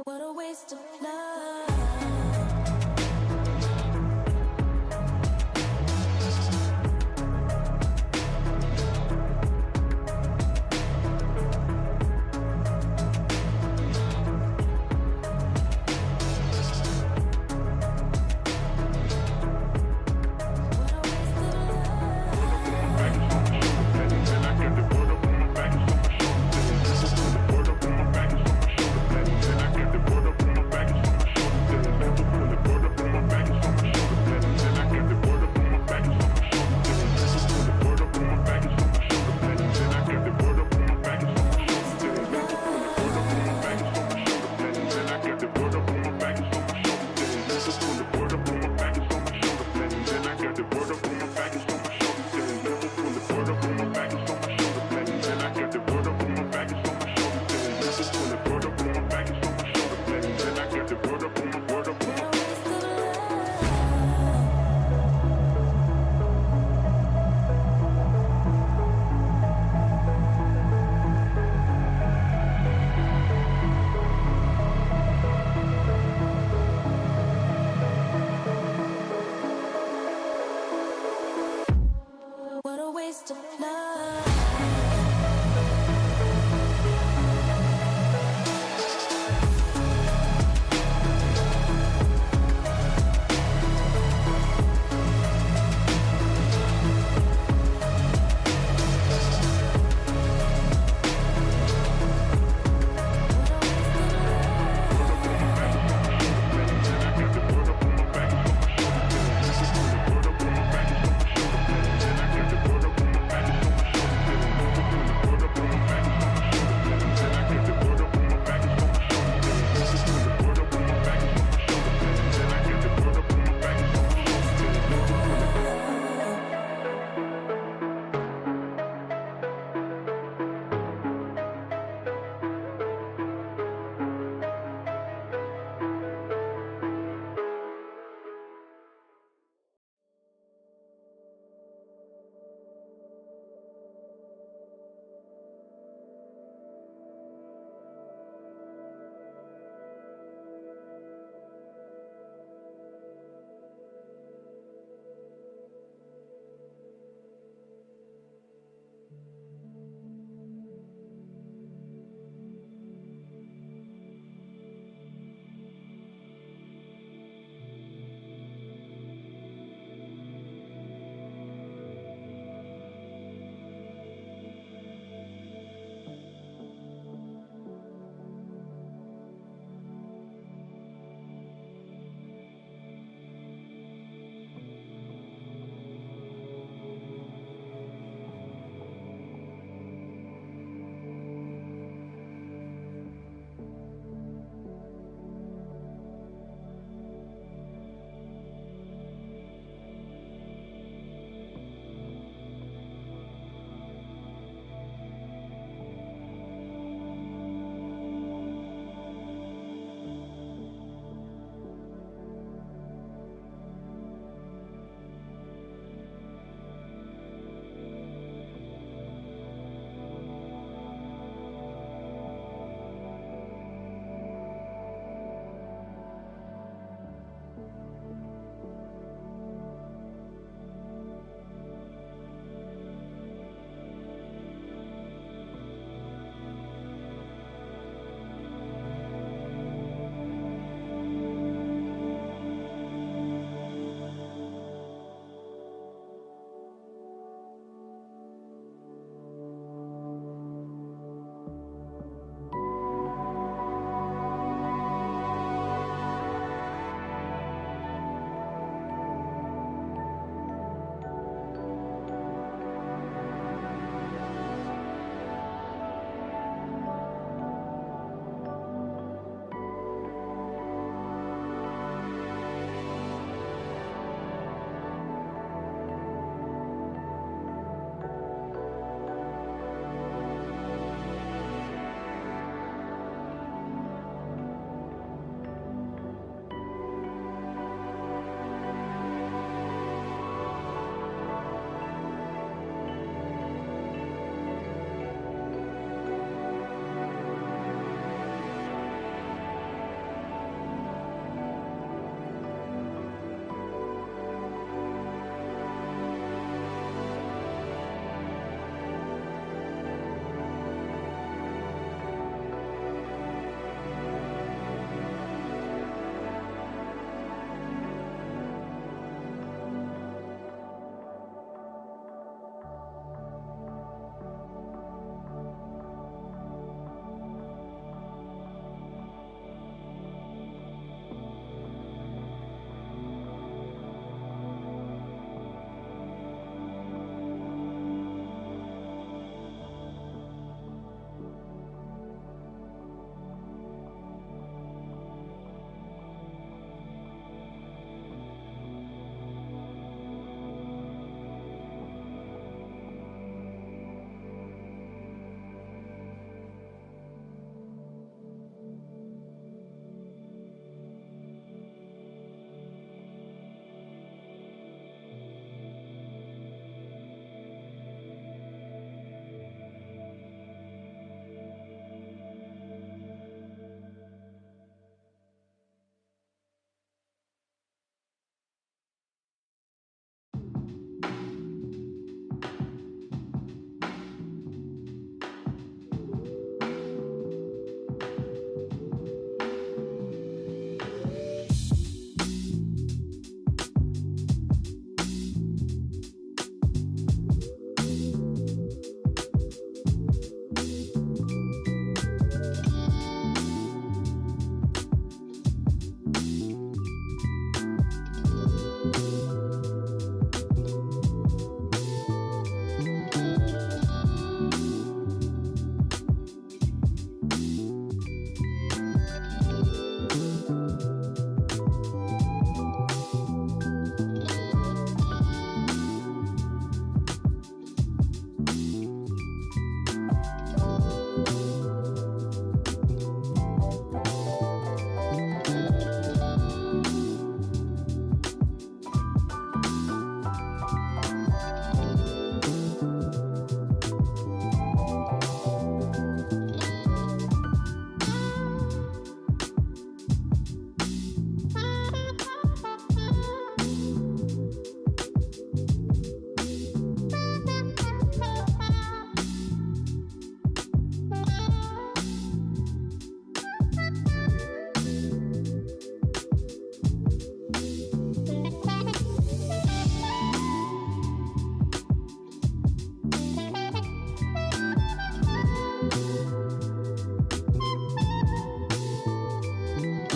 What a waste of love.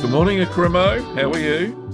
Good morning, Akrimo. How are you?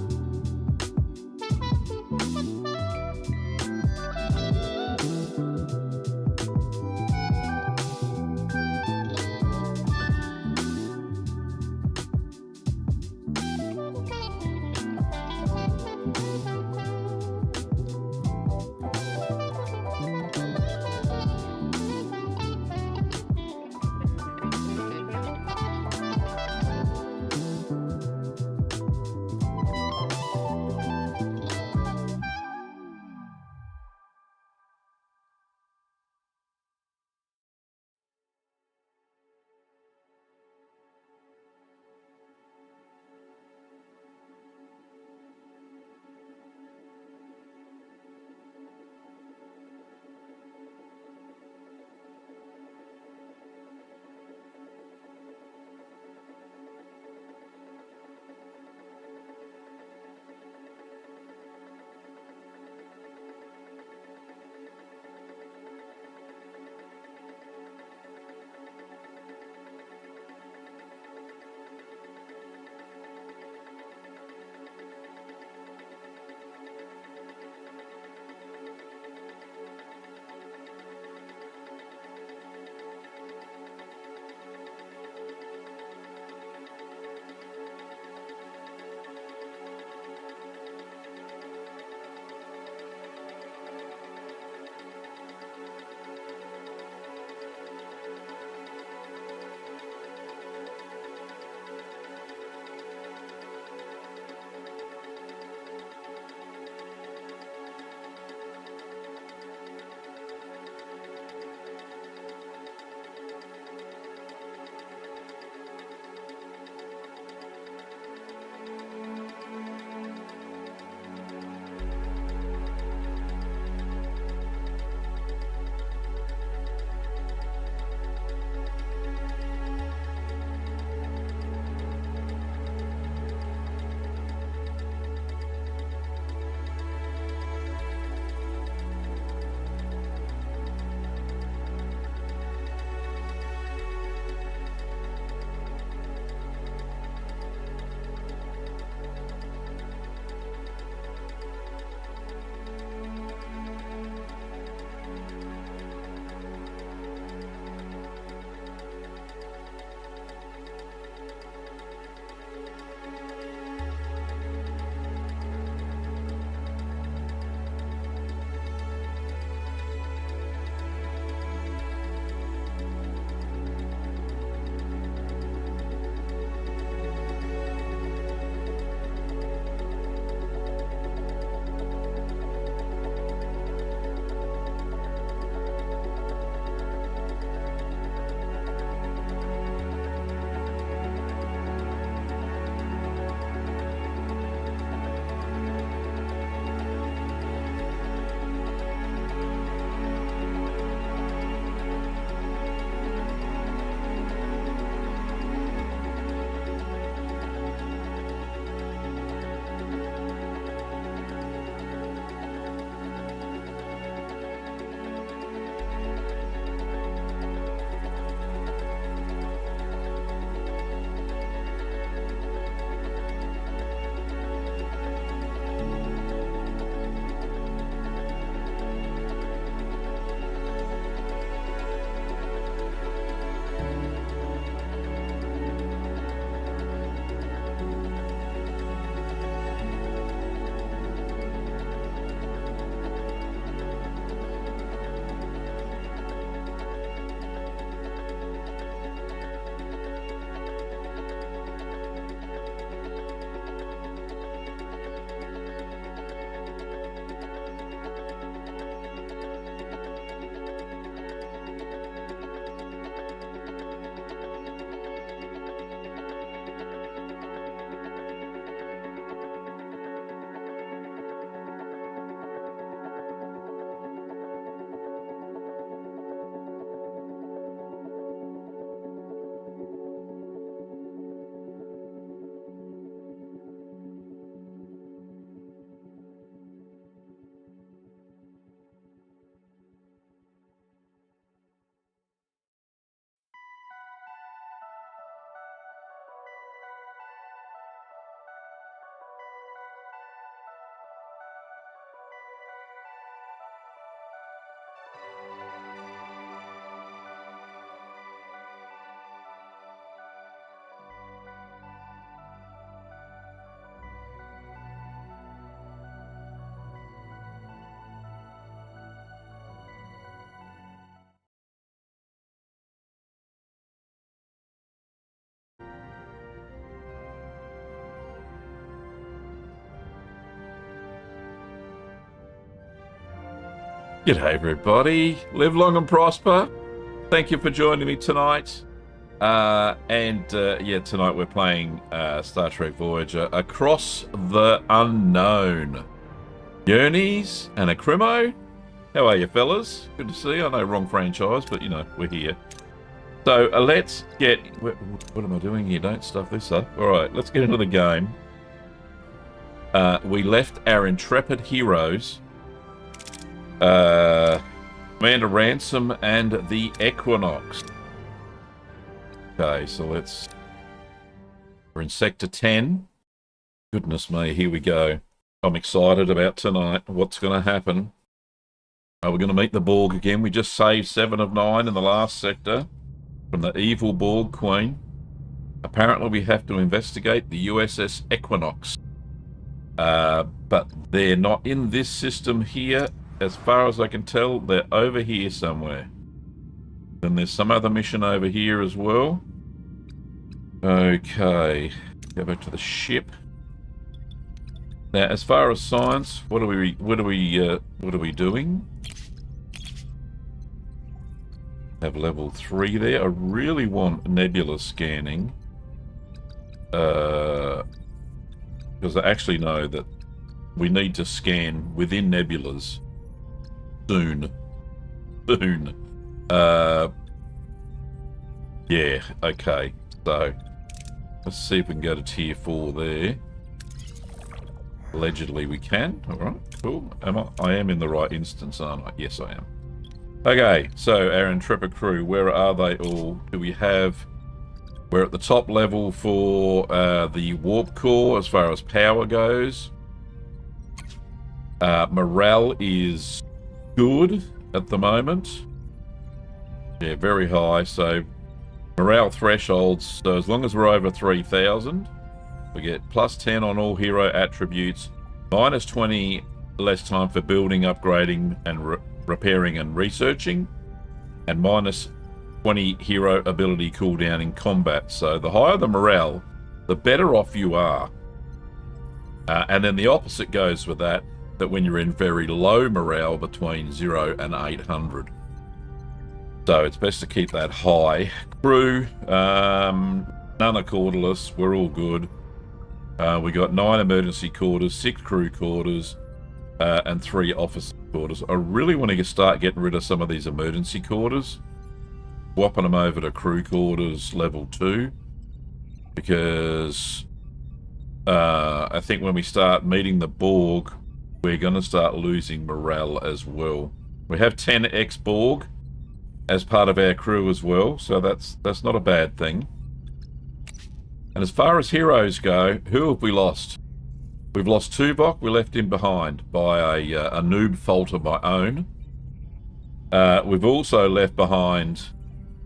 G'day everybody, live long and prosper. Thank you for joining me tonight. Yeah, tonight we're playing Star Trek Voyager Across the Unknown. Yearnies and a Crimo. How are you fellas? Good to see you. I know, wrong franchise, but you know, we're here. So let's get... What am I doing here? Don't stuff this up. Alright, let's get into the game. We left our intrepid heroes, Commander Ransom and the Equinox. Okay, so we're in Sector 10. Goodness me, here we go. I'm excited about tonight. What's going to happen? Are we going to meet the Borg again? We just saved 7 of 9 in the last sector from the evil Borg Queen. Apparently we have to investigate the USS Equinox. But they're not in this system here. As far as I can tell, they're over here somewhere. Then there's some other mission over here as well. Okay, go back to the ship. Now, as far as science, what are we doing? Have level 3 there. I really want nebula scanning, because I actually know that we need to scan within nebulas soon. Yeah, okay. So let's see if we can go to tier 4 there. Allegedly we can. Alright, cool. I am in the right instance, aren't I? Yes, I am. Okay, so our intrepid crew, where are they all? Do we have... We're at the top level for the warp core as far as power goes. Morale is good at the moment. Yeah, very high. So morale thresholds, so as long as we're over 3,000, we get plus 10 on all hero attributes, minus 20 less time for building, upgrading, and repairing and researching, and minus 20 hero ability cooldown in combat. So the higher the morale, the better off you are. And then the opposite goes with that when you're in very low morale between 0 and 800. So it's best to keep that high. Crew, none are quarterless, we're all good. We got 9 emergency quarters, 6 crew quarters, and 3 officer quarters. I really want to start getting rid of some of these emergency quarters, swapping them over to crew quarters level 2, because I think when we start meeting the Borg, we're going to start losing morale as well. We have 10 ex-Borg as part of our crew as well, so that's not a bad thing. And as far as heroes go, who have we lost? We've lost Tuvok. We left him behind by a noob fault of my own. We've also left behind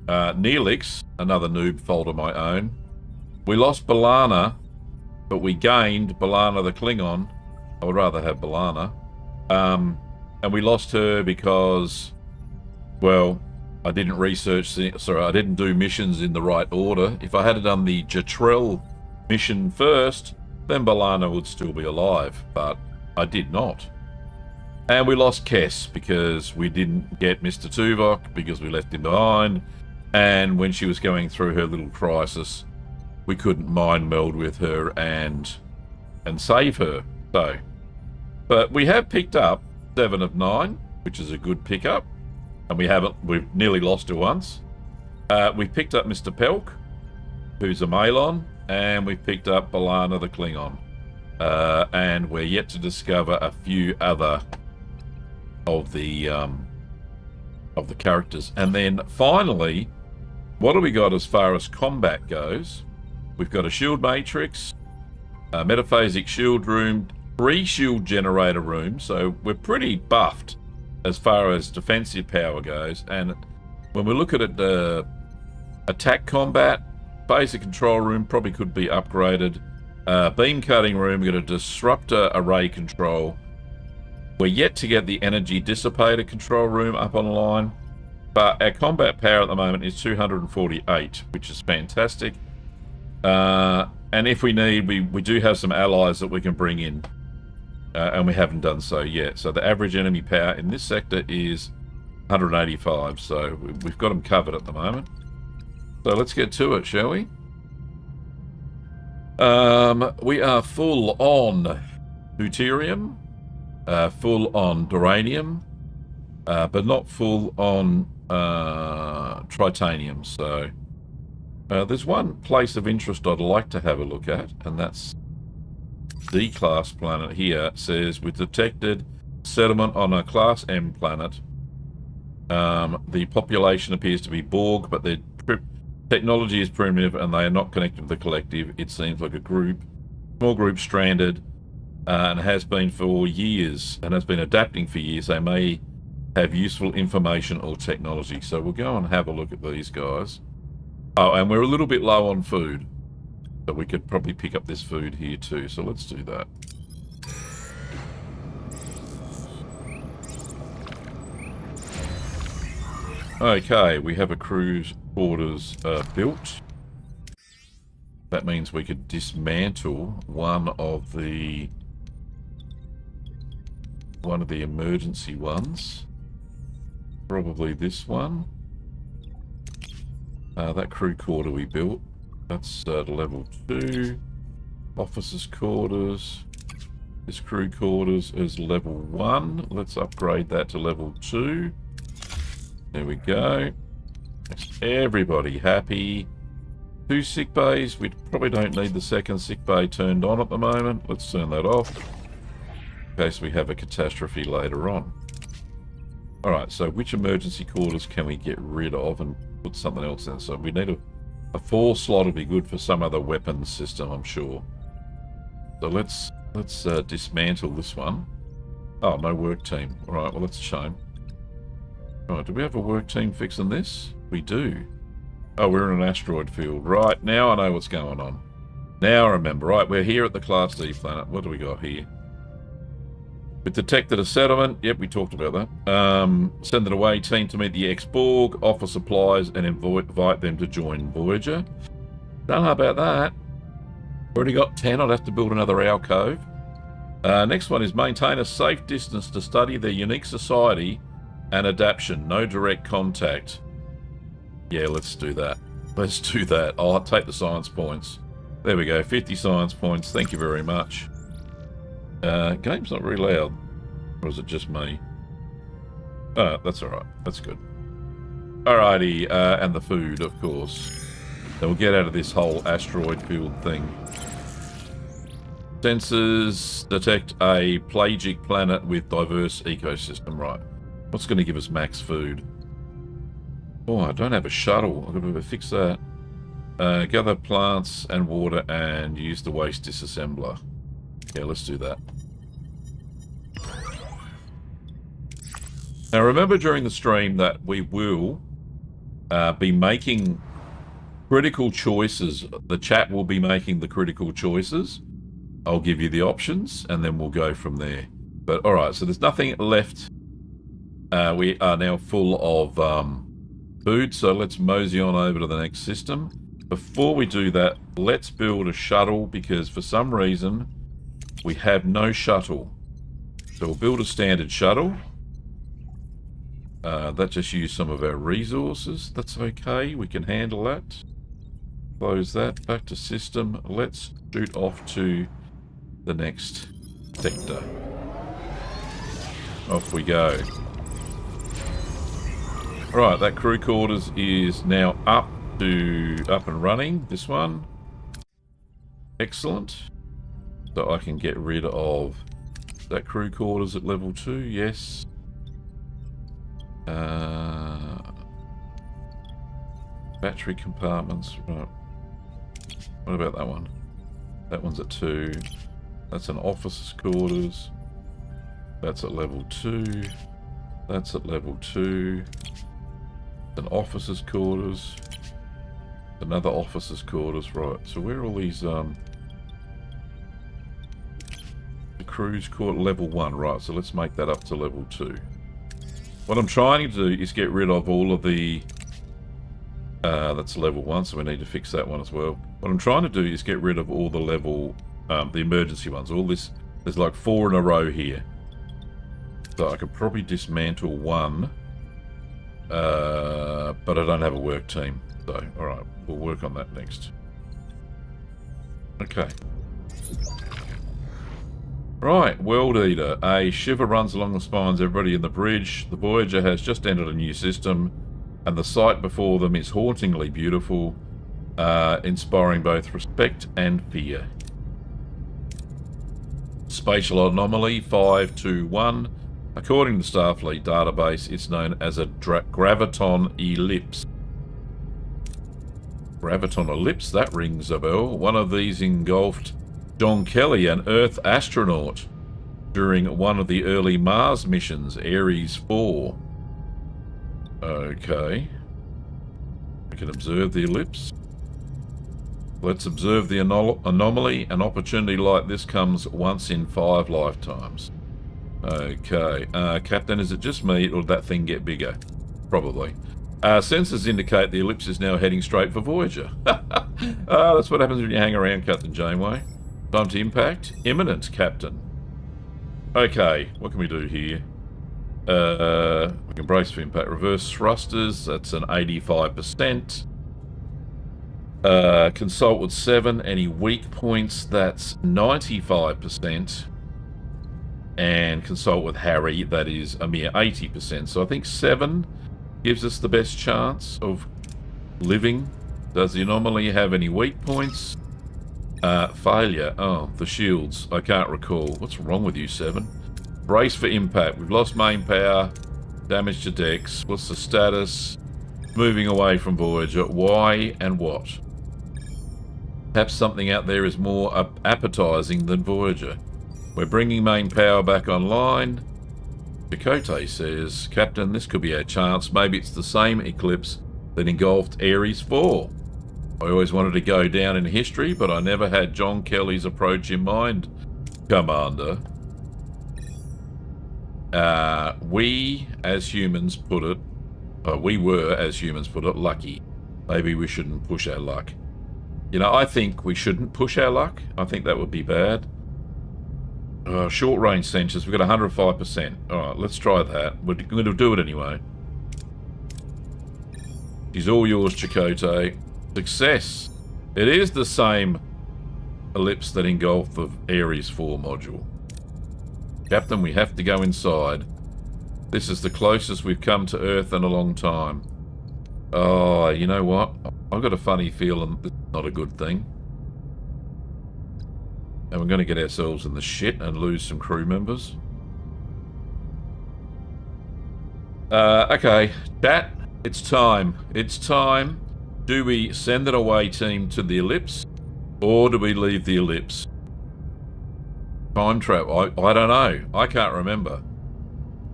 Neelix, another noob fault of my own. We lost B'Elanna, but we gained B'Elanna the Klingon. I would rather have B'Elanna. And we lost her because, well, I didn't I didn't do missions in the right order. If I had done the Jetrel mission first, then B'Elanna would still be alive, but I did not. And we lost Kess because we didn't get Mr. Tuvok because we left him behind. And when she was going through her little crisis, we couldn't mind meld with her and save her. So, but we have picked up 7 of 9, which is a good pickup. And we've nearly lost her once. We've picked up Mr. Pelk, who's a Malon, and we've picked up B'Elanna the Klingon. And we're yet to discover a few other of the characters. And then finally, what do we got as far as combat goes? We've got a shield matrix, a metaphasic shield room, 3 shield generator rooms, so we're pretty buffed as far as defensive power goes. And when we look at it, attack combat, basic control room probably could be upgraded. Beam cutting room, we've got a disruptor array control. We're yet to get the energy dissipator control room up online, but our combat power at the moment is 248, which is fantastic. And if we need, we do have some allies that we can bring in. and we haven't done so yet. So the average enemy power in this sector is 185, so we've got them covered at the moment. So let's get to it, shall we? We are full on deuterium, full on duranium, but not full on tritanium. So there's one place of interest I'd like to have a look at, and that's D-class planet here. It says, with detected settlement on a Class M planet, the population appears to be Borg, but their technology is primitive and they are not connected to the collective. It seems like a small group stranded, and has been for years, and has been adapting for years. They may have useful information or technology. So we'll go and have a look at these guys. Oh, and we're a little bit low on food, so we could probably pick up this food here too. So let's do that. Okay, we have a crew's quarters built. That means we could dismantle one of the emergency ones. Probably this one. That crew quarter we built. That's level 2. Officers' quarters. This crew quarters is level 1. Let's upgrade that to level 2. There we go. Makes everybody happy. 2 sick bays. We probably don't need the second sick bay turned on at the moment. Let's turn that off, in case we have a catastrophe later on. Alright, so which emergency quarters can we get rid of and put something else in? So we need a 4 slot would be good for some other weapons system, I'm sure. So let's dismantle this one. Oh, no work team. Alright, well that's a shame. Alright, do we have a work team fixing this? We do. Oh, we're in an asteroid field. Right, now I know what's going on. Now I remember. Right, we're here at the Class D planet. What do we got here? We've detected a settlement. Yep, we talked about that. Send an away team to meet the ex-Borg, offer supplies, and invite them to join Voyager. Don't know about that. Already got 10. I'd have to build another alcove. Next one is maintain a safe distance to study their unique society and adaptation. No direct contact. Yeah, let's do that. Let's do that. I'll take the science points. There we go. 50 science points. Thank you very much. Game's not very loud. Or is it just me? Oh, that's alright. That's good. Alrighty, and the food, of course. Then we'll get out of this whole asteroid field thing. Sensors detect a pelagic planet with diverse ecosystem. Right. What's going to give us max food? Oh, I don't have a shuttle. I've got to fix that. Gather plants and water and use the waste disassembler. Yeah, let's do that. Now remember during the stream that we will be making critical choices. The chat will be making the critical choices. I'll give you the options and then we'll go from there. But alright, so there's nothing left. We are now full of food, so let's mosey on over to the next system. Before we do that, let's build a shuttle, because for some reason we have no shuttle. So we'll build a standard shuttle. That just used some of our resources. That's okay, we can handle that. Close that, back to system. Let's shoot off to the next sector. Off we go. Right, that crew quarters is now up and running. This one. Excellent. So I can get rid of that crew quarters at level 2, yes. Battery compartments, right. What about that one? That one's at 2. That's an officer's quarters. That's at level 2. That's at level 2. An officer's quarters. Another officer's quarters, right. So where are all these, the crew's quarter, level 1, right. So let's make that up to level 2. What I'm trying to do is get rid of all of the, that's level 1, so we need to fix that one as well. What I'm trying to do is get rid of all the level, the emergency ones, all this There's like 4 in a row here. So I could probably dismantle one. But I don't have a work team. So, alright, we'll work on that next. Okay. Right, World Eater. A shiver runs along the spines of everybody in the bridge. The Voyager has just entered a new system, and the sight before them is hauntingly beautiful, inspiring both respect and fear. Spatial anomaly 521. According to the Starfleet database, it's known as a Graviton ellipse. Graviton ellipse, that rings a bell. One of these engulfed John Kelly, an Earth astronaut, during one of the early Mars missions, Ares 4. Okay. We can observe the ellipse. Let's observe the anomaly. An opportunity like this comes once in 5 lifetimes. Okay. Captain, is it just me, or did that thing get bigger? Probably. Sensors indicate the ellipse is now heading straight for Voyager. That's what happens when you hang around, Captain Janeway. Time to impact. Imminent, Captain. Okay, what can we do here? We can brace for impact. Reverse thrusters, that's an 85%. Consult with 7. Any weak points, that's 95%. And consult with Harry, that is a mere 80%. So I think 7 gives us the best chance of living. Does the anomaly have any weak points? Failure. Oh, the shields. I can't recall. What's wrong with you, 7? Brace for impact. We've lost main power. Damage to decks. What's the status? Moving away from Voyager. Why and what? Perhaps something out there is more appetizing than Voyager. We're bringing main power back online. Chakotay says, Captain, this could be our chance. Maybe it's the same eclipse that engulfed Ares 4. I always wanted to go down in history, but I never had John Kelly's approach in mind, Commander. We, as humans put it, lucky. Maybe we shouldn't push our luck. You know, I think we shouldn't push our luck. I think that would be bad. Short range sensors, we've got 105%. Alright, let's try that. We're going to do it anyway. She's all yours, Chakotay. Success. It is the same ellipse that engulfed the Ares 4 module. Captain, we have to go inside. This is the closest we've come to Earth in a long time. Oh, you know what? I've got a funny feeling this is not a good thing. And we're going to get ourselves in the shit and lose some crew members. Okay, chat, it's time. It's time. Do we send an away team to the ellipse, or do we leave the ellipse? Time travel. I don't know. I can't remember.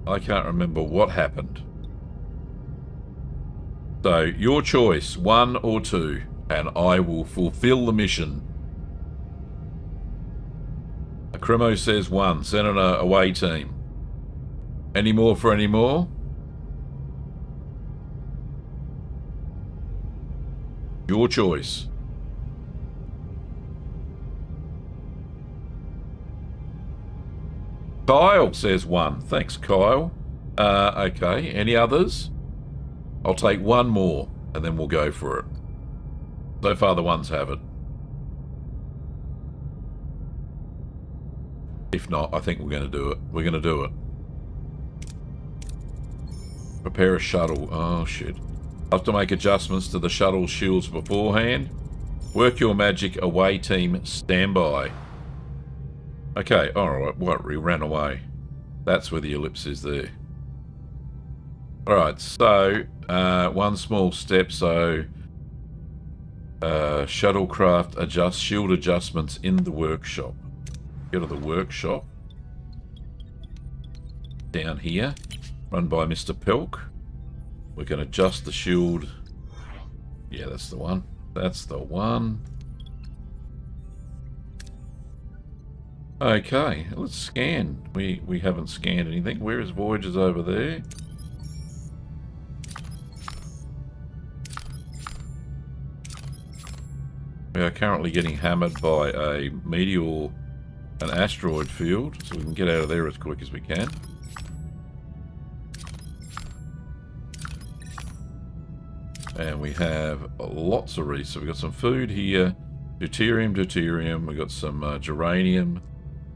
I can't remember what happened. So, your choice, 1 or 2, and I will fulfill the mission. Cremo says 1. Send an away team. Any more for any more? Your choice. Kyle says 1. Thanks, Kyle. Okay. Any others? I'll take 1 more, and then we'll go for it. So far, the ones have it. If not, I think we're going to do it. We're going to do it. Prepare a shuttle. Oh, shit. I have to make adjustments to the shuttle shields beforehand. Work your magic. Away team. Standby. Okay, alright. What? We ran away. That's where the ellipse is there. Alright, so, 1 small step. So, shuttlecraft shield adjustments in the workshop. Go to the workshop. Down here. Run by Mr. Pelk. We can adjust the shield. Yeah, that's the one. That's the one. Okay, let's scan. We haven't scanned anything. Where is Voyager's over there? We are currently getting hammered by a meteor an asteroid field, so we can get out of there as quick as we can. And we have lots of resources. We've got some food here. Deuterium. We've got some geranium.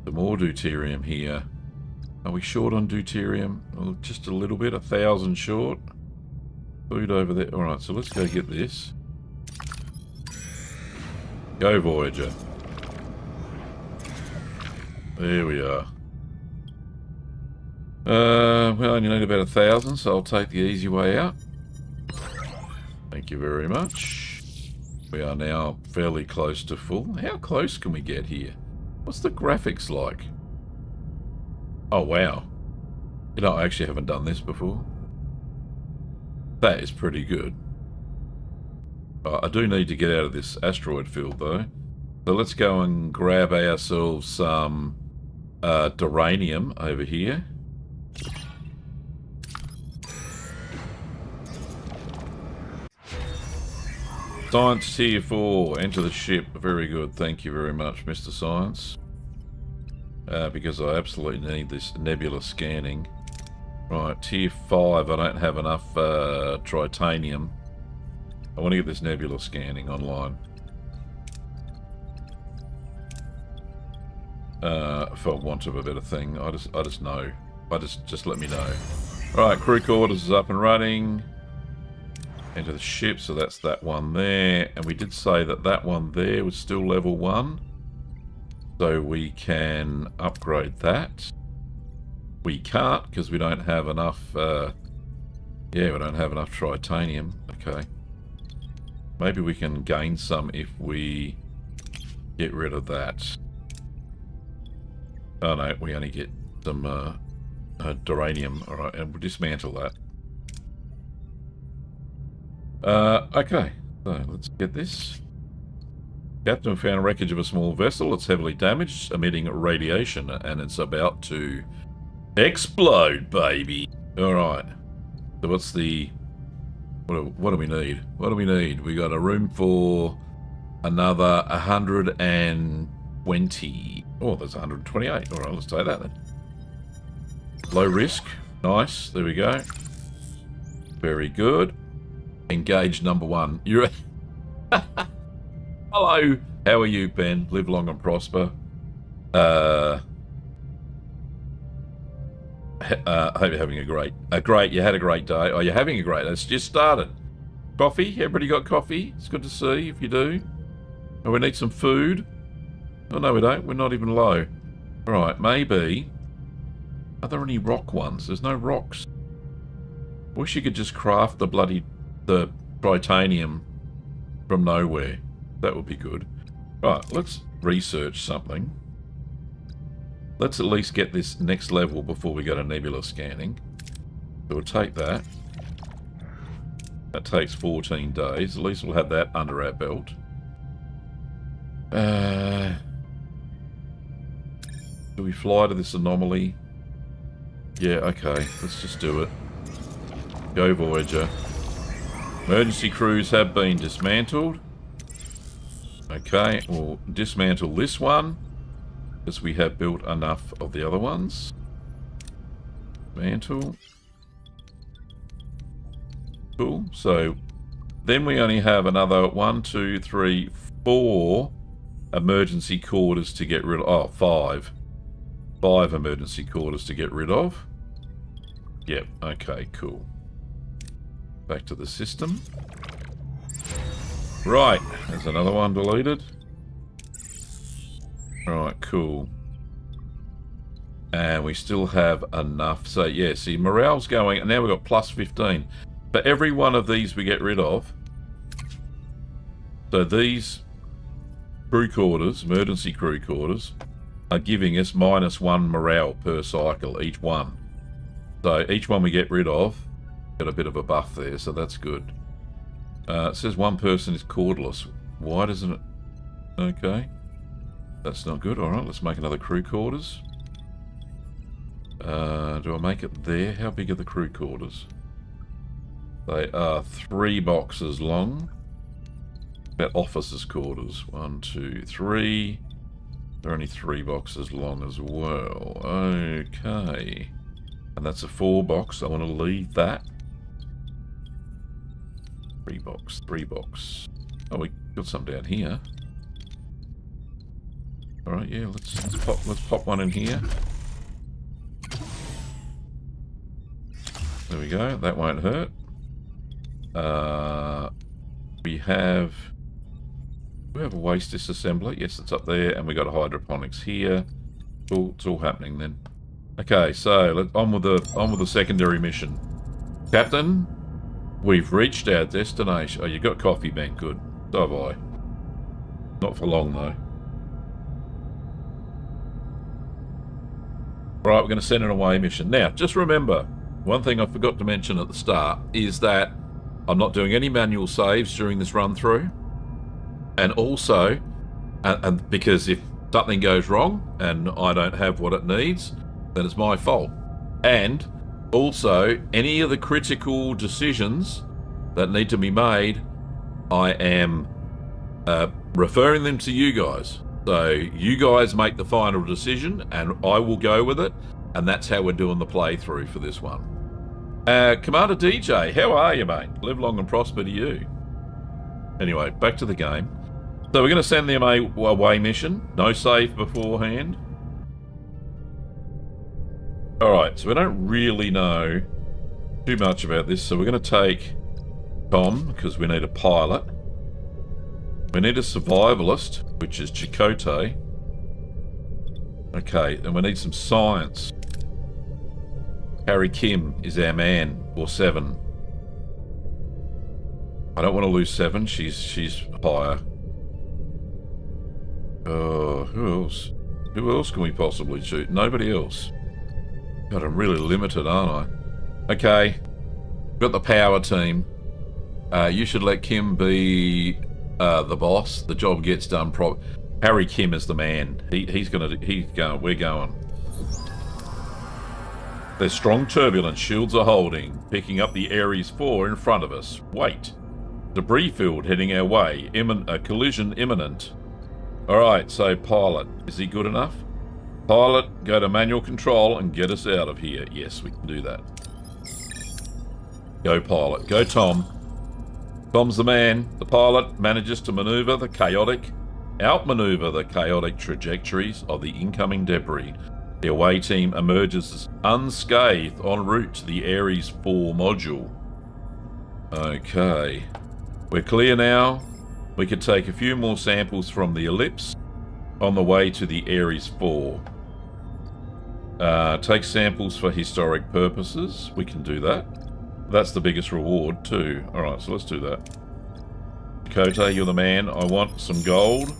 Some more deuterium here. Are we short on deuterium? Well, just a little bit. 1,000 short. Food over there. Alright, so let's go get this. Go, Voyager. There we are. We only need about 1,000, so I'll take the easy way out. Thank you very much. We are now fairly close to full. How close can we get here? What's the graphics like? Oh, wow. You know, I actually haven't done this before. That is pretty good. I do need to get out of this asteroid field, though. So let's go and grab ourselves some duranium over here. Science tier 4, enter the ship. Very good, thank you very much, Mr. Science. Because I absolutely need this nebula scanning. Right, tier 5, I don't have enough tritanium. I want to get this nebula scanning online. For want of a better thing, I just know. Just let me know. Right, crew quarters is up and running. Enter the ship, so that's that one there. And we did say that that one there was still level 1. So we can upgrade that. We can't, because we don't have enough, yeah, we don't have enough tritanium. Okay. Maybe we can gain some if we get rid of that. Oh no, we only get some duranium. Alright, and we'll dismantle that. Okay, so let's get this. Captain found wreckage of a small vessel. It's heavily damaged, emitting radiation, and it's about to explode, baby. Alright. So what's the... What do we need? What do we need? We got a room for another 120. Oh, there's 128. Alright, let's take that then. Low risk. Nice. There we go. Very good. Engage number 1. You're... Hello. How are you, Ben? Live long and prosper. I hope you're having you had a great day. Oh, you're having a great day. It's just started. Coffee? Everybody got coffee? It's good to see if you do. Oh, we need some food. Oh, no, we don't. We're not even low. Alright, maybe. Are there any rock ones? There's no rocks. Wish you could just craft the tritanium from nowhere. That would be good. Right, let's research something. Let's at least get this next level before we go to nebula scanning. So we'll take that. That takes 14 days. At least we'll have that under our belt. Do we fly to this anomaly? Yeah, okay. Let's just do it. Go, Voyager. Emergency crews have been dismantled. Okay, we'll dismantle this one, because we have built enough of the other ones. Dismantle. Cool. So, then we only have another 1, 2, 3, 4 emergency quarters to get rid of. Oh, 5. 5 emergency quarters to get rid of. Yep, okay, cool. Back to the system. Right, there's another one deleted. Right, cool. And we still have enough. So, yeah, see, morale's going, and now we've got plus 15. For every one of these we get rid of, so these crew quarters, emergency crew quarters, are giving us -1 morale per cycle, each one. So each one we get rid of, got a bit of a buff there, so that's good. It says one person is cordless. Why doesn't it... Okay. That's not good. Alright, let's make another crew quarters. Do I make it there? How big are the crew quarters? They are 3 boxes long. About officers' quarters. 1, 2, 3. They're only 3 boxes long as well. Okay. And that's a 4 box. I want to leave that. 3 box, 3 box. Oh, we got some down here. All right, yeah. Let's pop one in here. There we go. That won't hurt. We have a waste disassembler. Yes, it's up there, and we got a hydroponics here. It's all happening then. Okay, so on with the secondary mission. Captain, we've reached our destination. Oh, you got coffee, man. Good. So have I. Not for long though. Right, we're going to send an away mission. Now, just remember, one thing I forgot to mention at the start is that I'm not doing any manual saves during this run through. And also, and because if something goes wrong and I don't have what it needs, then it's my fault. And also, any of the critical decisions that need to be made, I am referring them to you guys. So you guys make the final decision and I will go with it. And that's how we're doing the playthrough for this one. Commander DJ, how are you, mate? Live long and prosper to you. Anyway, back to the game. So we're going to send them a away mission. No save beforehand. Alright, so we don't really know too much about this. So we're going to take Tom, because we need a pilot. We need a survivalist, which is Chakotay. Okay, and we need some science. Harry Kim is our man, or 7. I don't want to lose 7. She's higher. Who else? Who else can we possibly shoot? Nobody else. God, I'm really limited, aren't I? Okay, got the power team. You should let Kim be the boss. The job gets done properly. Harry Kim is the man. He's going. We're going. There's strong turbulence. Shields are holding. Picking up the Ares 4 in front of us. Wait. Debris field heading our way. A collision imminent. Alright, so pilot. Is he good enough? Pilot, go to manual control and get us out of here. Yes, we can do that. Go pilot. Go Tom. Tom's the man. The pilot manages to outmaneuver the chaotic trajectories of the incoming debris. The away team emerges unscathed en route to the Ares 4 module. Okay. We're clear now. We could take a few more samples from the ellipse on the way to the Ares 4. Take samples for historic purposes. We can do that. That's the biggest reward too. Alright, so let's do that. Dakota, you're the man. I want some gold.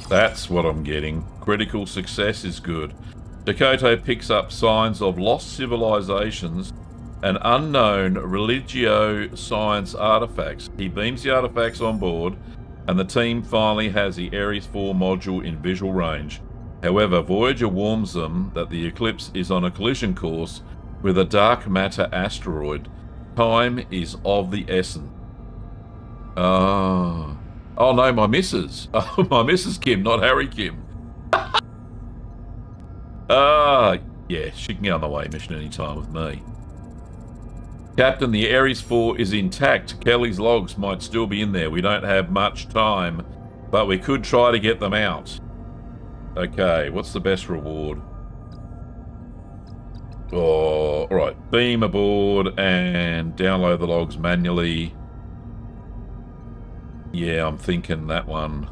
That's what I'm getting. Critical success is good. Dakota picks up signs of lost civilizations and unknown religio science artifacts. He beams the artifacts on board and the team finally has the Ares 4 module in visual range. However, Voyager warns them that the eclipse is on a collision course with a dark matter asteroid. Time is of the essence. Oh no, my missus. Oh, my Mrs. Kim, not Harry Kim. Yeah, she can go on the way mission anytime with me. Captain, the Ares 4 is intact. Kelly's logs might still be in there. We don't have much time, but we could try to get them out. Okay, what's the best reward? Oh, alright. Beam aboard and download the logs manually. Yeah, I'm thinking that one.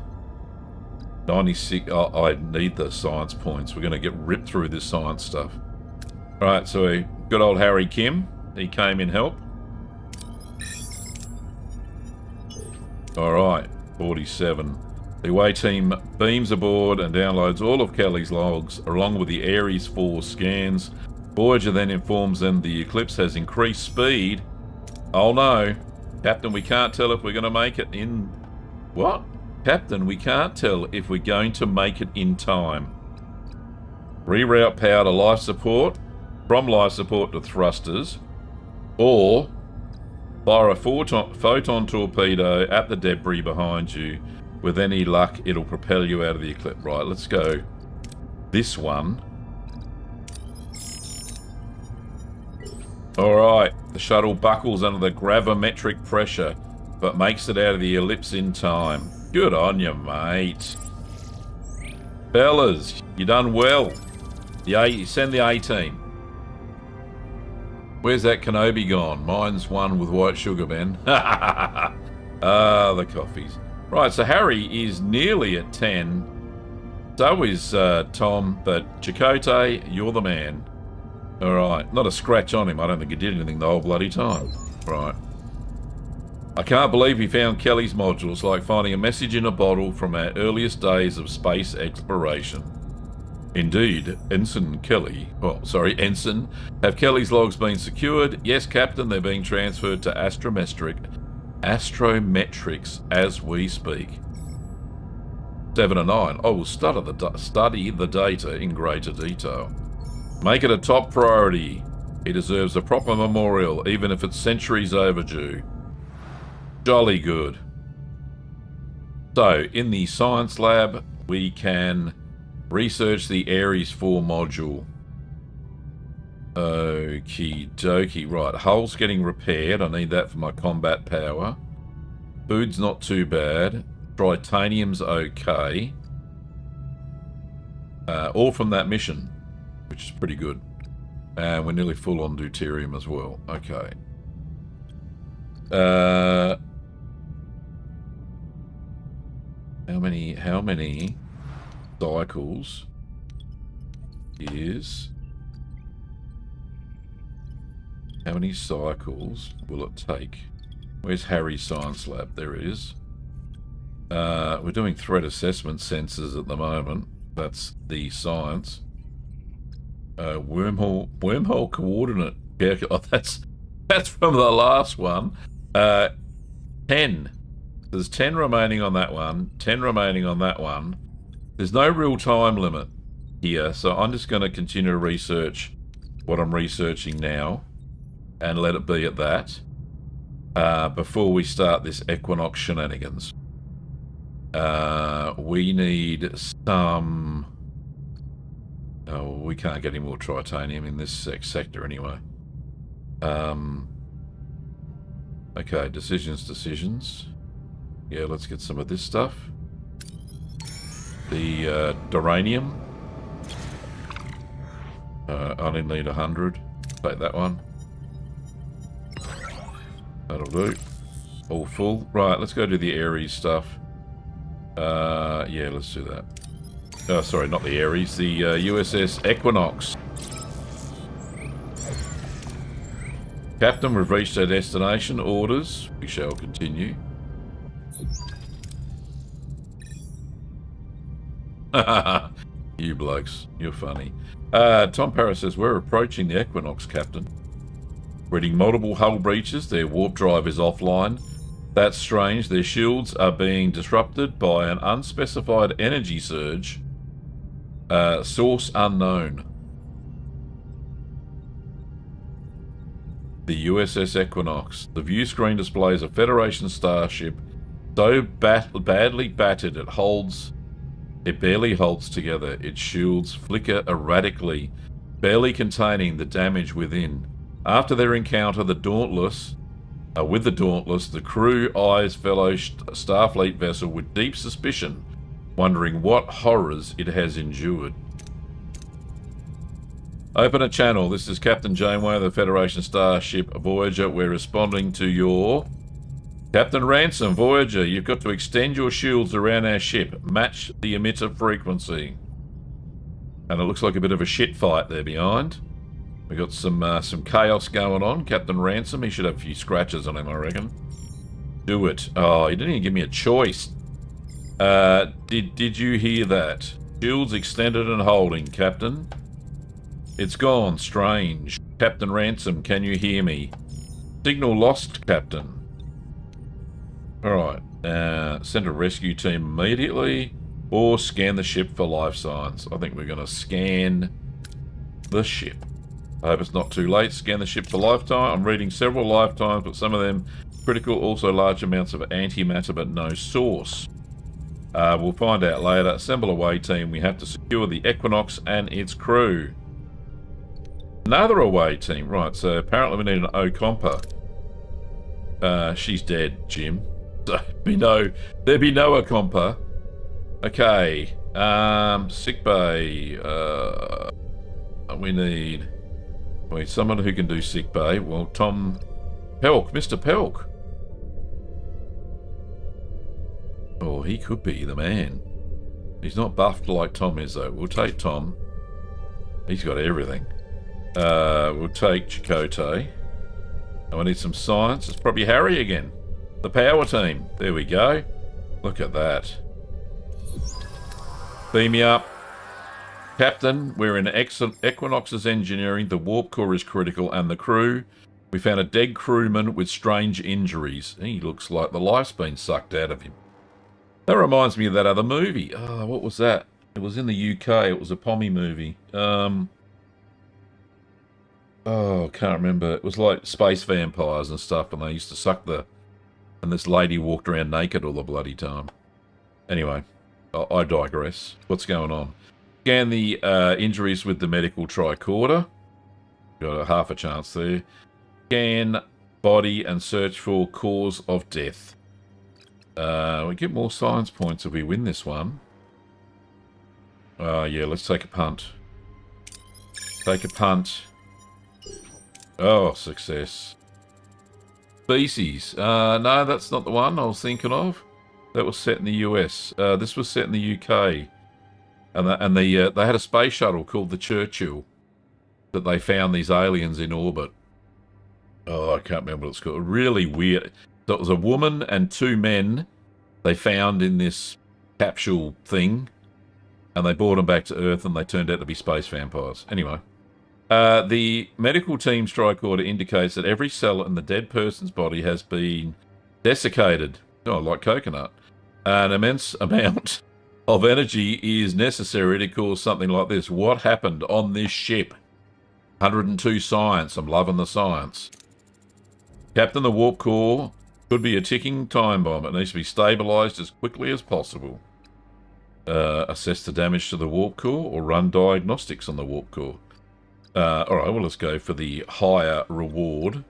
96. Oh, I need the science points. We're going to get ripped through this science stuff. Alright, so good old Harry Kim. He came in help. Alright, 47. The away team beams aboard and downloads all of Kelly's logs along with the Ares 4 scans. Voyager then informs them the eclipse has increased speed. Oh no. Captain, we can't tell if we're going to make it in... What? Captain, we can't tell if we're going to make it in time. Reroute power to life support, from life support to thrusters, or fire a photon torpedo at the debris behind you With any luck, it'll propel you out of the eclipse. Right, let's go this one. Alright, the shuttle buckles under the gravimetric pressure, but makes it out of the ellipse in time. Good on you, mate. Fellas, you done well. Send the A-team. Where's that Kenobi gone? Mine's one with white sugar, Ben. Ah, the coffees. Right, so Harry is nearly at 10. So is Tom, but Chakotay, you're the man. Alright, not a scratch on him. I don't think he did anything the whole bloody time. Right. I can't believe we found Kelly's module. It's like finding a message in a bottle from our earliest days of space exploration. Indeed, Ensign, have Kelly's logs been secured? Yes, Captain, they're being transferred to astrometrics as we speak. 7 and 9. I will study the data in greater detail. Make it a top priority. He deserves a proper memorial, even if it's centuries overdue. Jolly good. So, in the science lab, we can research the Ares 4 module. Okie dokie. Right, hull's getting repaired. I need that for my combat power. Food's not too bad. Tritanium's okay. All from that mission, which is pretty good. And we're nearly full on deuterium as well. Okay. How many cycles is... How many cycles will it take? Where's Harry's science lab? There it is. We're doing threat assessment sensors at the moment. That's the science. Wormhole coordinate. Yeah, oh, that's from the last one. 10. There's 10 remaining on that one. 10 remaining on that one. There's no real time limit here, so I'm just going to continue to research what I'm researching now and let it be at that before we start this Equinox shenanigans. We need some... Oh, we can't get any more tritanium in this sector anyway. Okay, decisions. Yeah, let's get some of this stuff. The duranium. I only need 100. Take that one. That'll do. All full. Right, let's go do the Ares stuff. Yeah, let's do that. Oh, sorry, not the Ares. The USS Equinox. Captain, we've reached our destination. Orders. We shall continue. You blokes, you're funny. Tom Paris says, we're approaching the Equinox, Captain. Reading multiple hull breaches, their warp drive is offline. That's strange, their shields are being disrupted by an unspecified energy surge. Source unknown. The USS Equinox. The view screen displays a Federation starship so badly battered it barely holds together. Its shields flicker erratically, barely containing the damage within. After their encounter, with the Dauntless, the crew eyes fellow Starfleet vessel with deep suspicion, wondering what horrors it has endured. Open a channel. This is Captain Janeway of the Federation starship Voyager. We're responding to your... Captain Ransom, Voyager, you've got to extend your shields around our ship. Match the emitter frequency. And it looks like a bit of a shit fight there behind. We got some chaos going on. Captain Ransom, he should have a few scratches on him, I reckon. Do it. Oh, he didn't even give me a choice. Did you hear that? Shields extended and holding, Captain. It's gone. Strange. Captain Ransom, can you hear me? Signal lost, Captain. Alright. Send a rescue team immediately. Or scan the ship for life signs. I think we're going to scan the ship. I hope it's not too late. Scan the ship for lifetime. I'm reading several lifetimes, but some of them critical. Also large amounts of antimatter, but no source. We'll find out later. Assemble away team. We have to secure the Equinox and its crew. Another away team. Right, so apparently we need an O-Compa. She's dead, Jim. So there'd be no O-Compa. Okay. Sick bay. We need someone who can do sick bay. Well, Tom Pelk, Mr. Pelk. Oh, he could be the man. He's not buffed like Tom is, though. We'll take Tom. He's got everything. We'll take Chakotay. And we need some science. It's probably Harry again. The power team. There we go. Look at that. Beam me up. Captain, we're in Equinox's engineering. The warp core is critical, and the crew. We found a dead crewman with strange injuries. He looks like the life's been sucked out of him. That reminds me of that other movie. Oh, what was that? It was in the UK. It was a Pommy movie. Oh, I can't remember. It was like space vampires and stuff, and they used to suck the... And this lady walked around naked all the bloody time. Anyway, I digress. What's going on? Scan the injuries with the medical tricorder. Got a half a chance there. Scan body and search for cause of death. We get more science points if we win this one. Yeah, let's take a punt. Take a punt. Oh, success. Species. No, that's not the one I was thinking of. That was set in the US. This was set in the UK. And they had a space shuttle called the Churchill that they found these aliens in orbit. Oh, I can't remember what it's called. Really weird. So it was a woman and two men they found in this capsule thing, and they brought them back to Earth, and they turned out to be space vampires. Anyway, the medical team's tricorder indicates that every cell in the dead person's body has been desiccated. Oh, like coconut. An immense amount of energy is necessary to cause something like this. What happened on this ship? 102 science. I'm loving the science. Captain, the warp core could be a ticking time bomb. It needs to be stabilized as quickly as possible. Assess the damage to the warp core or run diagnostics on the warp core. Alright, well, let's go for the higher reward.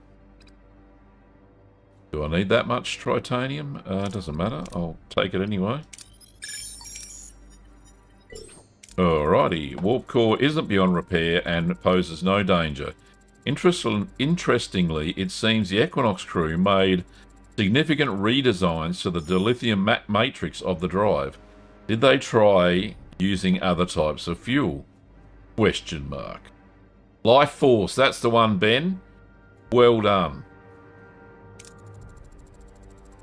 Do I need that much tritanium? Doesn't matter. I'll take it anyway. Alrighty. Warp core isn't beyond repair and poses no danger. Interestingly, it seems the Equinox crew made significant redesigns to the dilithium matrix of the drive. Did they try using other types of fuel? Question mark. Life Force, that's the one, Ben. Well done.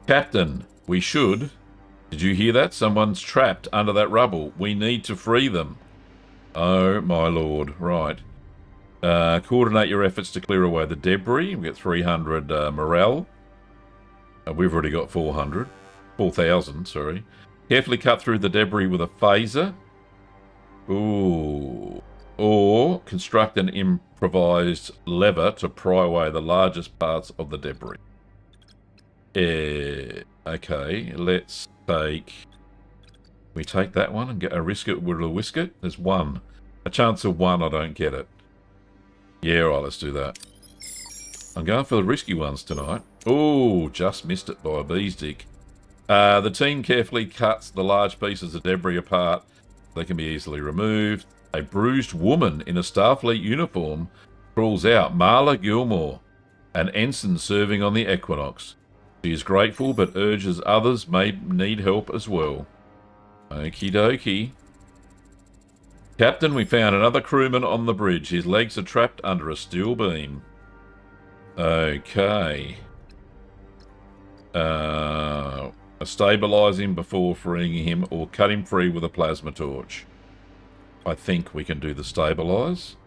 Captain, we should... Did you hear that? Someone's trapped under that rubble. We need to free them. Oh, my lord. Right. Coordinate your efforts to clear away the debris. We get 300 morale. We've already got 400. 4,000, sorry. Carefully cut through the debris with a phaser. Ooh. Or construct an improvised lever to pry away the largest parts of the debris. Okay, let's take... We take that one and get a risk it with a whisk it. There's one. A chance of one I don't get it. Yeah, right, let's do that. I'm going for the risky ones tonight. Oh, just missed it by a bee's dick. The team carefully cuts the large pieces of debris apart. They can be easily removed. A bruised woman in a Starfleet uniform crawls out. Marla Gilmore, an ensign serving on the Equinox. She is grateful but urges others may need help as well. Okie dokie. Captain, we found another crewman on the bridge. His legs are trapped under a steel beam. Okay. Stabilize him before freeing him or cut him free with a plasma torch. I think we can do the stabilize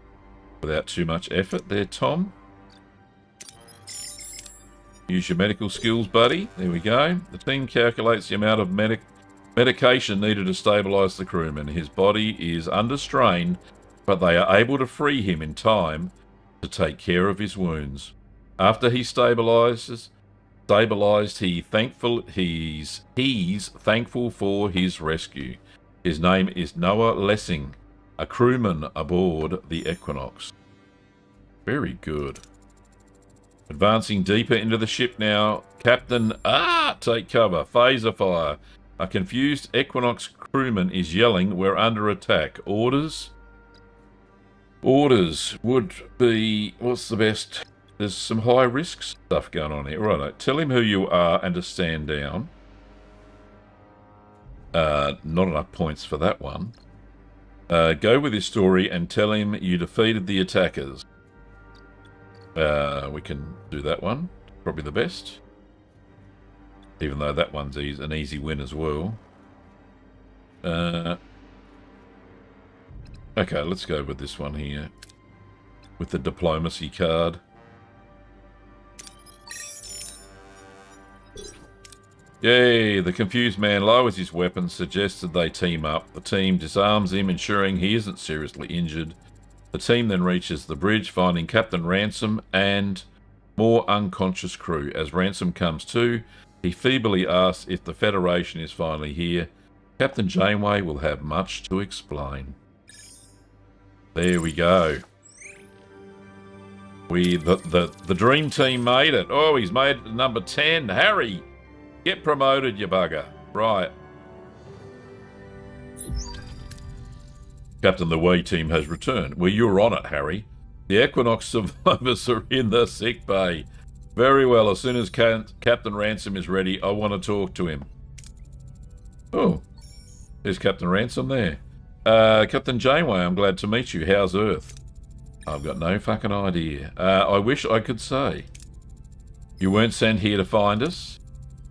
without too much effort there, Tom. Use your medical skills, buddy. There we go. The team calculates the amount of medication needed to stabilize the crewman. His body is under strain, but they are able to free him in time to take care of his wounds. After he stabilizes, Stabilized, he's thankful for his rescue. His name is Noah Lessing, a crewman aboard the Equinox. Very good. Advancing deeper into the ship now. Captain, take cover. Phaser fire. A confused Equinox crewman is yelling, we're under attack. Orders? Orders would be, what's the best? There's some high risk stuff going on here. Righto. Tell him who you are and to stand down. Not enough points for that one. Go with his story and tell him you defeated the attackers. We can do that one. Probably the best. Even though that one's an easy win as well. Okay, let's go with this one here. With the diplomacy card. Yay! The confused man lowers his weapon, suggested they team up. The team disarms him, ensuring he isn't seriously injured. The team then reaches the bridge, finding Captain Ransom and more unconscious crew. As Ransom comes to, he feebly asks if the Federation is finally here. Captain Janeway will have much to explain. There we go. The dream team made it. Oh, he's made it number 10. Harry, get promoted, you bugger. Right. Captain, the Way team has returned. Well, you're on it, Harry. The Equinox survivors are in the sick bay. Very well. As soon as Captain Ransom is ready, I want to talk to him. Oh, there's Captain Ransom there. Captain Janeway, I'm glad to meet you. How's Earth? I've got no fucking idea. I wish I could say. You weren't sent here to find us?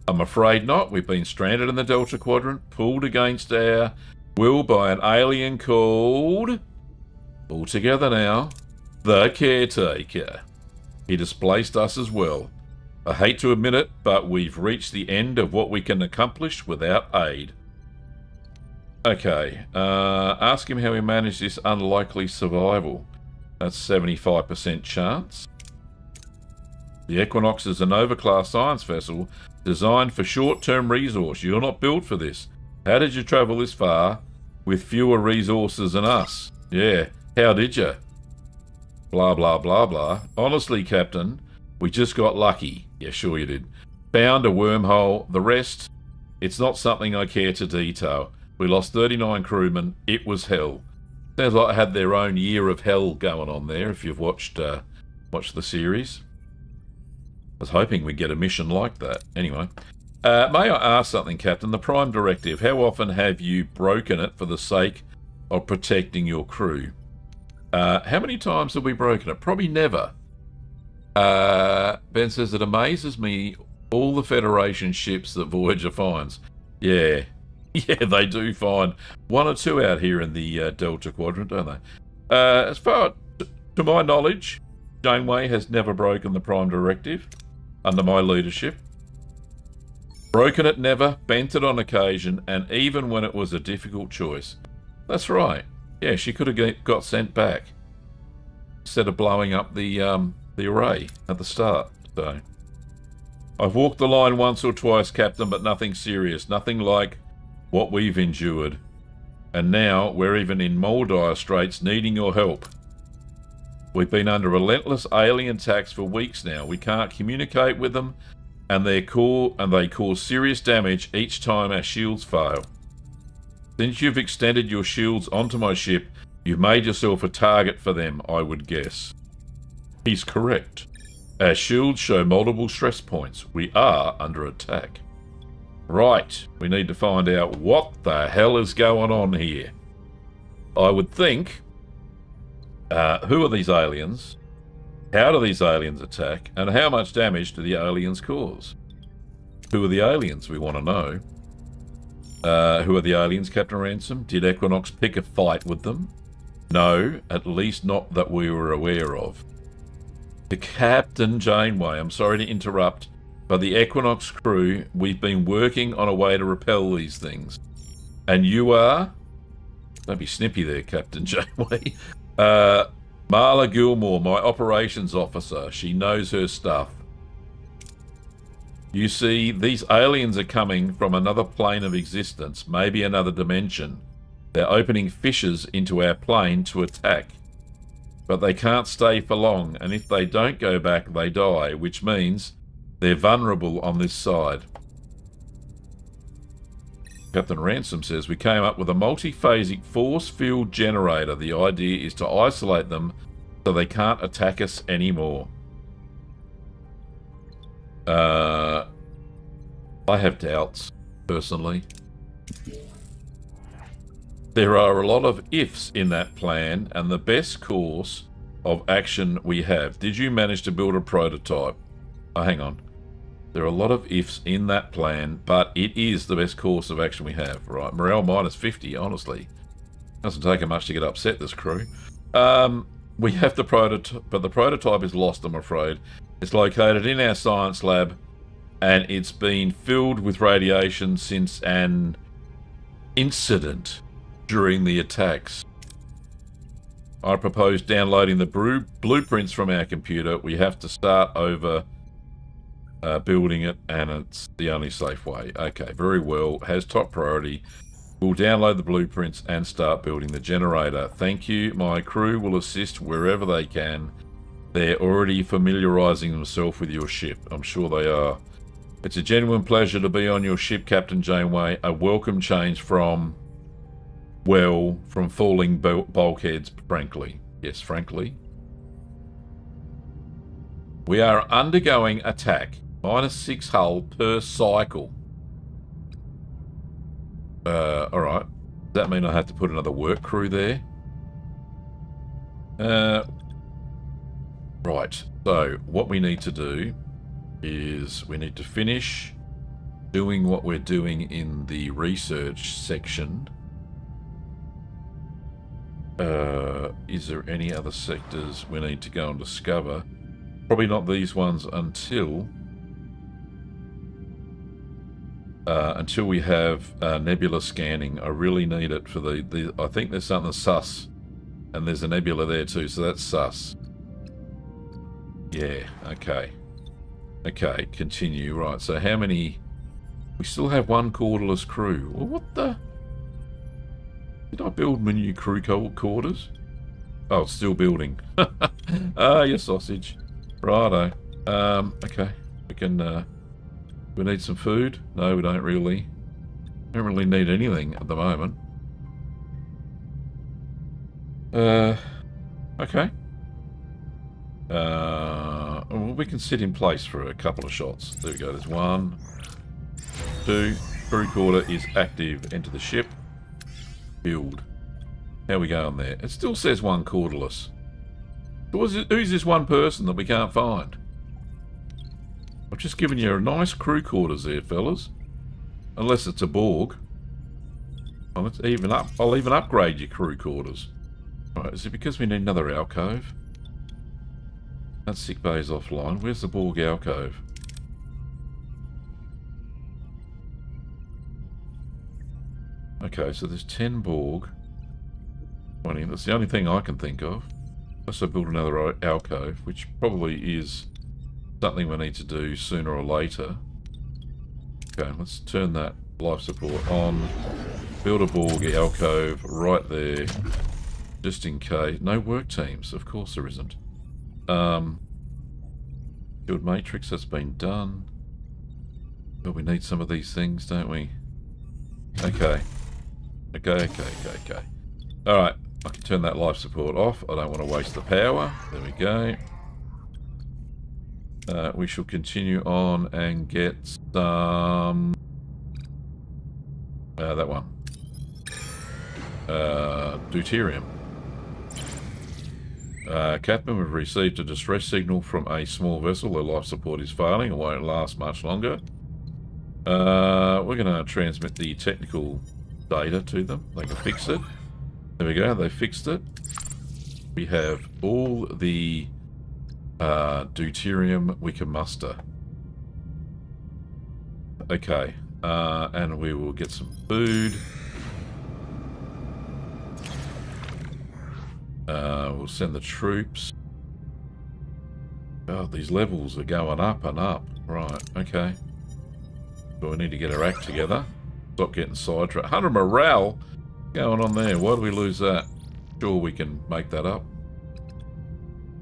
I'm afraid not. We've been stranded in the Delta Quadrant, pulled against our will by an alien called... All together now. The Caretaker. He displaced us as well. I hate to admit it, but we've reached the end of what we can accomplish without aid. Okay, ask him how he managed this unlikely survival. That's 75% chance. The Equinox is a Nova-class science vessel designed for short-term resource. You're not built for this. How did you travel this far with fewer resources than us? Yeah, how did you? Blah, blah, blah, blah. Honestly, Captain, we just got lucky. Yeah, sure you did. Found a wormhole. The rest, it's not something I care to detail. We lost 39 crewmen. It was hell. Sounds like I had their own year of hell going on there, if you've watched the series. I was hoping we'd get a mission like that. Anyway, may I ask something, Captain? The Prime Directive, how often have you broken it for the sake of protecting your crew? How many times have we broken it? Probably never. Ben says, it amazes me all the Federation ships that Voyager finds. Yeah. Yeah, they do find one or two out here in the Delta Quadrant, don't they? As far to my knowledge, Janeway has never broken the Prime Directive under my leadership. Broken it never, bent it on occasion, and even when it was a difficult choice. That's right. Yeah, she could have got sent back instead of blowing up the array at the start. So, I've walked the line once or twice, Captain, but nothing serious. Nothing like what we've endured. And now we're even in more dire straits, needing your help. We've been under relentless alien attacks for weeks now. We can't communicate with them, and they cause serious damage each time our shields fail. Since you've extended your shields onto my ship, you've made yourself a target for them, I would guess. He's correct. Our shields show multiple stress points. We are under attack. Right, we need to find out what the hell is going on here. I would think, who are these aliens? How do these aliens attack? And how much damage do the aliens cause? Who are the aliens? We want to know. Who are the aliens, Captain Ransom? Did Equinox pick a fight with them? No, at least not that we were aware of. To Captain Janeway, I'm sorry to interrupt, but the Equinox crew, we've been working on a way to repel these things. And you are? Don't be snippy there, Captain Janeway. Marla Gilmore, my operations officer. She knows her stuff. You see, these aliens are coming from another plane of existence, maybe another dimension. They're opening fissures into our plane to attack. But they can't stay for long, and if they don't go back, they die, which means they're vulnerable on this side. Captain Ransom says, we came up with a multi-phasic force field generator. The idea is to isolate them so they can't attack us anymore. I have doubts, personally. There are a lot of ifs in that plan, and the best course of action we have. Did you manage to build a prototype? Oh, hang on. There are a lot of ifs in that plan, but it is the best course of action we have. Right, morale minus 50, honestly. Doesn't take it much to get upset, this crew. We have the prototype, but the prototype is lost, I'm afraid. It's located in our science lab, and it's been filled with radiation since an incident during the attacks. I propose downloading the blueprints from our computer. We have to start over building it, and it's the only safe way. Okay, very well. Has top priority. We'll download the blueprints and start building the generator. Thank you. My crew will assist wherever they can. They're already familiarizing themselves with your ship. I'm sure they are. It's a genuine pleasure to be on your ship, Captain Janeway. A welcome change from, well, from falling bulkheads, frankly. Yes, frankly. We are undergoing attack. -6 hull per cycle. Alright. Does that mean I have to put another work crew there? Right. So, what we need to do is we need to finish doing what we're doing in the research section. Is there any other sectors we need to go and discover? Probably not these ones until we have nebula scanning. I really need it for the I think there's something sus, and there's a nebula there too, so that's sus. Yeah, okay. Okay, continue. Right, so how many... We still have one quarterless crew. Well, what the... Did I build my new crew quarters? Oh, it's still building. Ah, your sausage. Righto. Okay. We can... we need some food? No, we don't really. Don't really need anything at the moment. Okay. Well, we can sit in place for a couple of shots. There we go. There's 1, 2. Crew quarter is active. Enter the ship. Build. How we going there? It still says one quarterless. Who's this one person that we can't find? I've just given you a nice crew quarters there, fellas. Unless it's a Borg. I'll even upgrade your crew quarters. Right, is it because we need another alcove? That sick bay is offline. Where's the Borg alcove? Okay, so there's 10 Borg. 20. That's the only thing I can think of. Unless I build another alcove, which probably is something we need to do sooner or later. Okay, let's turn that life support on. Build a Borg alcove right there. Just in case. No work teams. Of course there isn't. Build matrix, that's been done. But we need some of these things, don't we? Okay. Okay. Alright, I can turn that life support off. I don't want to waste the power. There we go. We shall continue on and get some... that one. Deuterium. Captain, we've received a distress signal from a small vessel. Their life support is failing. It won't last much longer. We're going to transmit the technical data to them. They can fix it. There we go. They fixed it. We have all the deuterium we can muster. Okay. And we will get some food. We'll send the troops. Oh, these levels are going up and up. Right, okay. but we need to get our act together. Stop getting sidetracked. 100 morale? What's going on there? Why do we lose that? Sure, we can make that up.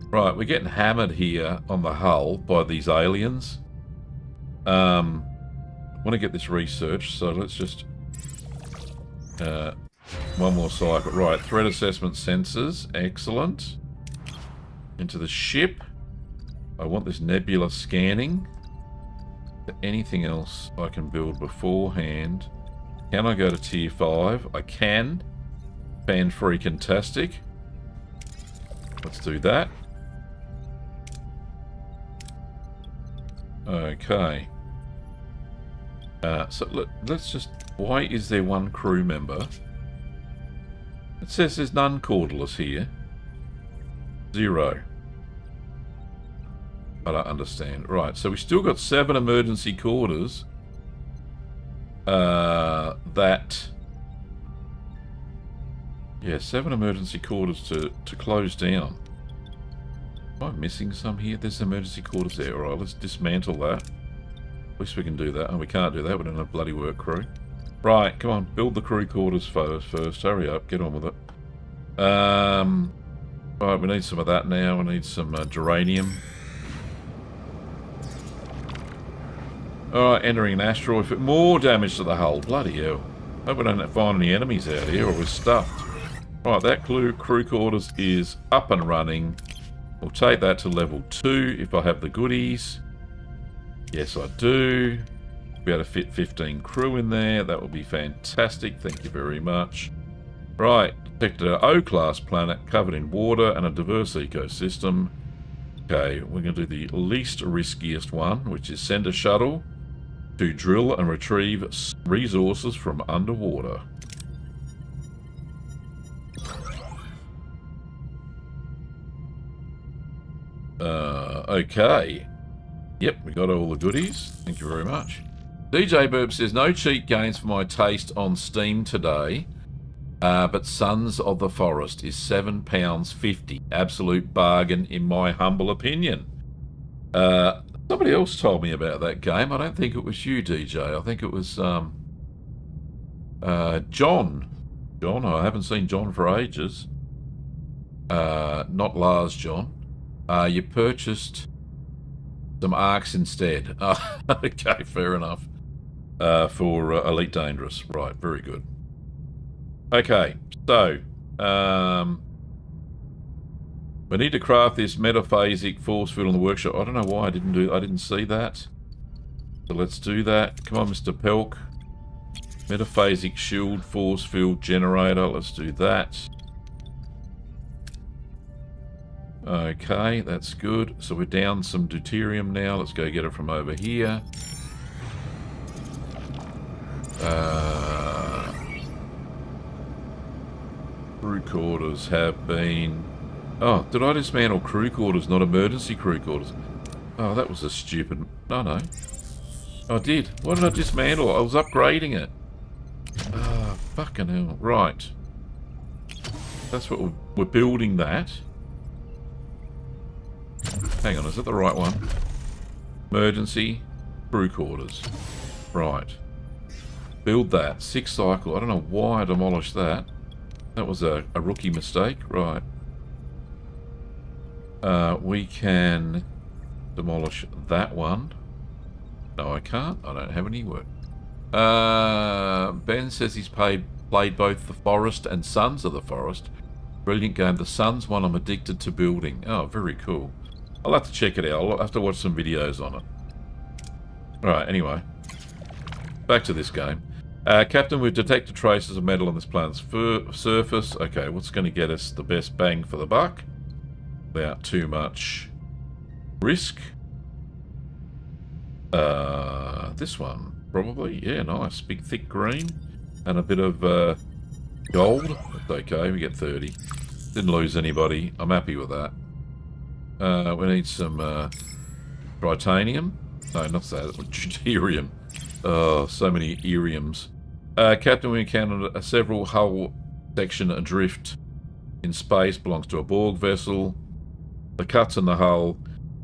Right, we're getting hammered here on the hull by these aliens. I want to get this researched, so let's just... one more cycle. Right, threat assessment sensors. Excellent. Into the ship. I want this nebula scanning. Anything else I can build beforehand? Can I go to tier 5? I can. Fan-freaking-tastic. Let's do that. Okay. So let's just... Why is there one crew member? It says there's none cordless here. 0. I don't understand. Right, so we still got 7 emergency quarters. Yeah, 7 emergency quarters to close down. Am I missing some here? There's emergency quarters there. Alright, let's dismantle that. At least we can do that. Oh, we can't do that. We don't have bloody work crew. Right, come on. Build the crew quarters first. Hurry up. Get on with it. Right, we need some of that now. We need some geranium. Alright, entering an asteroid. For more damage to the hull. Bloody hell. Hope we don't find any enemies out here or we're stuffed. Right, that crew quarters is up and running. We'll take that to level 2 if I have the goodies. Yes, I do. Be able to fit 15 crew in there. That would be fantastic. Thank you very much. Right, detected an O-class planet covered in water and a diverse ecosystem. Okay, we're going to do the least riskiest one, which is send a shuttle to drill and retrieve resources from underwater. Okay. Yep, we got all the goodies. Thank you very much. DJ Burp says, no cheat games for my taste on Steam today, but Sons of the Forest is £7.50. Absolute bargain in my humble opinion. Somebody else told me about that game. I don't think it was you, DJ. I think it was John. John, I haven't seen John for ages. Not Lars John. You purchased some arcs instead. Okay, fair enough. For Elite Dangerous. Right, very good. Okay, so we need to craft this metaphasic force field in the workshop. I don't know why I didn't see that. So let's do that. Come on, Mr. Pelk. Metaphasic shield force field generator. Let's do that. Okay, that's good. So we're down some deuterium now. Let's go get it from over here. Crew quarters have been... Oh, did I dismantle crew quarters, not emergency crew quarters? Oh, that was a stupid... No. I did. Why did I dismantle? I was upgrading it. Ah, fucking hell. Right. That's what we're building that. Hang on, is that the right one? Emergency crew quarters. Right. Build that. 6 cycle. I don't know why I demolished that. That was a rookie mistake. Right. We can demolish that one. No, I can't. I don't have any work. Ben says he's played both The Forest and Sons of the Forest. Brilliant game. The Sons one I'm addicted to building. Oh, very cool. I'll have to check it out. I'll have to watch some videos on it. Alright, anyway. Back to this game. Captain, we've detected traces of metal on this planet's surface. Okay, what's going to get us the best bang for the buck? Without too much risk. This one, probably. Yeah, nice. Big, thick green. And a bit of gold. That's okay, we get 30. Didn't lose anybody. I'm happy with that. We need some tritanium. No, not that. Deuterium. Oh, so many eriums. Captain, we encountered several hull section adrift in space. Belongs to a Borg vessel. The cuts in the hull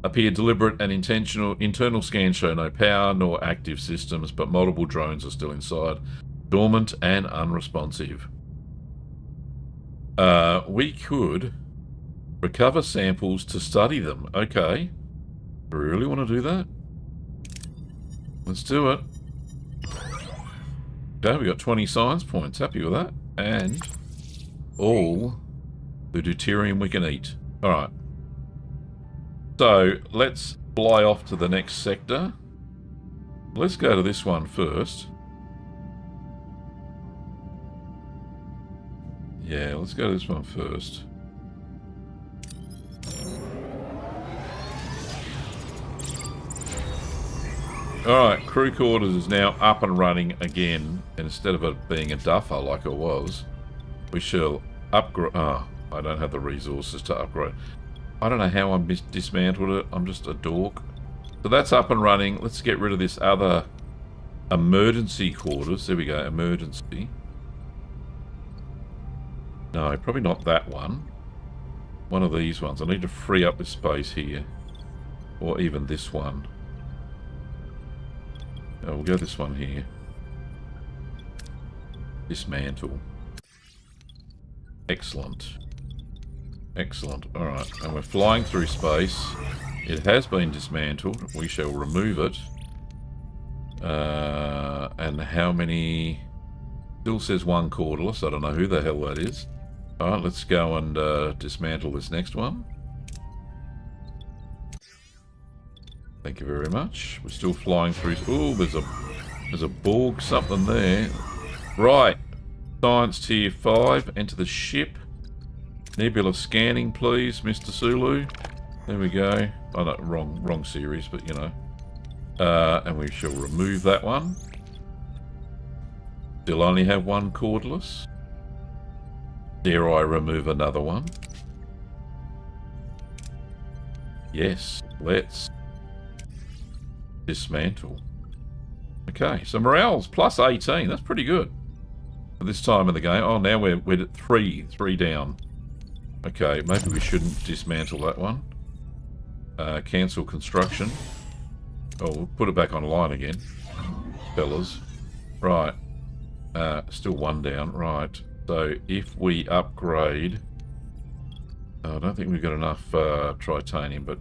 Appear deliberate and intentional. Internal scans show no power nor active systems, but multiple drones are still inside. Dormant and unresponsive. We could recover samples to study them. Okay. Do we really want to do that? Let's do it. Okay, we got 20 science points. Happy with that. And all the deuterium we can eat. Alright. So, let's fly off to the next sector. Let's go to this one first. Yeah, let's go to this one first. Alright, crew quarters is now up and running again. And instead of it being a duffer like it was, we shall upgrade. Oh, I don't have the resources to upgrade. I don't know how I dismantled it. I'm just a dork. So that's up and running. Let's get rid of this other emergency quarters. There we go, emergency. No, probably not that one. One of these ones. I need to free up this space here. Or even this one. Oh, we'll go this one here. Dismantle. Excellent. Excellent. Alright, and we're flying through space. It has been dismantled. We shall remove it. And how many... Still says one cordless. I don't know who the hell that is. Alright, let's go and dismantle this next one. Thank you very much. We're still flying through... Ooh, there's a Borg something there. Right. Science tier 5. Enter the ship. Nebula scanning, please, Mr. Sulu. There we go. Oh, no, wrong series, but you know. And we shall remove that one. Still only have one cordless. Dare I remove another one? Yes, let's dismantle. Okay, so morale's plus 18. That's pretty good at this time of the game. Oh, now we're at three down. Okay, maybe we shouldn't dismantle that one. Cancel construction. Oh, we'll put it back online again, fellas. Right. Still one down. Right. So if we upgrade... Oh, I don't think we've got enough tritanium, but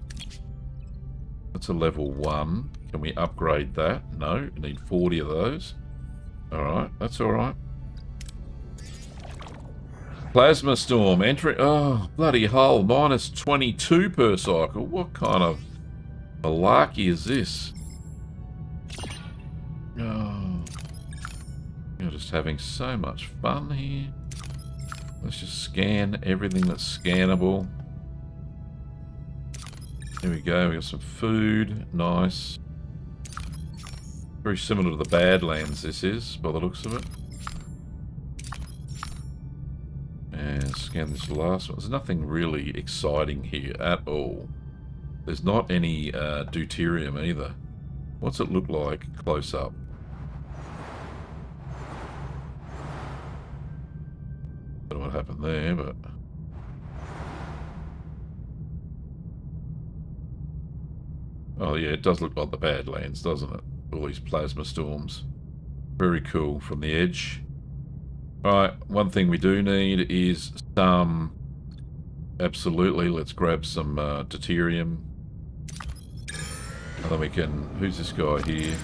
that's a level 1. Can we upgrade that? No, we need 40 of those. Alright, that's alright. Plasma storm entering. Oh, bloody hell. Minus 22 per cycle. What kind of malarkey is this? Oh, you're just having so much fun here. Let's just scan everything that's scannable. Here we go. We got some food. Nice. Very similar to the Badlands, this is, by the looks of it. And scan this last one. There's nothing really exciting here at all. There's not any deuterium either. What's it look like close up? Don't know what happened there, but... Oh yeah, it does look like the Badlands, doesn't it? All these plasma storms. Very cool from the edge. Alright, one thing we do need is some... Absolutely, let's grab some deuterium. And then we can... Who's this guy here?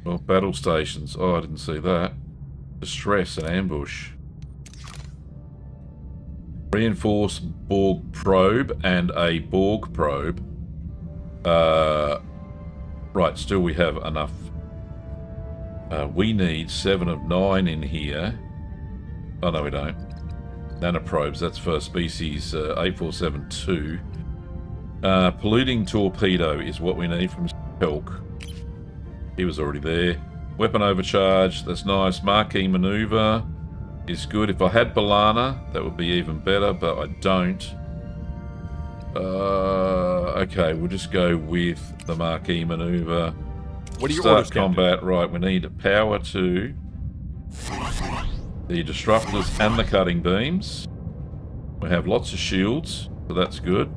Well, battle stations. Oh, I didn't see that. Distress and ambush. Reinforced Borg probe and a Borg probe. Right, still we have enough. We need 7 of 9 in here. Oh, no, we don't. Nanoprobes, that's for species 8472. Polluting torpedo is what we need from Pelk. He was already there. Weapon overcharge, that's nice. Marquee maneuver is good. If I had Balana, that would be even better, but I don't. Okay, we'll just go with the marquee maneuver. What are your Start orders, combat. Captain? Right, we need power to the disruptors and the cutting beams. We have lots of shields, so that's good.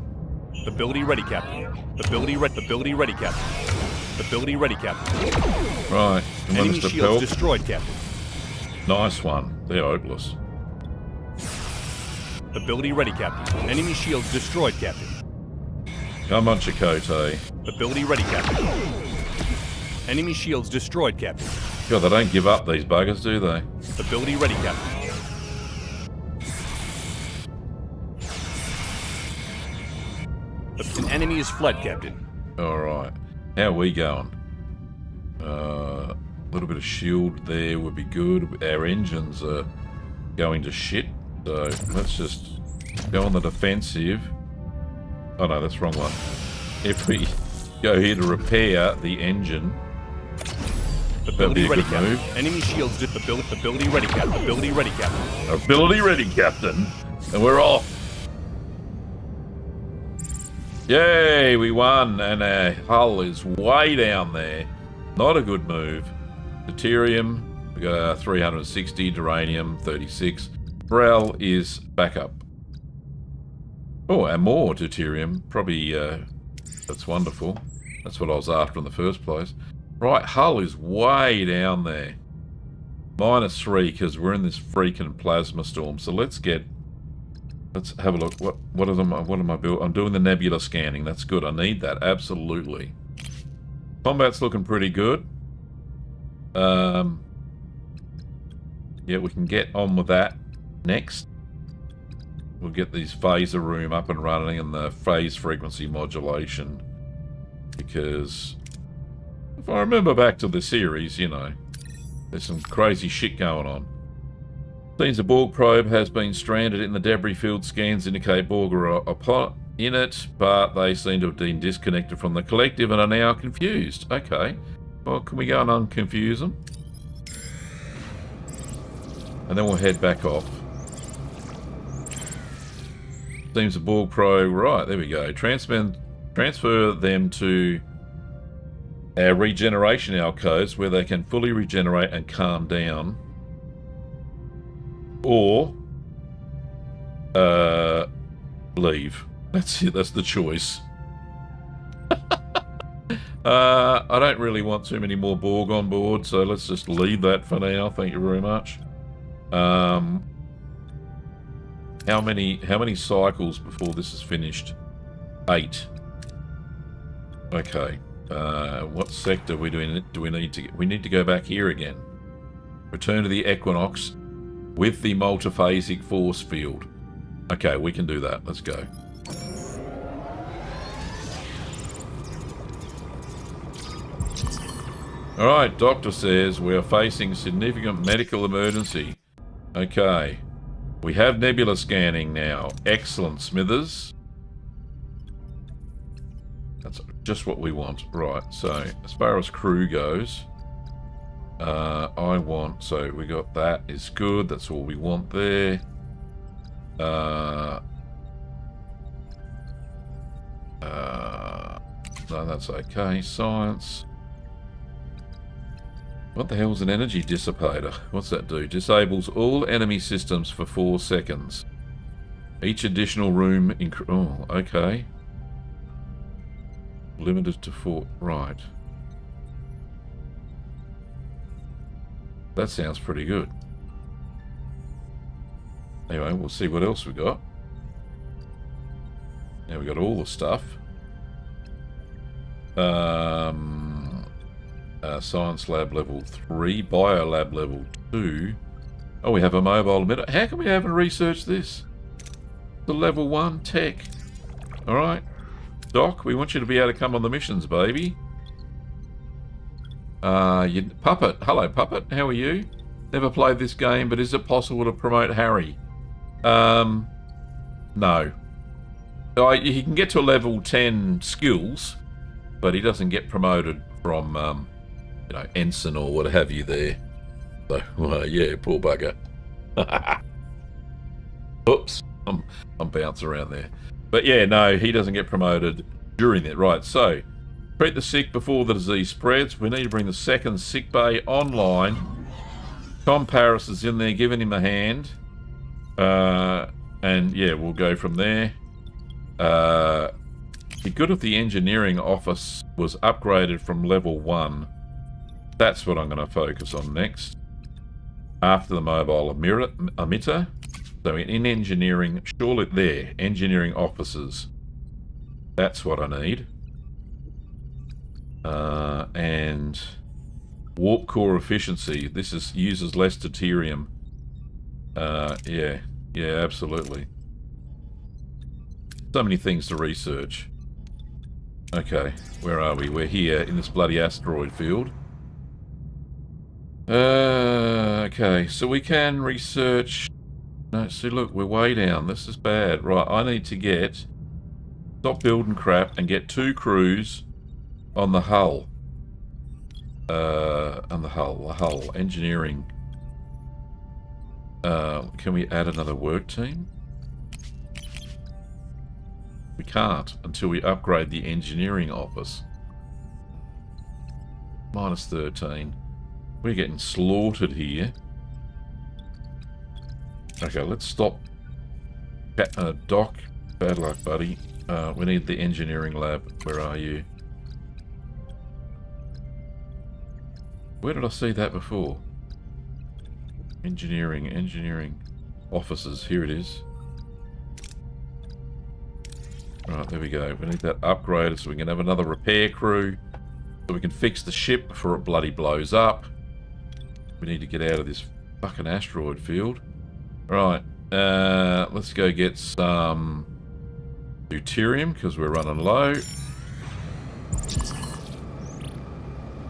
Ability ready, Captain. Ability ready, Captain. Ability ready, Captain. Right. Come on, Enemy Mr. shields Pelp. destroyed, Captain. Nice one. They're hopeless. Ability ready, Captain. Enemy shields destroyed, Captain. Come on, Chakotay. Ability ready, Captain. Enemy shields destroyed, Captain. God, they don't give up, these buggers, do they? Ability ready, Captain. An enemy is fled, Captain. Alright. How are we going? A little bit of shield there would be good. Our engines are going to shit. So let's just go on the defensive. Oh no, that's the wrong one. If we go here to repair the engine, that'd be a good move. Enemy shields ability ready, Captain. Ability ready, Captain. Ability ready, Captain. And we're off. Yay, we won, and our hull is way down there. Not a good move. Deuterium, we got 360, Duranium 36. Morale is back up. Oh, and more deuterium. Probably, that's wonderful. That's what I was after in the first place. Right, hull is way down there. -3, because we're in this freaking plasma storm. So let's have a look. What am I building? I'm doing the nebula scanning. That's good. I need that. Absolutely. Combat's looking pretty good. Yeah, we can get on with that next. We'll get these phaser room up and running and the phase frequency modulation. Because if I remember back to the series, you know, there's some crazy shit going on. Seems the Borg probe has been stranded in the debris field. Scans indicate Borg are in it, but they seem to have been disconnected from the collective and are now confused. Okay. Well, can we go and unconfuse them? And then we'll head back off. Seems the Borg probe... Right, there we go. Transfer them to our regeneration alcoves where they can fully regenerate and calm down. Or leave. That's it. That's the choice. I don't really want too many more Borg on board, so let's just leave that for now. Thank you very much. How many cycles before this is finished? 8. Okay. What sector do we need to get? We need to go back here again. Return to the Equinox with the multiphasic force field. Okay, we can do that. Let's go. Alright, doctor says we are facing significant medical emergency. Okay. We have nebula scanning now. Excellent, Smithers. That's just what we want. Right, so as far as crew goes, so we got that is good. That's all we want there. No, that's okay. Science. What the hell's an energy dissipator? What's that do? Disables all enemy systems for 4 seconds. Each additional room... Oh, okay. Limited to 4... Right. That sounds pretty good. Anyway, we'll see what else we got. Now we got all the stuff. Science lab level 3, bio lab level 2. Oh, we have a mobile emitter. How come we haven't researched this? The level 1 tech. Alright. Doc, we want you to be able to come on the missions, baby. Puppet. Hello, Puppet. How are you? Never played this game, but is it possible to promote Harry? No. He can get to a level 10 skills, but he doesn't get promoted from, you know, ensign or what have you there. So, yeah, poor bugger. Oops. I'm bouncing around there. But yeah, no, he doesn't get promoted during that. Right, so... Treat the sick before the disease spreads. We need to bring the second sick bay online. Tom Paris is in there giving him a hand. And yeah, we'll go from there. Be good if the engineering office was upgraded from level 1. That's what I'm going to focus on next. After the mobile emitter. So in engineering, surely there, engineering offices. That's what I need. And warp core efficiency. This uses less deuterium. Yeah, absolutely. So many things to research. Okay, where are we? We're here in this bloody asteroid field. Okay, so we can research... No, see, look, we're way down. This is bad. Right, I need to get... Stop building crap and get 2 crews on the hull. On the hull. Engineering. Can we add another work team? We can't until we upgrade the engineering office. Minus 13. We're getting slaughtered here. Okay, let's stop. Doc, bad luck, buddy. We need the engineering lab. Where are you? Where did I see that before? Engineering offices. Here it is. Right, there we go. We need that upgraded so we can have another repair crew. So we can fix the ship before it bloody blows up. We need to get out of this fucking asteroid field. Right, let's go get some deuterium because we're running low.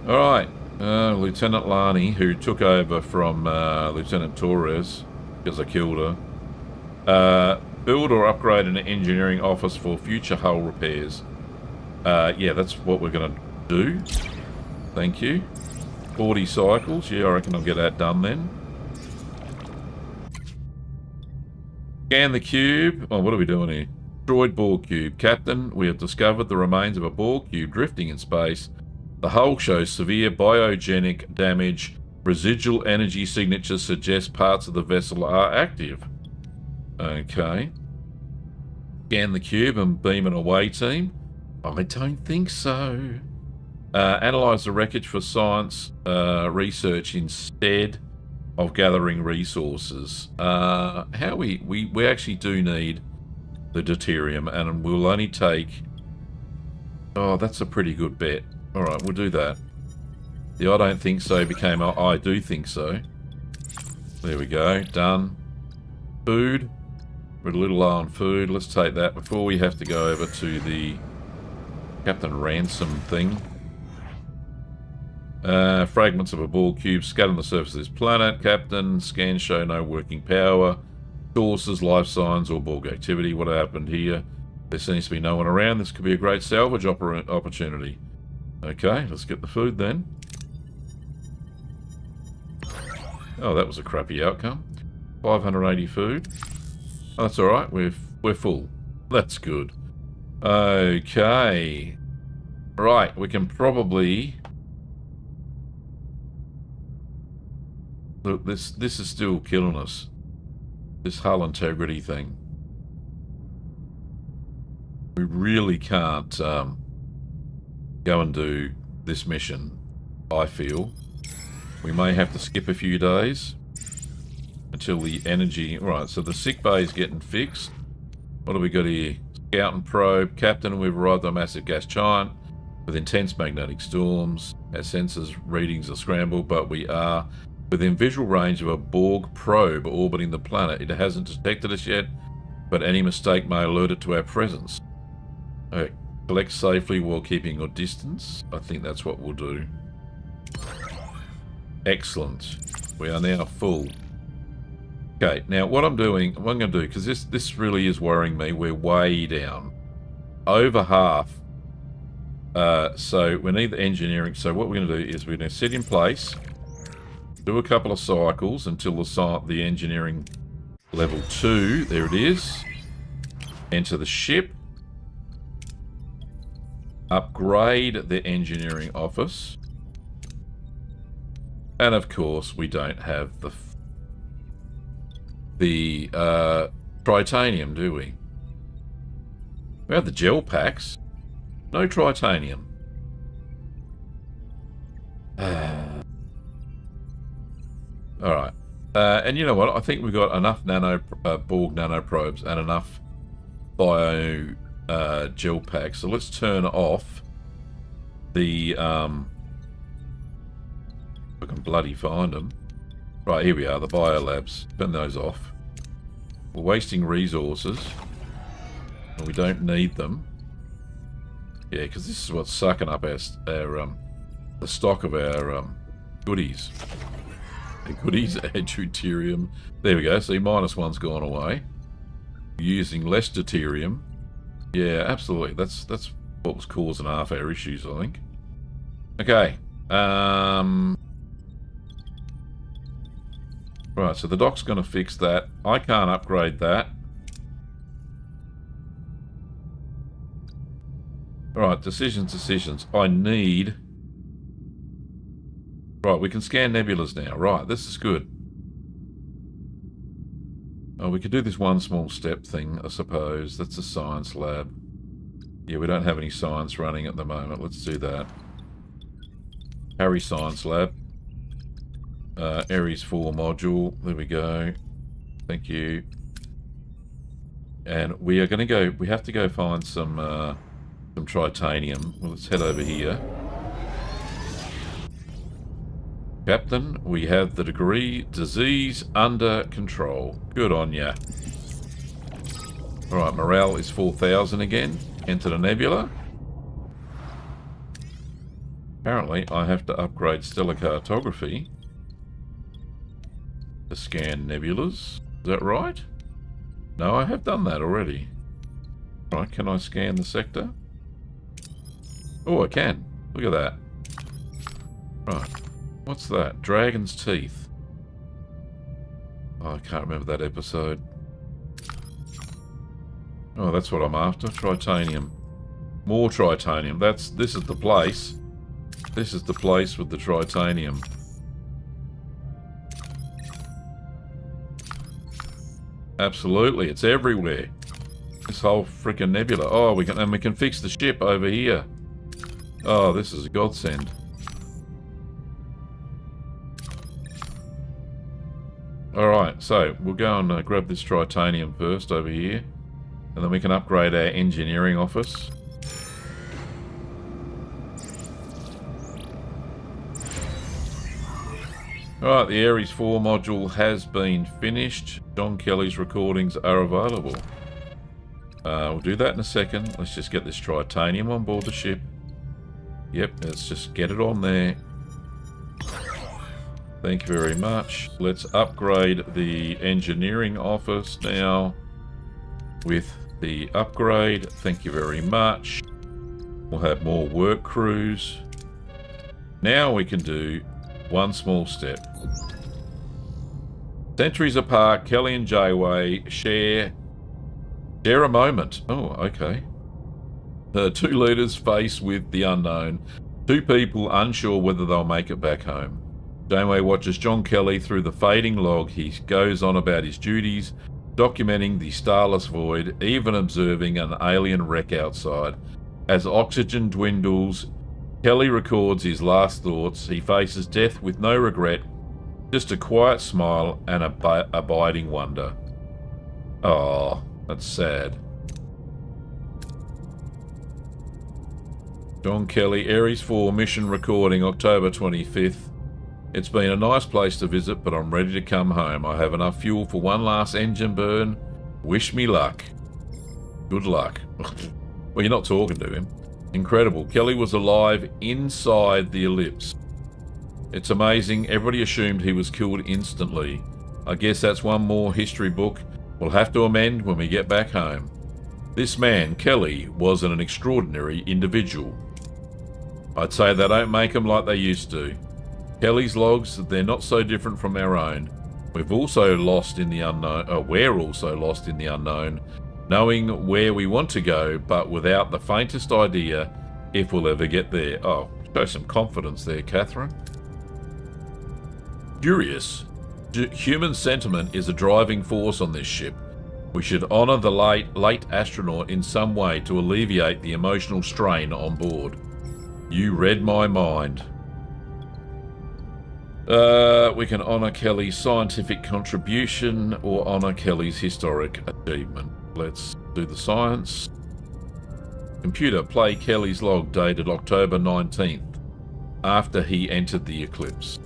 Alright, Lieutenant Lani, who took over from Lieutenant Torres because I killed her. Build or upgrade an engineering office for future hull repairs. Yeah, that's what we're going to do. Thank you. 40 cycles. Yeah, I reckon I'll get that done then. Scan the cube. Oh, what are we doing here? Destroyed Borg cube. Captain, we have discovered the remains of a Borg cube drifting in space. The hull shows severe biogenic damage. Residual energy signatures suggest parts of the vessel are active. Okay. Scan the cube and beam an away team. I don't think so. Analyze the wreckage for science research instead of gathering resources. How we actually do need the deuterium, and we'll only take... Oh, that's a pretty good bet. Alright, we'll do that. The I don't think so became I do think so. There we go. Done. Food. We're a little low on food. Let's take that before we have to go over to the Captain Ransom thing. Fragments of a Borg cube scattered on the surface of this planet. Captain, scans show no working power. Sources, life signs, or Borg activity. What happened here? There seems to be no one around. This could be a great salvage opportunity. Okay, let's get the food then. Oh, that was a crappy outcome. 580 food. Oh, that's alright, we're full. That's good. Okay. Right, we can probably... Look, this is still killing us. This hull integrity thing. We really can't go and do this mission, I feel. We may have to skip a few days until the energy... Right, so the sick bay is getting fixed. What do we got here? Scout and probe. Captain, we've arrived on a massive gas giant with intense magnetic storms. Our sensors readings are scrambled, but we are within visual range of a Borg probe orbiting the planet. It hasn't detected us yet, but any mistake may alert it to our presence. Okay, collect safely while keeping your distance. I think that's what we'll do. Excellent. We are now full. Okay, now what I'm going to do, because this really is worrying me, we're way down. Over half. So we need the engineering. So what we're going to do is we're going to sit in place, do a couple of cycles until the engineering level 2, there it is. Enter the ship. Upgrade the engineering office. And of course, we don't have the titanium, do we? We have the gel packs. No tritanium. Alright. And you know what? I think we've got enough Borg nanoprobes and enough bio gel packs. So let's turn off the... if I can bloody find them. Right, here we are, the biolabs. Turn those off. We're wasting resources. And we don't need them. Yeah, because this is what's sucking up our the stock of our goodies. The goodies, add deuterium. There we go. See, -1's gone away. Using less deuterium. Yeah, absolutely. That's what was causing half our issues, I think. Okay. Right, so the doc's going to fix that. I can't upgrade that. Alright, decisions. I need... Right, we can scan nebulas now. Right, this is good. Oh, we could do this one small step thing, I suppose. That's a science lab. Yeah, we don't have any science running at the moment. Let's do that. Harry Science Lab. Ares 4 module. There we go. Thank you. And we are going to go... We have to go find some tritanium. Well, let's head over here. Captain, we have the disease under control. Good on ya. Alright, morale is 4,000 again. Enter the nebula. Apparently, I have to upgrade stellar cartography to scan nebulas. Is that right? No, I have done that already. Right, can I scan the sector? Oh, I can. Look at that. Right. What's that? Dragon's Teeth. Oh, I can't remember that episode. Oh, that's what I'm after. Tritanium. More tritanium. This is the place. This is the place with the tritanium. Absolutely, it's everywhere. This whole freaking nebula. Oh, we can fix the ship over here. Oh, this is a godsend. Alright, so we'll go and grab this tritanium first over here. And then we can upgrade our engineering office. Alright, the Ares 4 module has been finished. John Kelly's recordings are available. We'll do that in a second. Let's just get this tritanium on board the ship. Yep, let's just get it on there. Thank you very much. Let's upgrade the engineering office now with the upgrade. Thank you very much. We'll have more work crews. Now we can do one small step. Centuries apart, Kelly and Jayway share a moment. Oh, okay. The two leaders face with the unknown. Two people unsure whether they'll make it back home. Janeway watches John Kelly through the fading log. He goes on about his duties, documenting the starless void, even observing an alien wreck outside. As oxygen dwindles, Kelly records his last thoughts. He faces death with no regret, just a quiet smile and abiding wonder. Oh, that's sad. John Kelly, Ares 4 mission recording, October 25th. It's been a nice place to visit, but I'm ready to come home. I have enough fuel for one last engine burn. Wish me luck. Good luck. Well, you're not talking to him. Incredible. Kelly was alive inside the ellipse. It's amazing. Everybody assumed he was killed instantly. I guess that's one more history book we'll have to amend when we get back home. This man, Kelly, was an extraordinary individual. I'd say they don't make them like they used to. Kelly's logs, they're not so different from our own. We're also lost in the unknown, knowing where we want to go, but without the faintest idea if we'll ever get there. Oh, show some confidence there, Catherine. Curious. Human sentiment is a driving force on this ship. We should honour the late astronaut in some way to alleviate the emotional strain on board. You read my mind. We can honour Kelly's scientific contribution or honour Kelly's historic achievement. Let's do the science. Computer, play Kelly's log dated October 19th, after he entered the eclipse.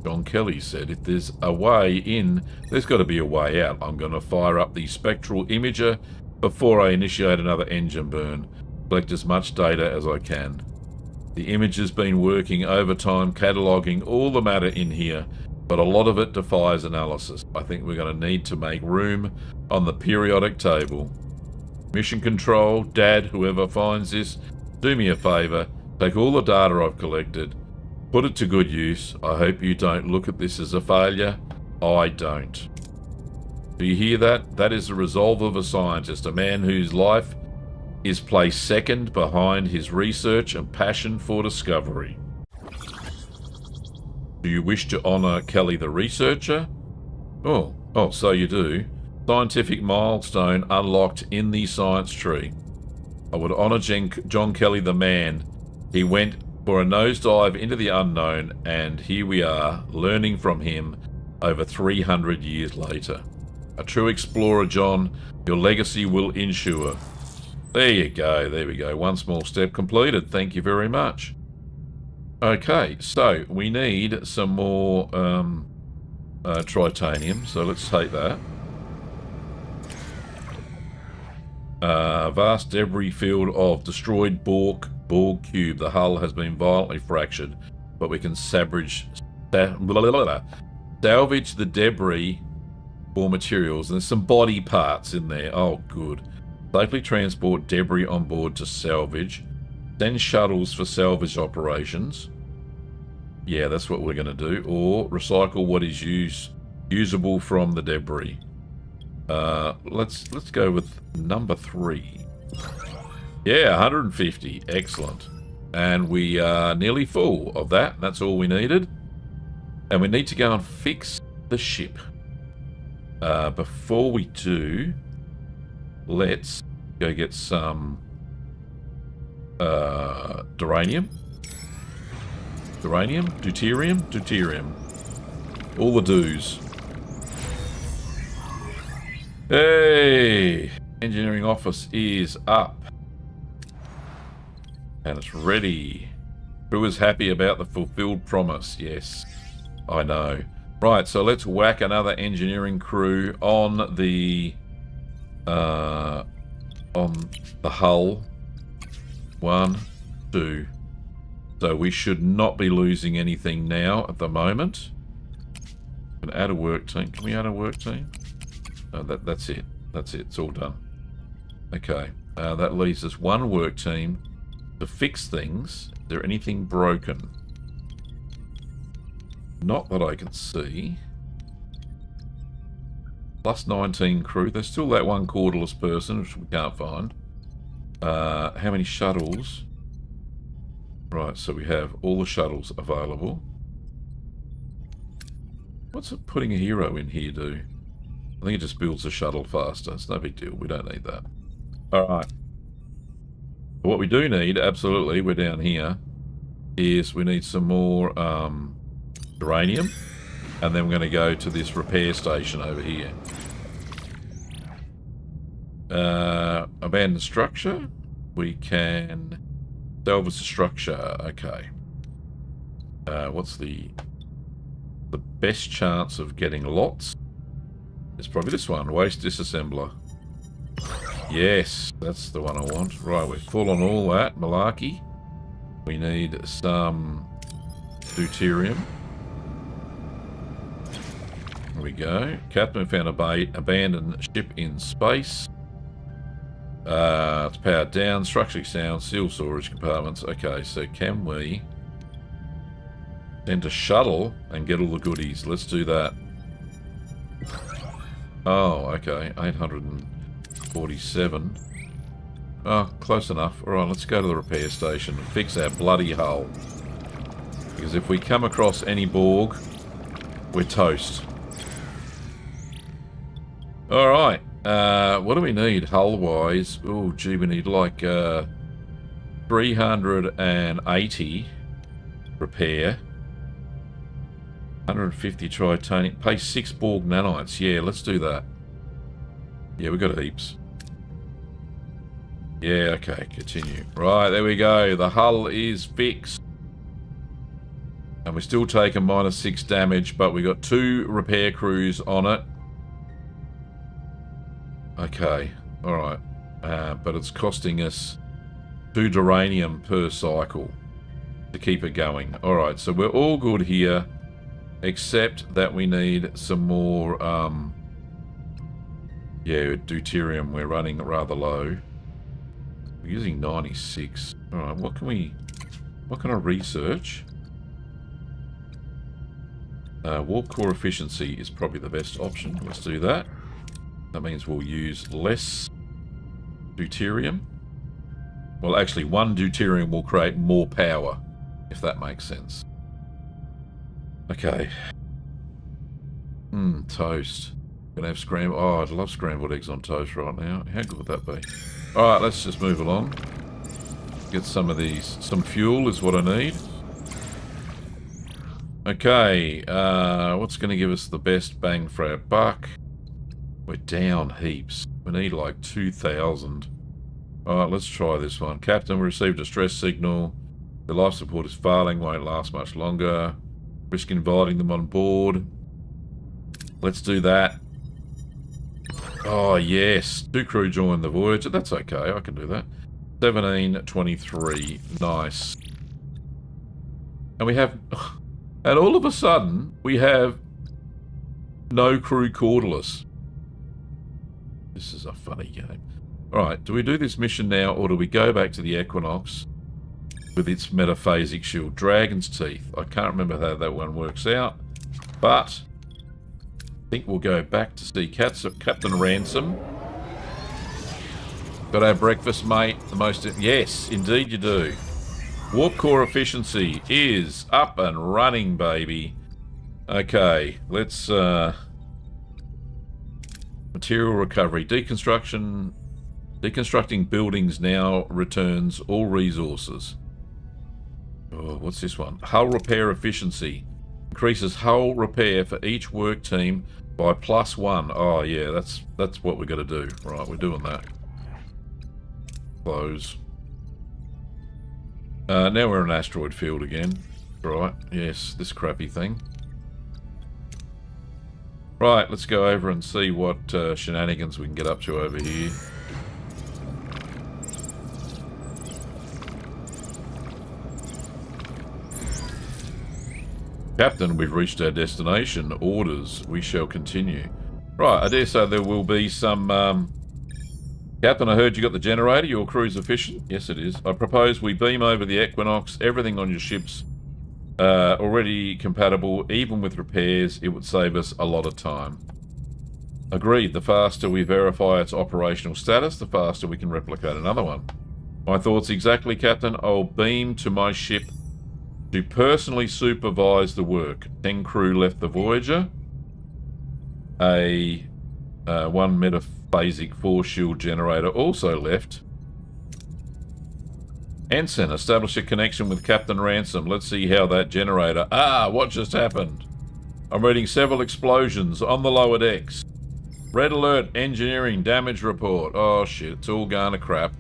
John Kelly said, if there's a way in, there's got to be a way out. I'm going to fire up the spectral imager before I initiate another engine burn. Collect as much data as I can. The imager's been working overtime, cataloguing all the matter in here, but a lot of it defies analysis. I think we're going to need to make room on the periodic table. Mission Control, Dad, whoever finds this, do me a favour. Take all the data I've collected. Put it to good use. I hope you don't look at this as a failure. I don't. Do you hear that? That is the resolve of a scientist, a man whose life is placed second behind his research and passion for discovery. Do you wish to honour Kelly the researcher? Oh, so you do. Scientific milestone unlocked in the science tree. I would honour John Kelly the man. He went for a nosedive into the unknown, and here we are, learning from him over 300 years later. A true explorer, John. Your legacy will ensure. There you go, there we go. One small step completed. Thank you very much. Okay, so we need some more tritanium, so let's take that. Vast debris field of destroyed Borg cube. The hull has been violently fractured, but we can salvage the debris for materials. And there's some body parts in there. Oh, good. Safely transport debris on board to salvage. Send shuttles for salvage operations. Yeah, that's what we're going to do. Or recycle what is usable from the debris. Let's go with number 3. Yeah, 150. Excellent. And we are nearly full of that. That's all we needed. And we need to go and fix the ship. Before we do, let's go get some deuterium. Deuterium. All the do's. Hey! Engineering office is up. And it's ready. Who is happy about the fulfilled promise? Yes, I know. Right, so let's whack another engineering crew on the hull. 1, 2. So we should not be losing anything now at the moment. Can add a work team. Can we add a work team? No, that's it. That's it. It's all done. Okay. That leaves us one work team to fix things. Is there anything broken? Not that I can see. Plus 19 crew. There's still that one cordless person, which we can't find. How many shuttles? Right, so we have all the shuttles available. What's it putting a hero in here do? I think it just builds the shuttle faster. It's no big deal. We don't need that. Alright. What we do need, absolutely, we're down here, is we need some more uranium. And then we're going to go to this repair station over here. Abandon structure. We can salvage the structure. Okay. What's the best chance of getting lots? It's probably this one. Waste disassembler. Yes, that's the one I want. Right, we're full on all that malarkey. We need some deuterium. There we go. Captain found a abandoned ship in space. It's powered down. Structurally sound. Sealed storage compartments. Okay, so can we send a shuttle and get all the goodies? Let's do that. Oh, okay. 847. Oh, close enough. Alright, let's go to the repair station and fix our bloody hull. Because if we come across any Borg, we're toast. Alright, What do we need hull-wise? Oh, gee, we need like 380 repair. 150 tritanium. Pay 6 Borg nanites. Yeah, let's do that. Yeah, we got heaps. Yeah, okay, continue. Right, there we go. The hull is fixed. And we're still taking -6 damage, but we got 2 repair crews on it. Okay, alright. But it's costing us 2 duranium per cycle to keep it going. Alright, so we're all good here, except that we need some more, yeah, deuterium. We're running rather low. We're using 96. Alright, what can I research? Warp core efficiency is probably the best option. Let's do that. That means we'll use less deuterium. Well, actually, 1 deuterium will create more power, if that makes sense. Okay. Toast. Gonna have scrambled. Oh, I'd love scrambled eggs on toast right now. How good would that be? Alright, let's just move along. Get some of these. Some fuel is what I need. Okay, what's going to give us the best bang for our buck? We're down heaps. We need like 2,000. Alright, let's try this one. Captain, we received a stress signal. The life support is failing, won't last much longer. Risk inviting them on board. Let's do that. Oh, yes. 2 crew join the Voyager. That's okay, I can do that. 1723. Nice. And we have... And all of a sudden, we have no crew cordless. This is a funny game. Alright, do we do this mission now, or do we go back to the Equinox with its metaphasic shield? Dragon's Teeth. I can't remember how that one works out, but I think we'll go back to see Captain Ransom. Got our breakfast, mate. The most... Yes, indeed you do. Warp core efficiency is up and running, baby. Okay, let's... Material recovery. Deconstructing buildings now returns all resources. Oh, what's this one? Hull repair efficiency. Increases hull repair for each work team by +1. Oh, yeah, that's what we're going to do. Right, we're doing that. Close. Now we're in asteroid field again. Right, yes, this crappy thing. Right, let's go over and see what shenanigans we can get up to over here. Captain, we've reached our destination. Orders, we shall continue. Right, I dare say there will be some... Captain, I heard you got the generator. Your crew's efficient. Yes, it is. I propose we beam over the Equinox. Everything on your ship's already compatible. Even with repairs, it would save us a lot of time. Agreed. The faster we verify its operational status, the faster we can replicate another one. My thoughts exactly, Captain. I'll beam to my ship to personally supervise the work. 10 crew left the Voyager. A 1 metaphasic force shield generator also left. Ensign, establish a connection with Captain Ransom. Let's see how that generator... Ah, what just happened? I'm reading several explosions on the lower decks. Red alert, engineering damage report. Oh shit, it's all going to crap.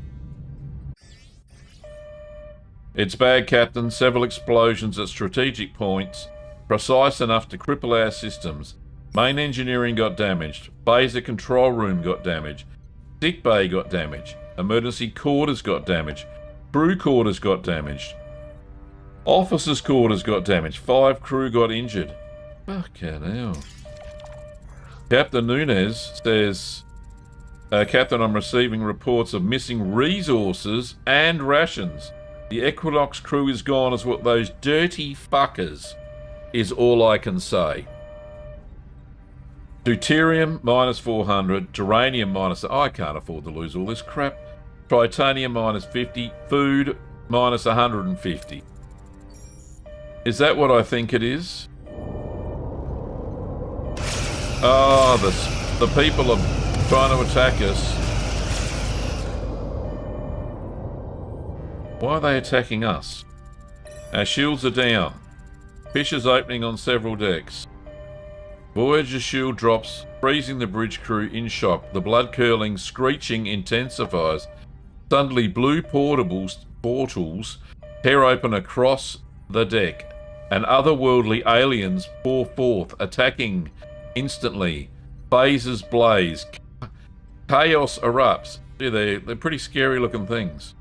It's bad, Captain. Several explosions at strategic points, precise enough to cripple our systems. Main engineering got damaged. Baser control room got damaged. Sick bay got damaged. Emergency quarters got damaged. Crew quarters got damaged. Officers' quarters got damaged. 5 crew got injured. Fucking hell. Captain Nunez says, Captain, I'm receiving reports of missing resources and rations. The Equinox crew is gone as what those dirty fuckers is all I can say. Deuterium -400, duranium Oh, I can't afford to lose all this crap. Tritanium -50, food -150. Is that what I think it is? Oh, the people are trying to attack us. Why are they attacking us? Our shields are down. Fissures opening on several decks. Voyager shield drops, freezing the bridge crew in shock. The blood-curdling screeching intensifies. Suddenly, blue portals tear open across the deck, and otherworldly aliens pour forth, attacking instantly. Phases blaze. Chaos erupts. Yeah, they're pretty scary-looking things.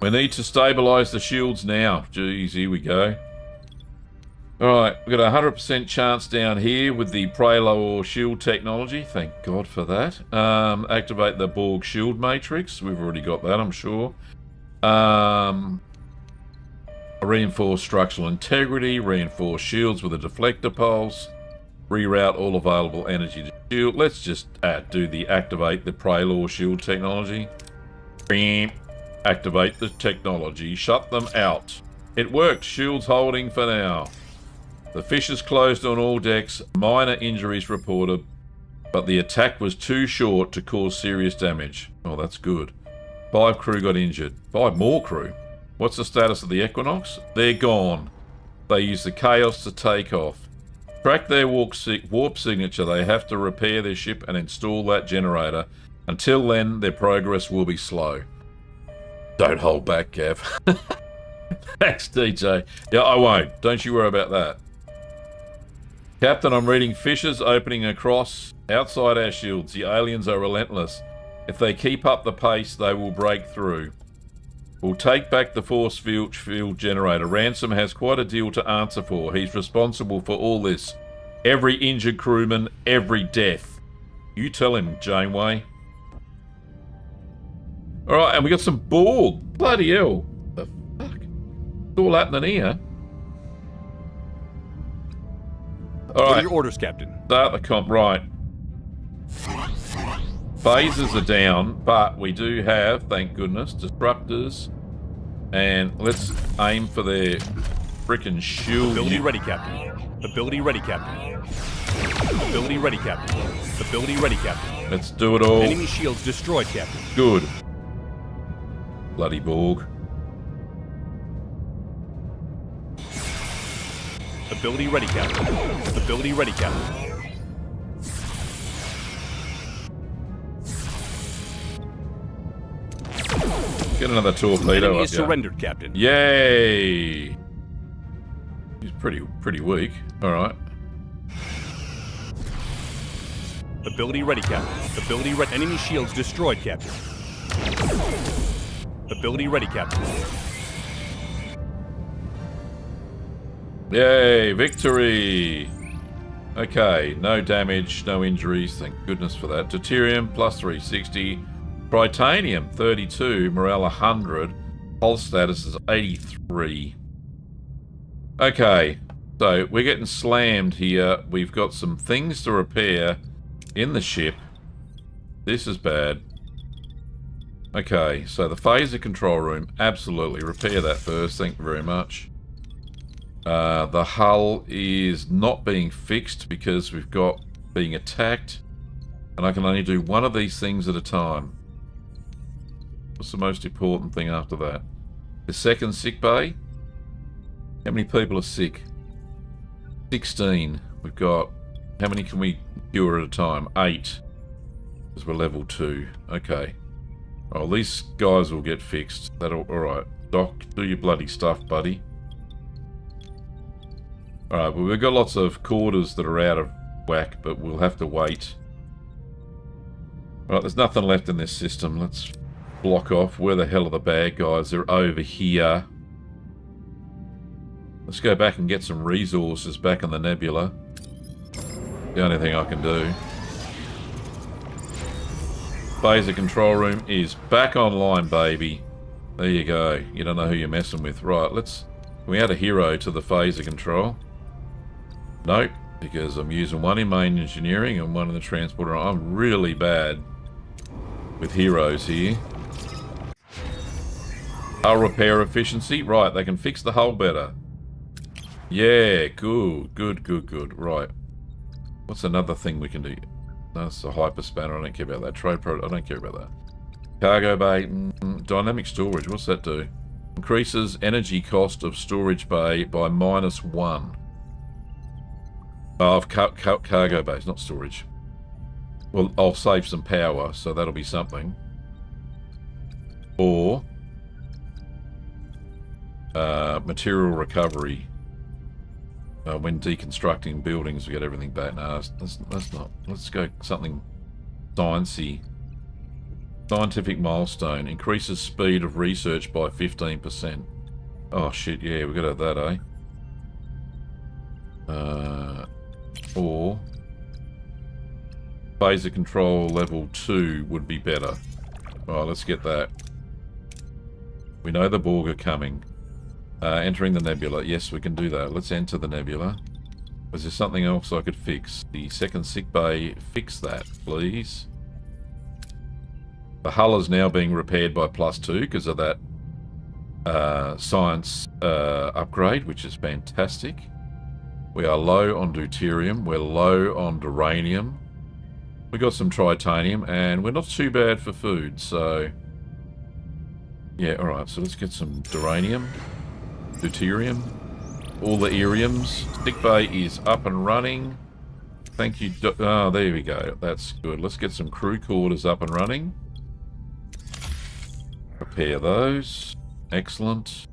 We need to stabilise the shields now. Jeez, here we go. Alright, we've got a 100% chance down here with the Prelor shield technology. Thank God for that. Activate the Borg shield matrix. We've already got that, I'm sure. Reinforce structural integrity. Reinforce shields with a deflector pulse. Reroute all available energy to shield. Let's just do the activate the Prelor shield technology. Activate the technology. Shut them out. It worked. Shields holding for now. The fissures closed on all decks. Minor injuries reported, but the attack was too short to cause serious damage. Oh, that's good. 5 crew got injured. 5 more crew. What's the status of the Equinox? They're gone. They use the Chaos to take off. Track their warp signature. They have to repair their ship and install that generator. Until then, their progress will be slow. Don't hold back, Gav. Thanks, DJ. Yeah, I won't. Don't you worry about that. Captain, I'm reading fissures opening across outside our shields. The aliens are relentless. If they keep up the pace, they will break through. We'll take back the force field generator. Ransom has quite a deal to answer for. He's responsible for all this. Every injured crewman, every death. You tell him, Janeway. Alright, and we got some Borg. Bloody hell. The fuck? What's all happening here? Alright. What are your orders, Captain? Start the comp. Right. Phases are down, but we do have, thank goodness, disruptors. And let's aim for their frickin' shield. Ability ready, Captain. Ability ready, Captain. Ability ready, Captain. Ability ready, Captain. Let's do it all. Enemy shields destroyed, Captain. Good. Bloody Borg. Ability ready, Captain. Ability ready, Captain. Get another torpedo Enemy up is here. surrendered, Captain. Yay! He's pretty weak. Alright. Ability ready, Captain. Ability ready. Enemy shields destroyed, Captain. Ability ready, Captain. Yay! Victory! Okay, no damage, no injuries. Thank goodness for that. Deuterium plus 360. Tritanium 32. Morale 100. Pulse status is 83. Okay, so we're getting slammed here. We've got some things to repair in the ship. This is bad. Okay, so the phaser control room, absolutely. Repair that first, thank you very much. The hull is not being fixed because we've got being attacked. And I can only do one of these things at a time. What's the most important thing after that? The second sick bay? How many people are sick? 16. We've got... How many can we cure at a time? 8. Because we're level 2. Okay. Oh, these guys will get fixed. Alright. Doc, do your bloody stuff, buddy. Alright, well, we've got lots of quarters that are out of whack, but we'll have to wait. Alright, there's nothing left in this system. Let's block off. Where the hell are the bad guys? They're over here. Let's go back and get some resources back in the nebula. The only thing I can do. Phaser control room is back online, baby. There you go. You don't know who you're messing with. Right, let's... Can we add a hero to the phaser control? Nope, because I'm using one in main engineering and one in the transporter. I'm really bad with heroes here. Hull repair efficiency. Right, they can fix the hull better. Yeah, good. Right. What's another thing we can do? That's a hyper spanner. I don't care about that. Trade product. I don't care about that. Cargo bay. Dynamic storage. What's that do? Increases energy cost of storage bay by -1. Of cargo bays, not storage. Well, I'll save some power, so that'll be something. Or material recovery. When deconstructing buildings, we get everything back. No, that's not. Let's go something sciencey. Scientific milestone. Increases speed of research by 15%. Oh shit, yeah, we gotta have that, eh? Or phaser control level 2 would be better. Alright, let's get that. We know the Borg are coming. Entering the nebula. Yes, we can do that. Let's enter the nebula. Was there something else I could fix? The second sick bay. Fix that, please. The hull is now being repaired by +2 because of that science upgrade, which is fantastic. We are low on deuterium. We're low on duranium. We got some tritanium, and we're not too bad for food, so... Yeah, alright, so let's get some duranium. Deuterium, all the iriums. Sick bay is up and running. Thank you. Oh, there we go. That's good. Let's get some crew quarters up and running. Repair those. Excellent.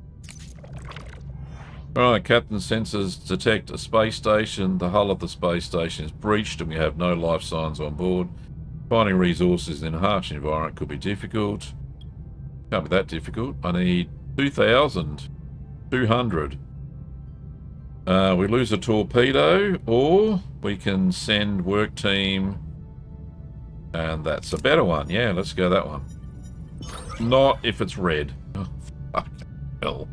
Alright, Captain sensors detect a space station. The hull of the space station is breached and we have no life signs on board. Finding resources in a harsh environment could be difficult. Can't be that difficult. I need 2,200. We lose a torpedo, or we can send work team, and that's a better one. Yeah, let's go that one. Not if it's red. Oh, fuck hell.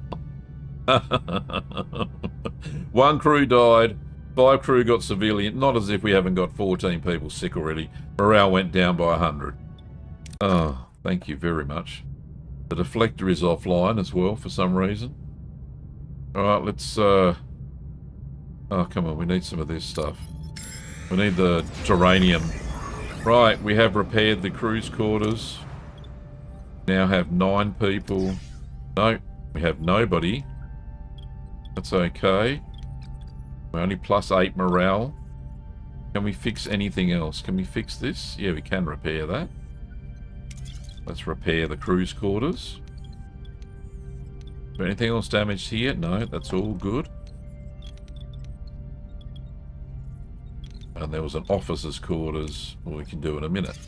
1 crew died, 5 crew got civilian. Not as if we haven't got 14 people sick already. Morale went down by 100. Oh, thank you very much. The deflector is offline as well for some reason. Alright, let's... Oh, come on, we need some of this stuff. We need the geranium. Right, we have repaired the crew's quarters. Now have 9 people. No, we have nobody. That's okay. We're only +8 morale. Can we fix anything else? Can we fix this? Yeah, we can repair that. Let's repair the crew's quarters. Is there anything else damaged here? No, that's all good. And there was an officer's quarters. Well, we can do in a minute.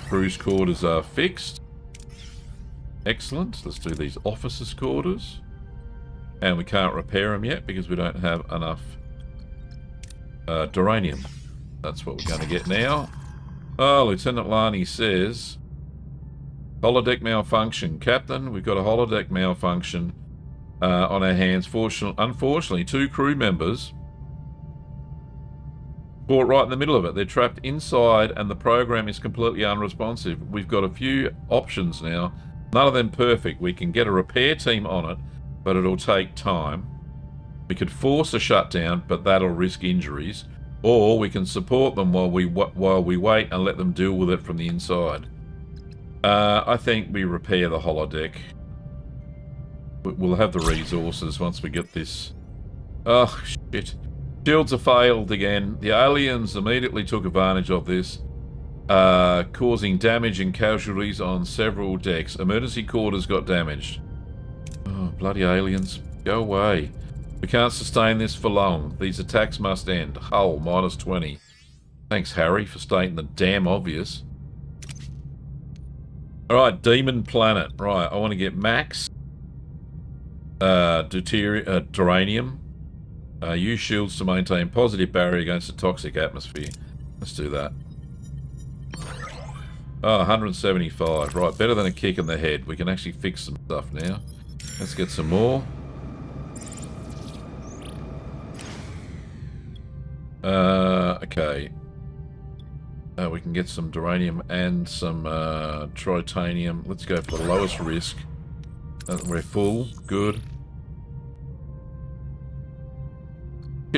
Crew's quarters are fixed. Excellent. Let's do these officer's quarters. And we can't repair them yet because we don't have enough duranium. That's what we're going to get now. Oh, Lieutenant Lani says, holodeck malfunction. Captain, we've got a holodeck malfunction on our hands. Unfortunately, 2 crew members caught right in the middle of it. They're trapped inside and the program is completely unresponsive. We've got a few options now. None of them perfect. We can get a repair team on it, but it'll take time. We could force a shutdown, but that'll risk injuries. Or we can support them while we wait and let them deal with it from the inside. I think we repair the holodeck. We'll have the resources once we get this. Oh, shit. Shields are failed again. The aliens immediately took advantage of this, causing damage and casualties on several decks. Emergency quarters got damaged. Oh, bloody aliens. Go away. We can't sustain this for long. These attacks must end. Hull, -20. Thanks, Harry, for stating the damn obvious. Alright, Demon Planet. Right, I want to get max. Duranium. Use shields to maintain positive barrier against a toxic atmosphere. Let's do that. Oh, 175. Right, better than a kick in the head. We can actually fix some stuff now. Let's get some more. Okay. We can get some duranium and some tritanium. Let's go for the lowest risk. We're full. Good.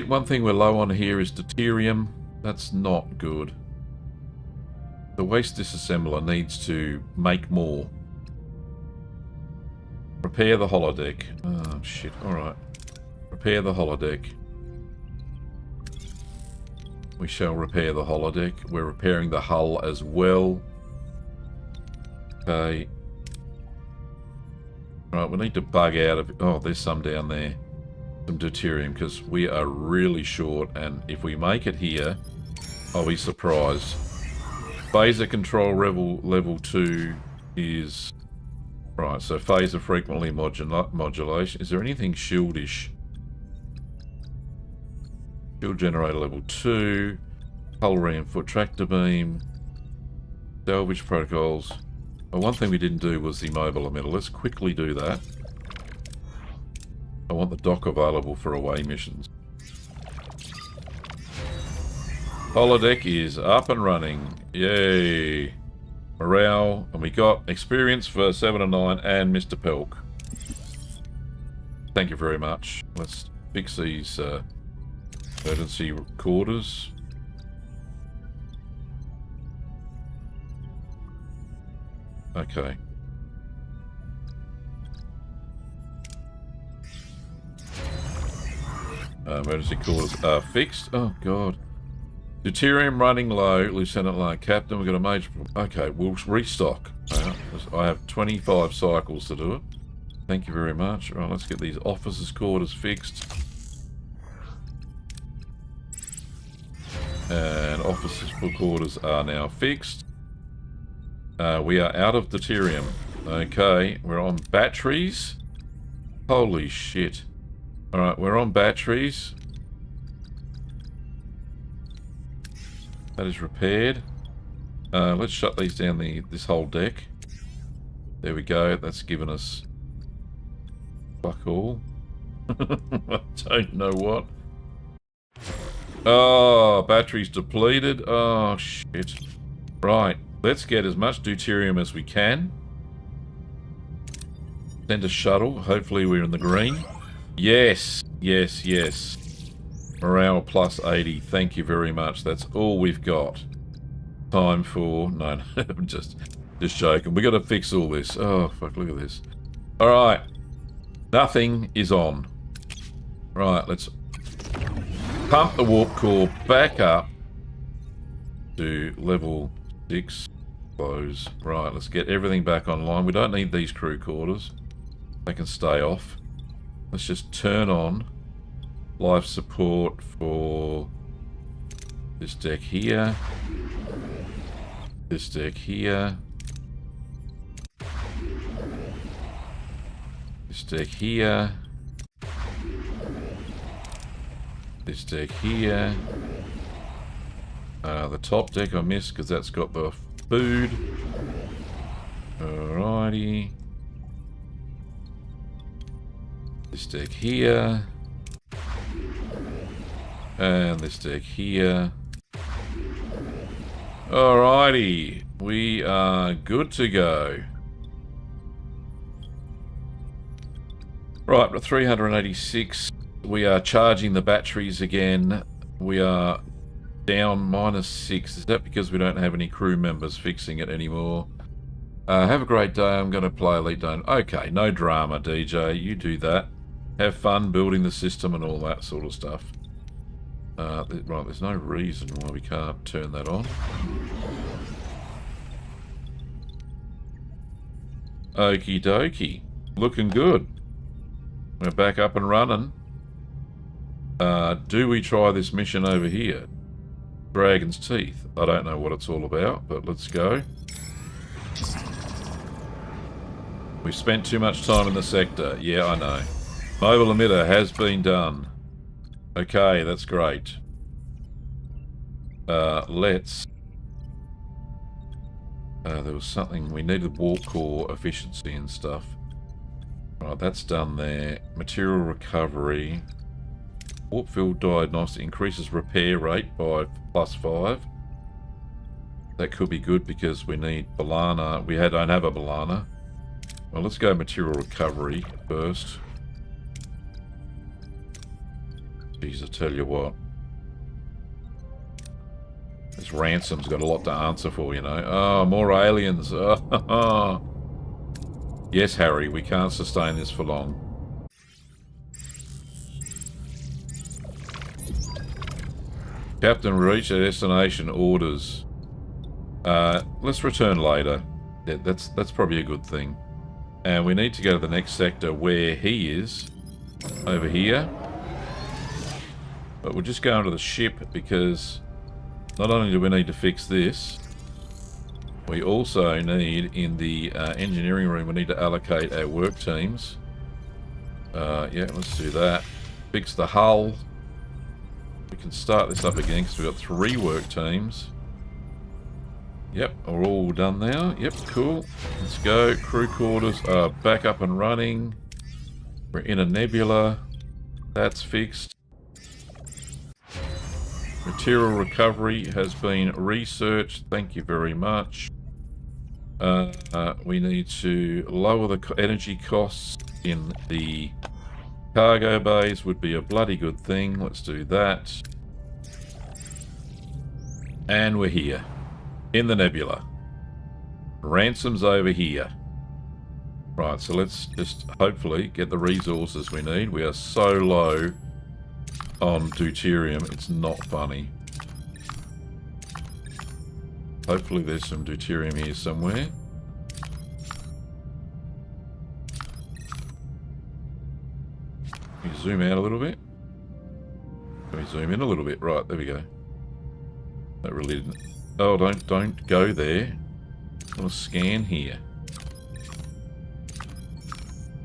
One thing we're low on here is deuterium. That's not good. The waste disassembler needs to make more. Repair the holodeck. Oh, shit. Alright. Repair the holodeck. We shall repair the holodeck. We're repairing the hull as well. Okay. Right, we need to bug out of... Oh, there's some down there. Some deuterium, because we are really short, and if we make it here, I'll be surprised. Phaser control level 2 is... Right, so phaser frequently modulation. Is there anything shieldish? Shield generator level 2. Hull reinforced tractor beam. Salvage protocols. Well, one thing we didn't do was the mobile emitter. Let's quickly do that. I want the dock available for away missions. Holodeck is up and running. Yay. Morale. And we got experience for 7 and 9 and Mr. Pelk. Thank you very much. Let's fix these emergency quarters. Okay. Emergency quarters are fixed. Oh, God. Deuterium running low, Lieutenant Line Captain. We've got a major problem. Okay, we'll restock. I have 25 cycles to do it. Thank you very much. Right, let's get these officers' quarters fixed. And officers' quarters are now fixed. We are out of deuterium. Okay, we're on batteries. Holy shit. Alright, we're on batteries. That is repaired. Let's shut these down, this whole deck. There we go. That's given us fuck all. I don't know what. Oh, batteries depleted. Oh, shit. Right. Let's get as much deuterium as we can. Send a shuttle. Hopefully we're in the green. Yes. Yes, yes. Morale plus 80. Thank you very much. That's all we've got. Time for... No, I'm just joking. We got to fix all this. Oh, fuck, look at this. Alright. Nothing is on. Right, let's pump the warp core back up to level 6. Close. Right, let's get everything back online. We don't need these crew quarters. They can stay off. Let's just turn on life support for this deck here. This deck here. This deck here. This deck here. The top deck I missed because that's got the food. Alrighty. This deck here. And this deck here. Alrighty. We are good to go. Right, we're 386. We are charging the batteries again. We are down -6. Is that because we don't have any crew members fixing it anymore? Have a great day. I'm going to play Elite Dome. Okay, no drama, DJ. You do that. Have fun building the system and all that sort of stuff. Right, there's no reason why we can't turn that on. Okie dokie. Looking good. We're back up and running. Do we try this mission over here? Dragon's Teeth. I don't know what it's all about, but let's go. We've spent too much time in the sector. Yeah, I know. Mobile emitter has been done. Okay, that's great. Let's... there was something... We needed warp core efficiency and stuff. Right, that's done there. Material recovery. Warp field diagnostic increases repair rate by +5. That could be good because we need Balana. We don't have a Balana. Well, let's go material recovery first. Jeez, I tell you what. This Ransom's got a lot to answer for, you know. Oh, more aliens. Oh. Yes, Harry, we can't sustain this for long. Captain, reach our destination. Orders. Let's return later. Yeah, that's probably a good thing. And we need to go to the next sector where he is. Over here. But we'll just go into the ship because not only do we need to fix this, we also need, in the engineering room, we need to allocate our work teams. Yeah, let's do that. Fix the hull. We can start this up again because we've got 3 work teams. Yep, we're all done now. Yep, cool. Let's go. Crew quarters are back up and running. We're in a nebula. That's fixed. Material recovery has been researched. Thank you very much. We need to lower the energy costs in the cargo bays. Would be a bloody good thing. Let's do that. And we're here. In the nebula. Ransom's over here. Right, so let's just hopefully get the resources we need. We are so low on deuterium, it's not funny. Hopefully there's some deuterium here somewhere. Can we zoom out a little bit? Can we zoom in a little bit? Right, there we go. That really didn't... Oh, don't go there. I want to scan here.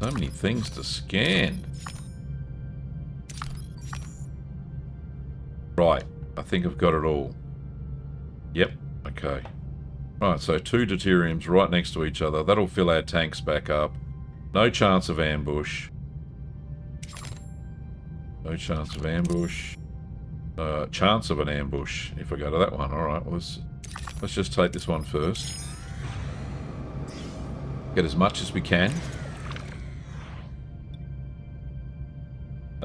So many things to scan. Right, I think I've got it all. Yep, okay. Right, so 2 deuteriums right next to each other. That'll fill our tanks back up. No chance of ambush. No chance of ambush. Chance of an ambush if I go to that one. Alright, let's just take this one first. Get as much as we can.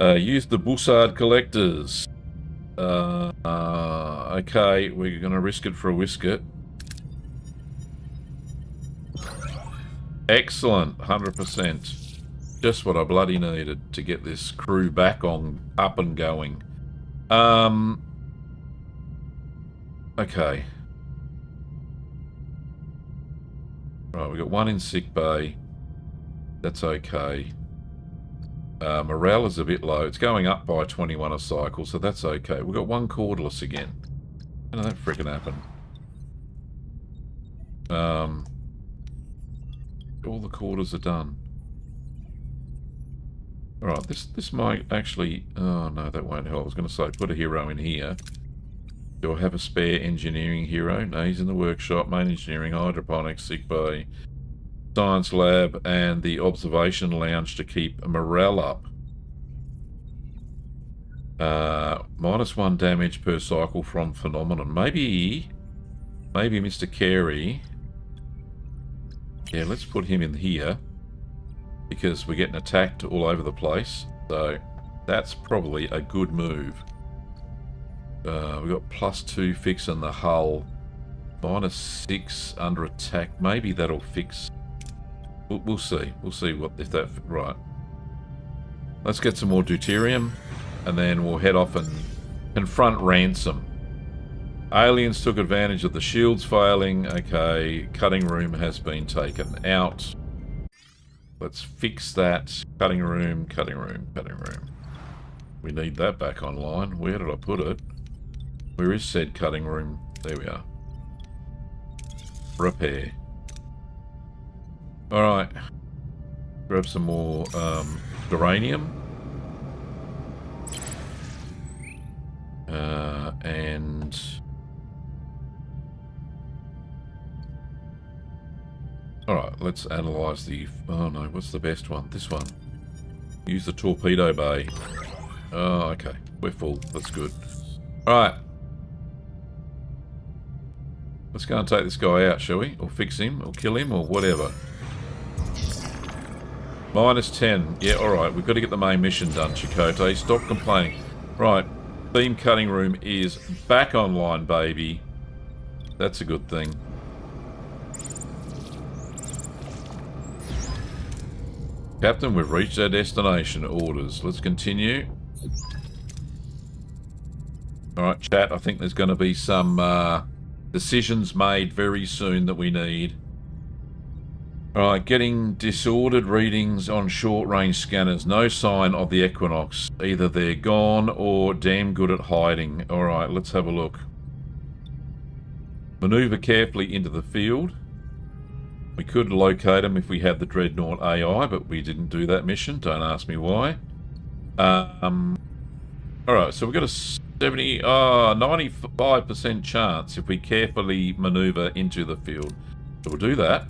Use the Bussard collectors. Okay, we're going to risk it for a whisket. Excellent, 100%. Just what I bloody needed to get this crew back on, up and going. Okay. Right, we got 1 in sick bay. That's okay. Morale is a bit low. It's going up by 21 a cycle, so that's okay. We've got 1 cordless again. How did that frickin' happen? All the quarters are done. Alright, this might actually... Oh, no, that won't help. I was going to say, put a hero in here. Do I have a spare engineering hero? No, he's in the workshop. Main engineering, hydroponics, sick bay, science lab, and the observation lounge to keep morale up. -1 damage per cycle from phenomenon. Maybe Mr. Carey. Yeah, let's put him in here. Because we're getting attacked all over the place. So, that's probably a good move. We've got +2 fixing the hull. -6 under attack. Maybe that'll fix... We'll see. We'll see if that... Right. Let's get some more deuterium. And then we'll head off and confront Ransom. Aliens took advantage of the shields failing. Okay, cutting room has been taken out. Let's fix that. Cutting room. We need that back online. Where did I put it? Where is said cutting room? There we are. Repair. Alright. Grab some more uranium. And... Alright, let's analyse the... Oh no, what's the best one? This one. Use the torpedo bay. Oh, okay. We're full. That's good. Alright. Let's go and take this guy out, shall we? Or fix him, or kill him, or whatever. -10. Yeah, alright. We've got to get the main mission done, Chakotay. Stop complaining. Right. Beam cutting room is back online, baby. That's a good thing. Captain, we've reached our destination. Orders. Let's continue. Alright, chat. I think there's going to be some decisions made very soon that we need. Alright, getting disordered readings on short-range scanners. No sign of the Equinox. Either they're gone or damn good at hiding. Alright, let's have a look. Maneuver carefully into the field. We could locate them if we had the Dreadnought AI, but we didn't do that mission. Don't ask me why. Alright, so we've got a 95% chance if we carefully maneuver into the field. So we'll do that.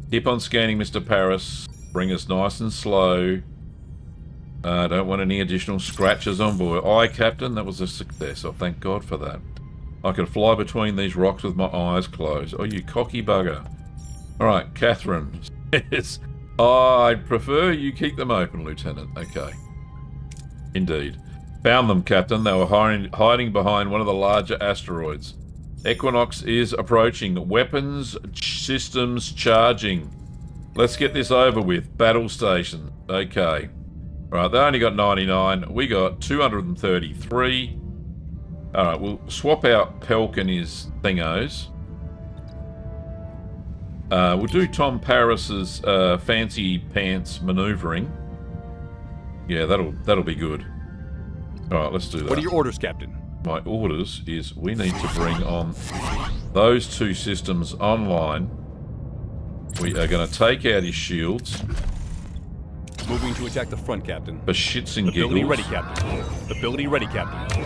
Keep on scanning, Mr. Paris. Bring us nice and slow. Don't want any additional scratches on board. Aye, Captain, that was a success. Oh, thank God for that. I can fly between these rocks with my eyes closed. Oh, you cocky bugger. Alright, Catherine. Yes. I'd prefer you keep them open, Lieutenant. Okay. Indeed. Found them, Captain. They were hiding behind one of the larger asteroids. Equinox is approaching. Weapons systems charging. Let's get this over with. Battle station. Okay. Right, they only got 99. We got 233. Alright, we'll swap out Pelk and his thingos. We'll do Tom Paris's fancy pants maneuvering. Yeah, that'll be good. Alright, let's do that. What are your orders, Captain? My orders is we need to bring on those two systems online. We are going to take out his shields. Moving to attack the front, Captain. For shits and giggles. Ability ready, Captain. Ability ready, Captain.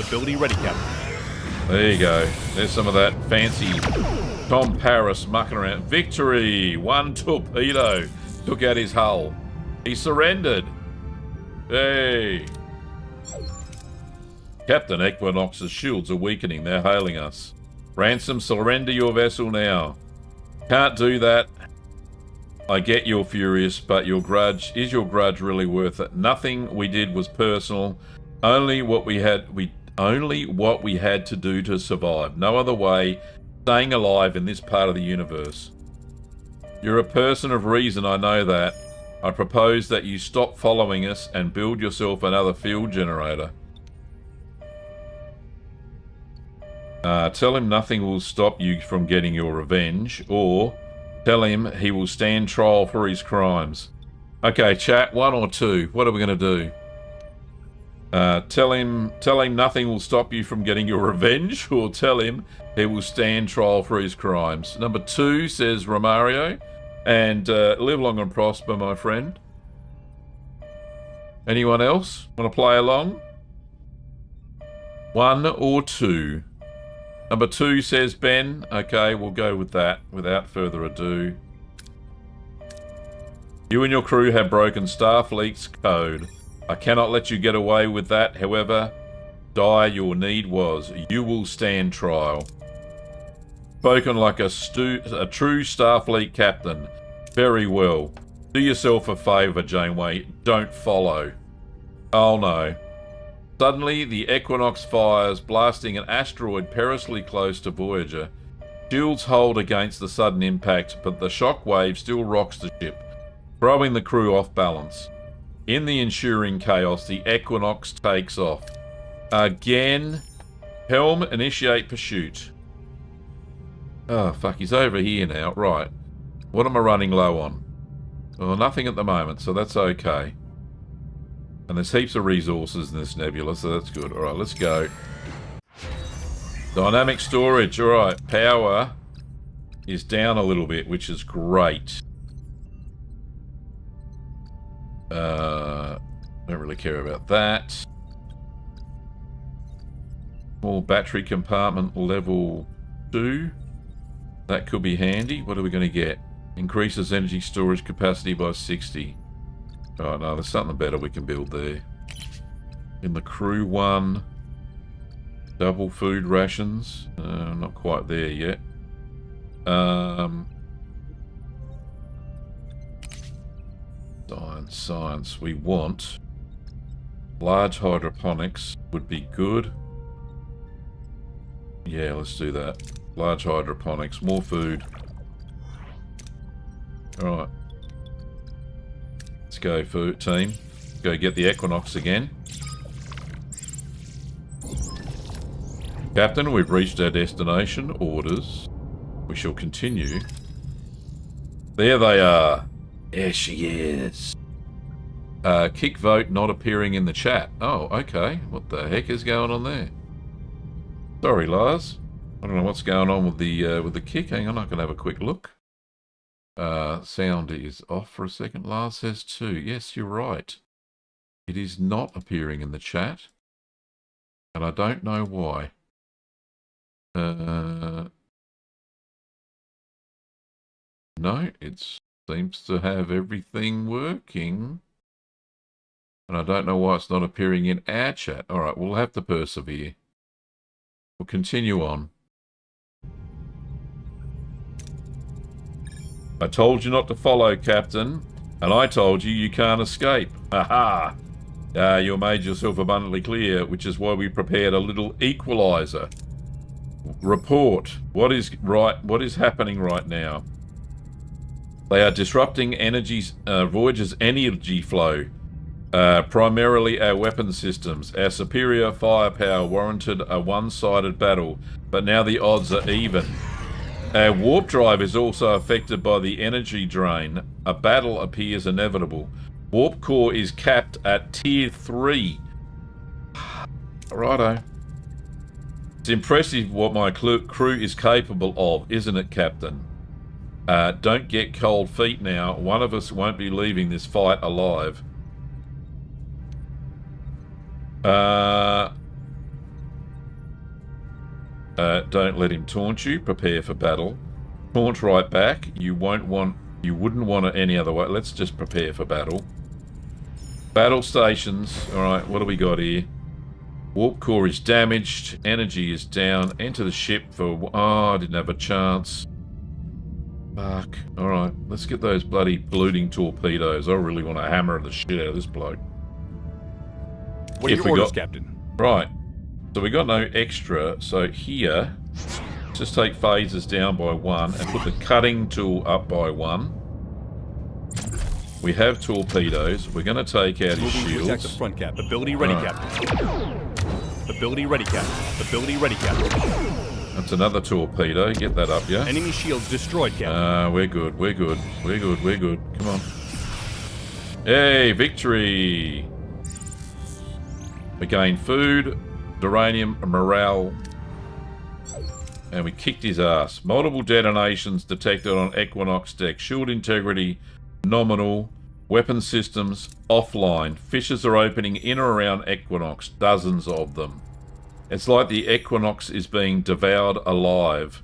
Ability ready, Captain. There you go. There's some of that fancy Tom Paris mucking around. Victory! One torpedo took out his hull. He surrendered. Hey! Captain, Equinox's shields are weakening. They're hailing us. Ransom, surrender your vessel now. Can't do that. I get you're furious, but your grudge, is your grudge really worth it? Nothing we did was personal. Only what we had to do to survive. No other way. Staying alive in this part of the universe. You're a person of reason, I know that. I propose that you stop following us and build yourself another field generator. Tell him nothing will stop you from getting your revenge, or tell him he will stand trial for his crimes. Okay, chat, 1 or 2. What are we going to do? Tell him nothing will stop you from getting your revenge, or tell him he will stand trial for his crimes. Number 2 says Romario, and live long and prosper, my friend. Anyone else want to play along? 1 or 2. Number 2 says Ben. Okay, we'll go with that without further ado. You and your crew have broken Starfleet's code. I cannot let you get away with that, however dire your need was. You will stand trial. Spoken like a true Starfleet captain. Very well. Do yourself a favour, Janeway. Don't follow. Oh no. Suddenly, the Equinox fires, blasting an asteroid perilously close to Voyager. Shields hold against the sudden impact, but the shock wave still rocks the ship, throwing the crew off balance. In the ensuing chaos, the Equinox takes off. Again. Helm, initiate pursuit. Oh, fuck, he's over here now. Right. What am I running low on? Well, nothing at the moment, so that's okay. And there's heaps of resources in this nebula, so that's good. Alright, let's go. Dynamic storage. Alright, power is down a little bit, which is great. Don't really care about that. Small battery compartment level 2. That could be handy. What are we going to get? Increases energy storage capacity by 60. Oh no, there's something better we can build there. In the crew one, double food rations. Not quite there yet. Science. We want Large hydroponics would be good. Yeah, let's do that. Large hydroponics, more food. Alright. Let's go, food team. Go get the Equinox again. Captain, we've reached our destination. Orders. We shall continue. There they are. There she is. Kick vote not appearing in the chat. Oh, okay. What the heck is going on there? Sorry, Lars. I don't know what's going on with the kick. Hang on, I can have a quick look. Sound is off for a second. Lars says 2. Yes, you're right. It is not appearing in the chat. And I don't know why. No, it seems to have everything working. And I don't know why it's not appearing in our chat. Alright, we'll have to persevere. We'll continue on. I told you not to follow, Captain. And I told you you can't escape. Aha! You made yourself abundantly clear, which is why we prepared a little equalizer. Report. What is happening right now? They are disrupting Voyager's energy flow. Primarily our weapon systems. Our superior firepower warranted a one-sided battle, but now the odds are even. Our warp drive is also affected by the energy drain. A battle appears inevitable. Warp core is capped at Tier 3. Righto. It's impressive what my crew is capable of, isn't it, Captain? Don't get cold feet now. One of us won't be leaving this fight alive. Don't let him taunt you. Prepare for battle. Taunt right back. You wouldn't want it any other way. Let's just prepare for battle. Battle stations. Alright, what do we got here? Warp core is damaged. Energy is down. Enter the ship for... Oh, I didn't have a chance. Fuck. Alright, let's get those bloody polluting torpedoes. I really want to hammer the shit out of this bloke. What are your orders, Captain? Right. So we got no extra. So here, just take phasers down by 1 and put the cutting tool up by 1. We have torpedoes. We're going to take out his shields. Attack the front cap. Ability ready, Captain. Ability ready, Captain. Ability ready, Captain. That's another torpedo. Get that up, yeah? Enemy shields destroyed, Captain. We're good. We're good. We're good. We're good. Come on. Hey, victory! We gained food, uranium, morale, and we kicked his ass. Multiple detonations detected on Equinox deck. Shield integrity nominal. Weapon systems offline. Fissures are opening in or around Equinox. Dozens of them. It's like the Equinox is being devoured alive.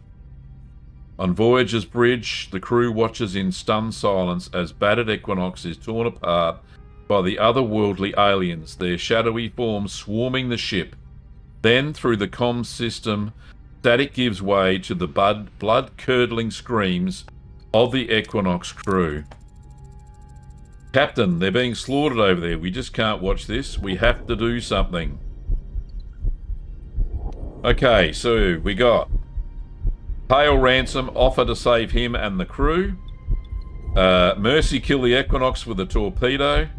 On Voyager's bridge, the crew watches in stunned silence as battered Equinox is torn apart by the otherworldly aliens, their shadowy forms swarming the ship. Then, through the comms system, static gives way to the blood-curdling screams of the Equinox crew. Captain, they're being slaughtered over there. We just can't watch this. We have to do something. Okay, so we got Hail Ransom, offer to save him and the crew. Mercy kill the Equinox with a torpedo.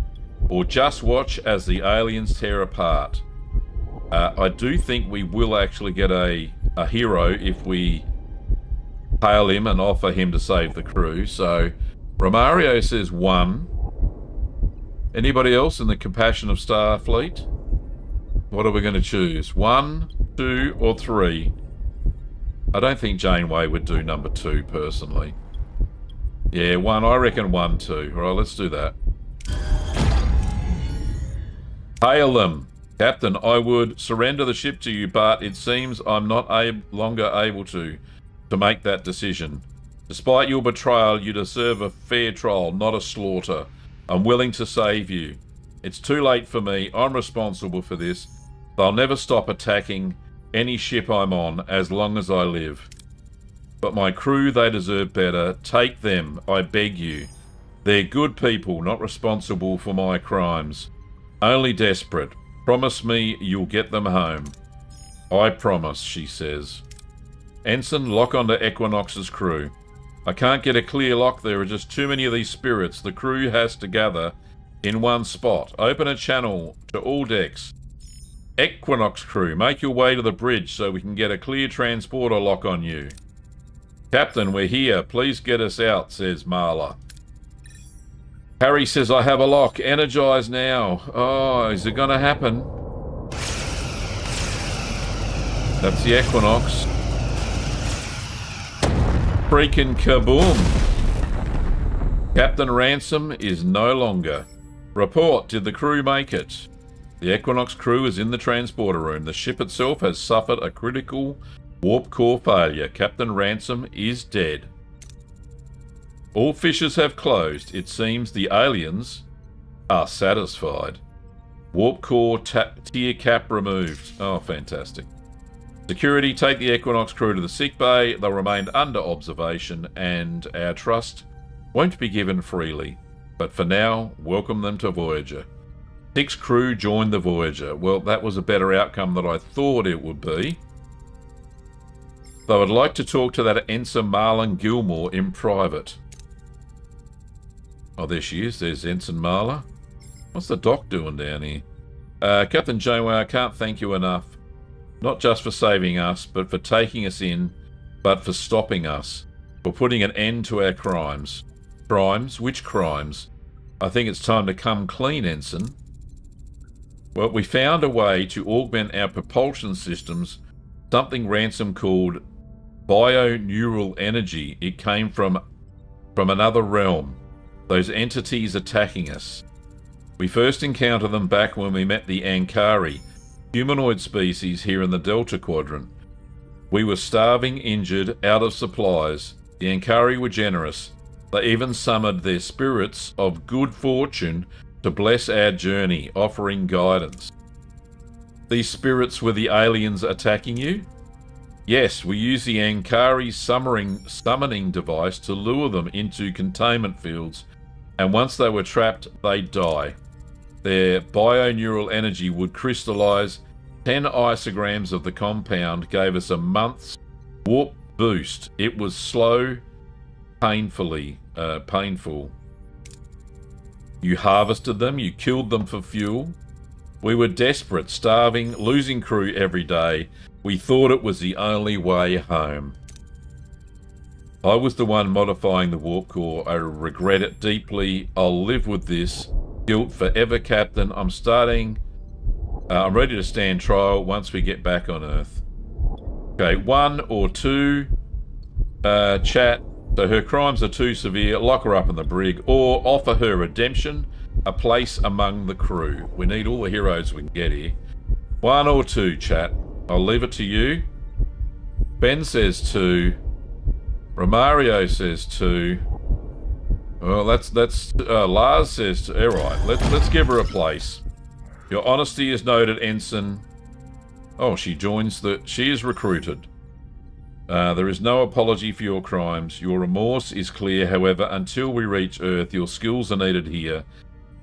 Or just watch as the aliens tear apart. I do think we will actually get a hero if we hail him and offer him to save the crew. So, Romario says 1. Anybody else in the Compassion of Starfleet? What are we going to choose? 1, 2, or 3? I don't think Janeway would do number 2, personally. Yeah, 1. I reckon 1, 2. Alright, let's do that. Hail them. Captain, I would surrender the ship to you, but it seems I'm not longer able to make that decision. Despite your betrayal, you deserve a fair trial, not a slaughter. I'm willing to save you. It's too late for me. I'm responsible for this. They'll never stop attacking any ship I'm on as long as I live. But my crew, they deserve better. Take them, I beg you. They're good people, not responsible for my crimes. Only desperate. Promise me you'll get them home. I promise, she says. Ensign, lock onto Equinox's crew. I can't get a clear lock. There are just too many of these spirits. The crew has to gather in one spot. Open a channel to all decks. Equinox crew, make your way to the bridge so we can get a clear transporter lock on you. Captain, we're here. Please get us out, says Marla. Harry says, I have a lock. Energize now. Oh, is it going to happen? That's the Equinox. Freaking kaboom. Captain Ransom is no longer. Report, did the crew make it? The Equinox crew is in the transporter room. The ship itself has suffered a critical warp core failure. Captain Ransom is dead. All fissures have closed. It seems the aliens are satisfied. Warp core tier cap removed. Oh, fantastic. Security, take the Equinox crew to the sick bay. They'll remain under observation, and our trust won't be given freely. But for now, welcome them to Voyager. 6 crew joined the Voyager. Well, that was a better outcome than I thought it would be. Though I'd like to talk to that Ensign Marlon Gilmore in private. Oh, there she is. There's Ensign Marla. What's the doc doing down here? Captain Janeway, I can't thank you enough. Not just for saving us, but for taking us in, but for stopping us. For putting an end to our crimes. Crimes? Which crimes? I think it's time to come clean, Ensign. Well, we found a way to augment our propulsion systems, something Ransom called bio-neural energy. It came from another realm. Those entities attacking us. We first encountered them back when we met the Ankari, humanoid species here in the Delta Quadrant. We were starving, injured, out of supplies. The Ankari were generous. They even summoned their spirits of good fortune to bless our journey, offering guidance. These spirits were the aliens attacking you? Yes, we used the Ankari summoning device to lure them into containment fields, and once they were trapped, they'd die. Their bio-neural energy would crystallize. 10 isograms of the compound gave us a month's warp boost. It was slow, painful. You harvested them, you killed them for fuel. We were desperate, starving, losing crew every day. We thought it was the only way home. I was the one modifying the warp core. I regret it deeply. I'll live with this guilt forever, Captain. I'm ready to stand trial once we get back on Earth. Okay, 1 or 2 chat. So her crimes are too severe. Lock her up in the brig or offer her redemption, a place among the crew. We need all the heroes we can get here. 1 or 2 chat. I'll leave it to you. Ben says 2. Romario says 2. Well, that's Lars says 2. All right, let's give her a place. Your honesty is noted, Ensign. Oh, she is recruited. There is no apology for your crimes. Your remorse is clear, however, until we reach Earth, your skills are needed here.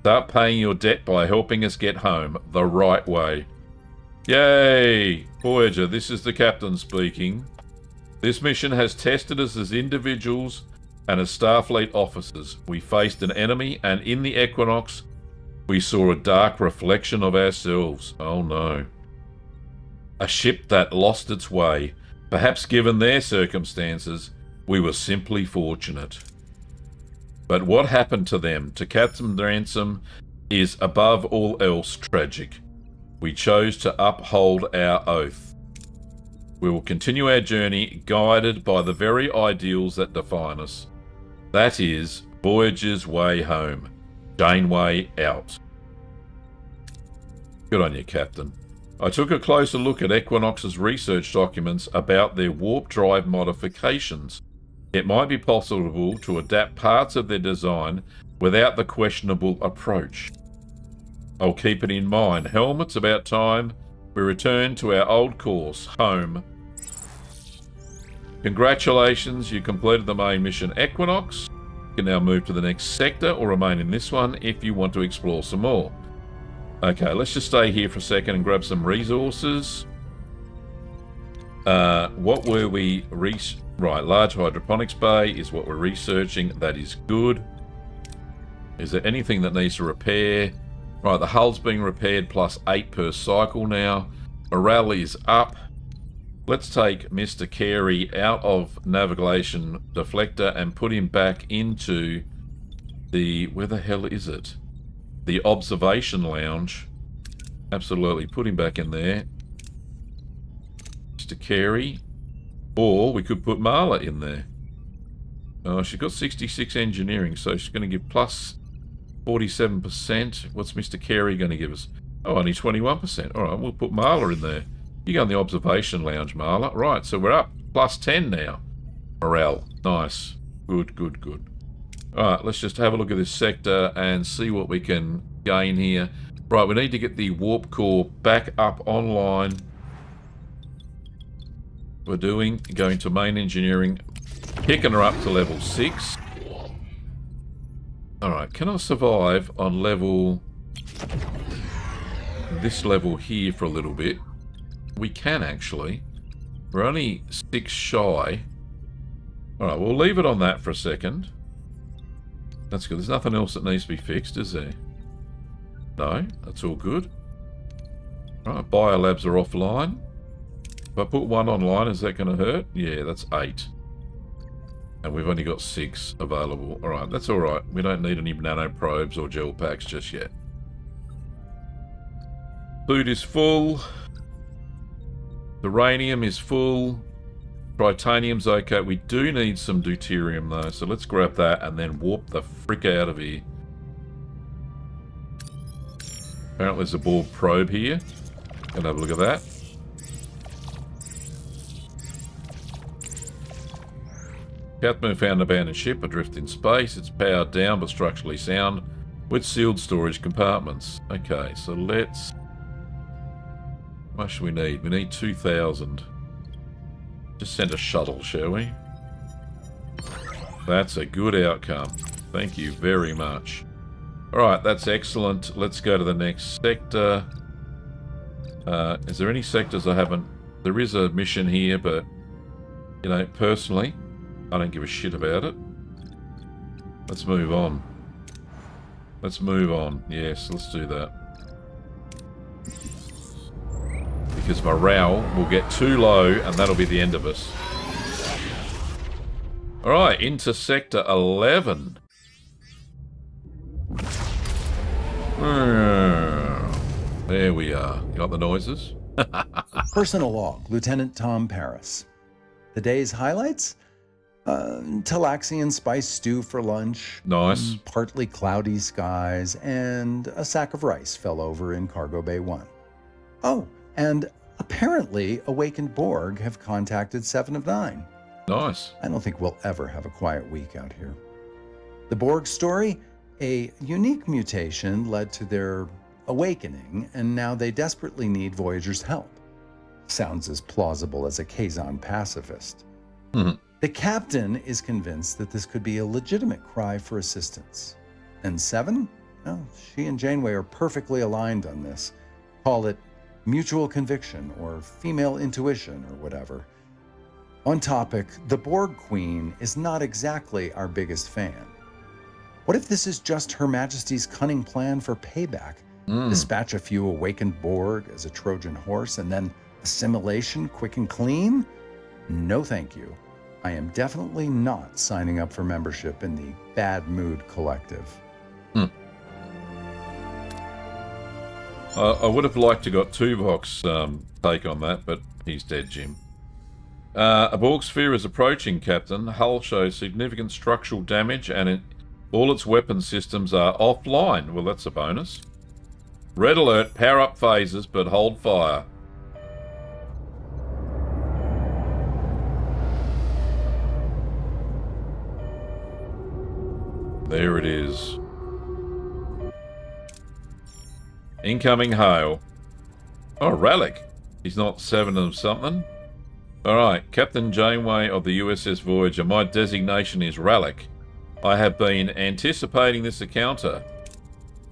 Start paying your debt by helping us get home the right way. Yay! Voyager, this is the captain speaking. This mission has tested us as individuals and as Starfleet officers. We faced an enemy, and in the Equinox, we saw a dark reflection of ourselves. Oh no. A ship that lost its way. Perhaps given their circumstances, we were simply fortunate. But what happened to them, to Captain Ransom, is above all else tragic. We chose to uphold our oath. We will continue our journey guided by the very ideals that define us. That is Voyager's way home. Janeway out. Good on you, Captain. I took a closer look at Equinox's research documents about their warp drive modifications. It might be possible to adapt parts of their design without the questionable approach. I'll keep it in mind. Helm, it's about time we return to our old course, home. Congratulations, you completed the main mission Equinox. You can now move to the next sector or remain in this one if you want to explore some more. Okay, let's just stay here for a second and grab some resources. What were we... Right, large hydroponics bay is what we're researching. That is good. Is there anything that needs to repair? Right, the hull's being repaired, plus 8 per cycle now. Morale is up. Let's take Mr. Carey out of navigation deflector and put him back into the... Where the hell is it? The observation lounge. Absolutely, put him back in there. Mr. Carey. Or we could put Marla in there. Oh, she's got 66 engineering, so she's going to give plus 47%. What's Mr. Carey going to give us? Oh, only 21%. All right, we'll put Marla in there. You go in the observation lounge, Marla. Right, so we're up. Plus 10 now. Morale. Nice. Good, good, good. All right, let's just have a look at this sector and see what we can gain here. Right, we need to get the warp core back up online. We're going to main engineering, picking her up to level 6. Alright, can I survive on this level here for a little bit? We can actually. We're only 6 shy. Alright, we'll leave it on that for a second. That's good. There's nothing else that needs to be fixed, is there? No, that's all good. Alright, biolabs are offline. If I put 1 online, is that going to hurt? Yeah, that's 8. And we've only got 6 available. Alright, that's alright. We don't need any nano probes or gel packs just yet. Food is full. Uranium is full. Tritanium's okay. We do need some deuterium though, so let's grab that and then warp the frick out of here. Apparently there's a Borg probe here. Gonna have a look at that. Captain found an abandoned ship adrift in space. It's powered down but structurally sound with sealed storage compartments. Okay, so let's... How much do we need? We need 2,000. Just send a shuttle, shall we? That's a good outcome. Thank you very much. Alright, that's excellent. Let's go to the next sector. Is there any sectors I haven't... There is a mission here, but... You know, personally... I don't give a shit about it. Let's move on. Let's move on. Yes, let's do that. Because morale will get too low and that'll be the end of us. Alright, into Sector 11. There we are. You got the noises? Personal log, Lieutenant Tom Paris. The day's highlights? Talaxian spice stew for lunch. Nice. Partly cloudy skies, and a sack of rice fell over in Cargo Bay 1. Oh, and apparently awakened Borg have contacted 7 of 9. Nice. I don't think we'll ever have a quiet week out here. The Borg story? A unique mutation led to their awakening, and now they desperately need Voyager's help. Sounds as plausible as a Kazon pacifist. The captain is convinced that this could be a legitimate cry for assistance. And 7? Well, she and Janeway are perfectly aligned on this. Call it mutual conviction or female intuition or whatever. On topic, the Borg Queen is not exactly our biggest fan. What if this is just Her Majesty's cunning plan for payback? Dispatch a few awakened Borg as a Trojan horse and then assimilation quick and clean? No thank you. I am definitely not signing up for membership in the Bad Mood Collective. I would have liked to got Tuvok's take on that, but he's dead, Jim. A Borg sphere is approaching, Captain. Hull shows significant structural damage and all its weapon systems are offline. Well, that's a bonus. Red alert, power up phases, but hold fire. There it is. Incoming hail. Oh, Relic. He's not 7 of something. Alright, Captain Janeway of the USS Voyager. My designation is Relic. I have been anticipating this encounter.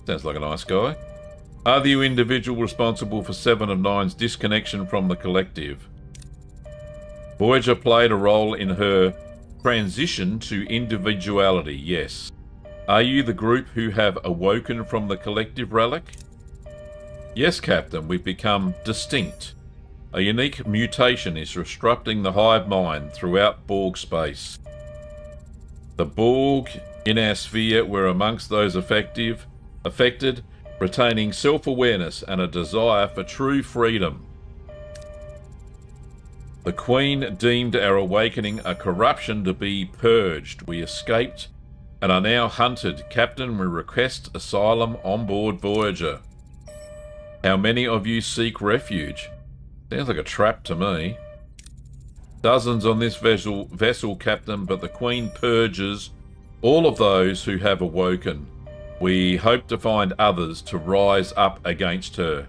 Sounds like a nice guy. Are the individual responsible for 7 of 9's disconnection from the collective? Voyager played a role in her transition to individuality, yes. Are you the group who have awoken from the collective relic? Yes, Captain, we've become distinct. A unique mutation is disrupting the hive mind throughout Borg space. The Borg in our sphere were amongst those affected, retaining self-awareness and a desire for true freedom. The Queen deemed our awakening a corruption to be purged. We escaped and are now hunted. Captain, we request asylum on board Voyager. How many of you seek refuge? Sounds like a trap to me. Dozens on this vessel, Captain, but the Queen purges all of those who have awoken. We hope to find others to rise up against her.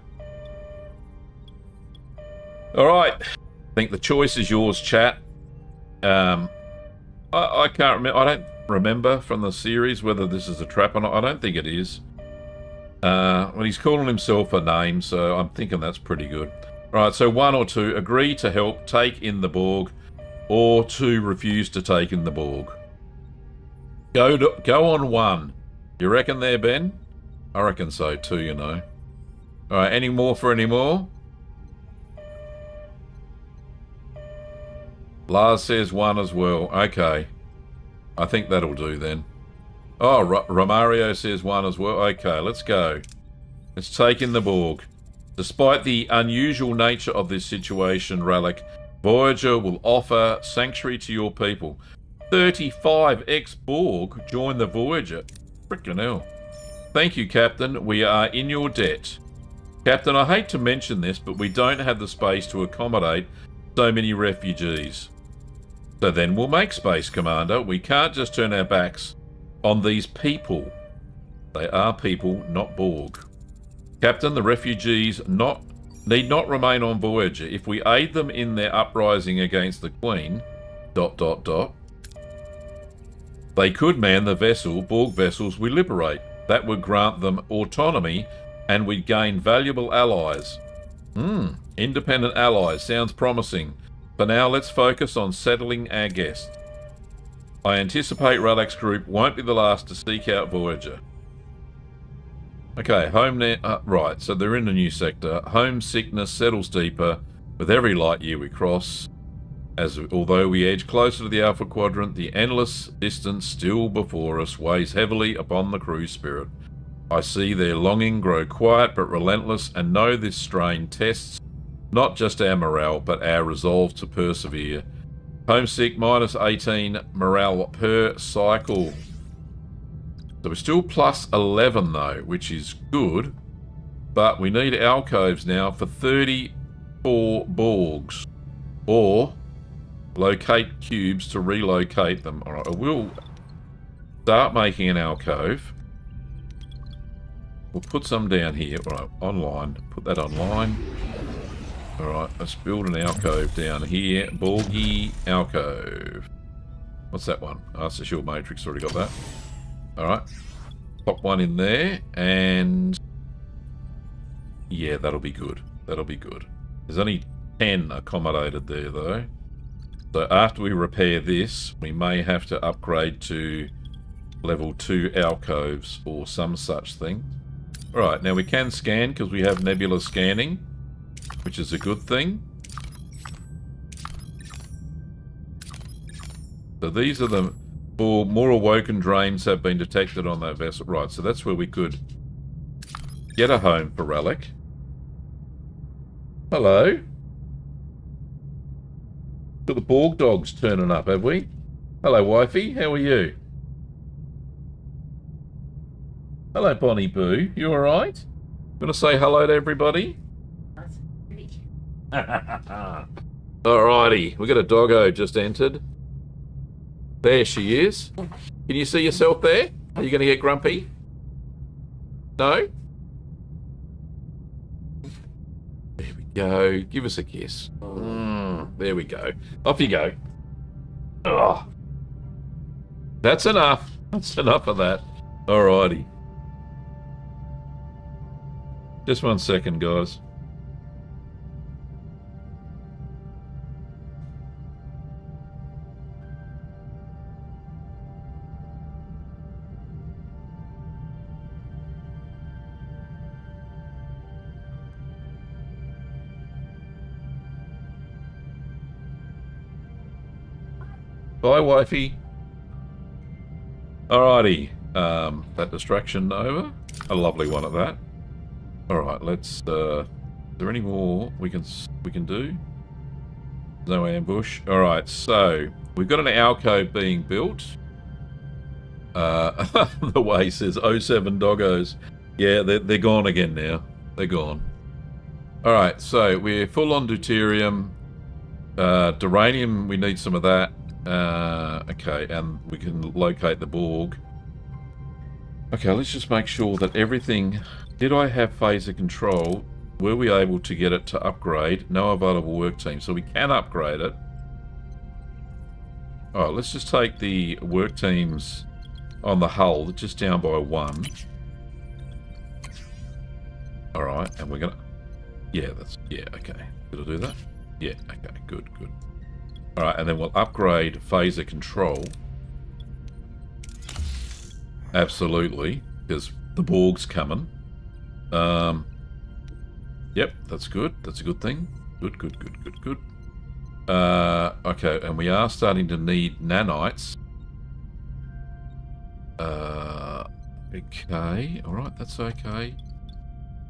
Alright. I think the choice is yours, chat. I can't remember. I don't remember from the series whether this is a trap or not. I don't think it is. Well, he's calling himself a name, so I'm thinking that's pretty good. Right, so 1 or 2, agree to help take in the Borg, or 2, refuse to take in the Borg. Go on 1. You reckon there, Ben? I reckon so too, you know. Alright, any more for any more? Lars says 1 as well. Okay. I think that'll do then. Oh, Romario says 1 as well. Okay, let's go. Let's take in the Borg. Despite the unusual nature of this situation, Relic, Voyager will offer sanctuary to your people. 35 ex-Borg join the Voyager. Frickin' hell. Thank you, Captain. We are in your debt. Captain, I hate to mention this, but we don't have the space to accommodate so many refugees. So then we'll make space, Commander. We can't just turn our backs on these people. They are people, not Borg. Captain, the refugees need not remain on Voyager. If we aid them in their uprising against the Queen... ... They could man the Borg vessels we liberate. That would grant them autonomy and we'd gain valuable allies. Independent allies. Sounds promising. For now, let's focus on settling our guests. I anticipate Relic's group won't be the last to seek out Voyager. Okay, right, so they're in a new sector. Homesickness settles deeper with every light year we cross. Although we edge closer to the Alpha Quadrant, the endless distance still before us weighs heavily upon the crew spirit. I see their longing grow quiet but relentless, and know this strain tests not just our morale, but our resolve to persevere. Homesick, -18 morale per cycle. So we're still +11 though, which is good. But we need alcoves now for 34 Borgs. Or... locate cubes to relocate them. Alright, I will start making an alcove. We'll put some down here. Alright, online. Put that online. Alright, let's build an alcove down here. Borgy alcove. What's that one? Oh, it's a shield matrix. Already got that. Alright. Pop one in there. And... yeah, that'll be good. That'll be good. There's only 10 accommodated there, though. So after we repair this, we may have to upgrade to level 2 alcoves or some such thing. Alright, now we can scan because we have nebula scanning, which is a good thing. So these are the more awoken drains have been detected on that vessel. Right, so that's where we could get a home for Relic. Hello. Got the Borg dogs turning up, have we? Hello, wifey. How are you? Hello, Bonnie Boo. You alright? Gonna say hello to everybody? Alrighty. We got a doggo just entered. There she is. Can you see yourself there? Are you gonna get grumpy? No? There we go. Give us a kiss. There we go. Off you go. Oh. That's enough. That's enough of that. Alrighty. Just 1 second, guys. Bye, wifey. Alrighty. That distraction over. A lovely one at that. Alright, let's... is there any more we can do? No ambush. Alright, so... We've got an alcove being built. The way he says 07 doggos. Yeah, they're gone again now. They're gone. Alright, so we're full on deuterium. Duranium, we need some of that. Okay, and we can locate the Borg. Okay, let's just make sure that everything... Did I have phaser control? Were we able to get it to upgrade? No available work team, so we can upgrade it. Alright, let's just take the work teams on the hull, just down by 1. Alright, and we're gonna... Yeah, okay. Did I do that? Yeah, okay, good. Alright, and then we'll upgrade phaser control. Absolutely, because the Borg's coming. Yep, that's good. That's a good thing. Good. Okay, and we are starting to need nanites. Okay, alright, that's okay.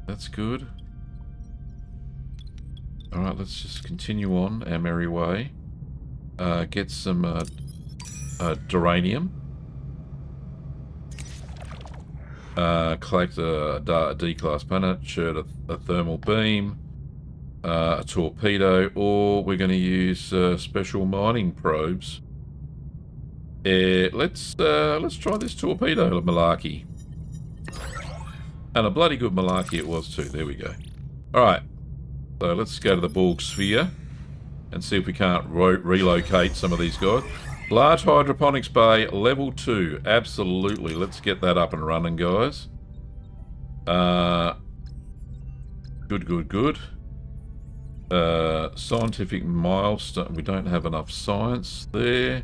That's good. Alright, let's just continue on our merry way. Get some duranium. Collect a D-class planet, shoot a thermal beam, a torpedo, or we're going to use special mining probes. Let's try this torpedo malarkey. And a bloody good malarkey it was too. There we go. Alright, so let's go to the Borg sphere and see if we can't relocate some of these guys. Large hydroponics bay, level 2. Absolutely. Let's get that up and running, guys. Good. Scientific milestone. We don't have enough science there.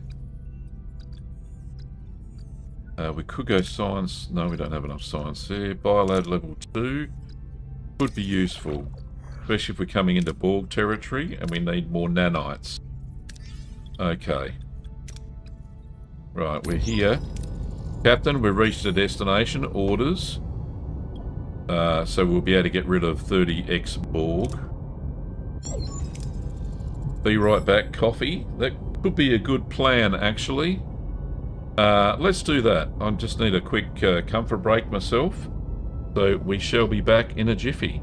We could go science. No, we don't have enough science there. Biolab level 2. Could be useful. Especially if we're coming into Borg territory and we need more nanites. Okay. Right, we're here. Captain, we've reached the destination. Orders. So we'll be able to get rid of 30x Borg. Be right back, coffee. That could be a good plan, actually. Let's do that. I just need a quick comfort break myself. So we shall be back in a jiffy.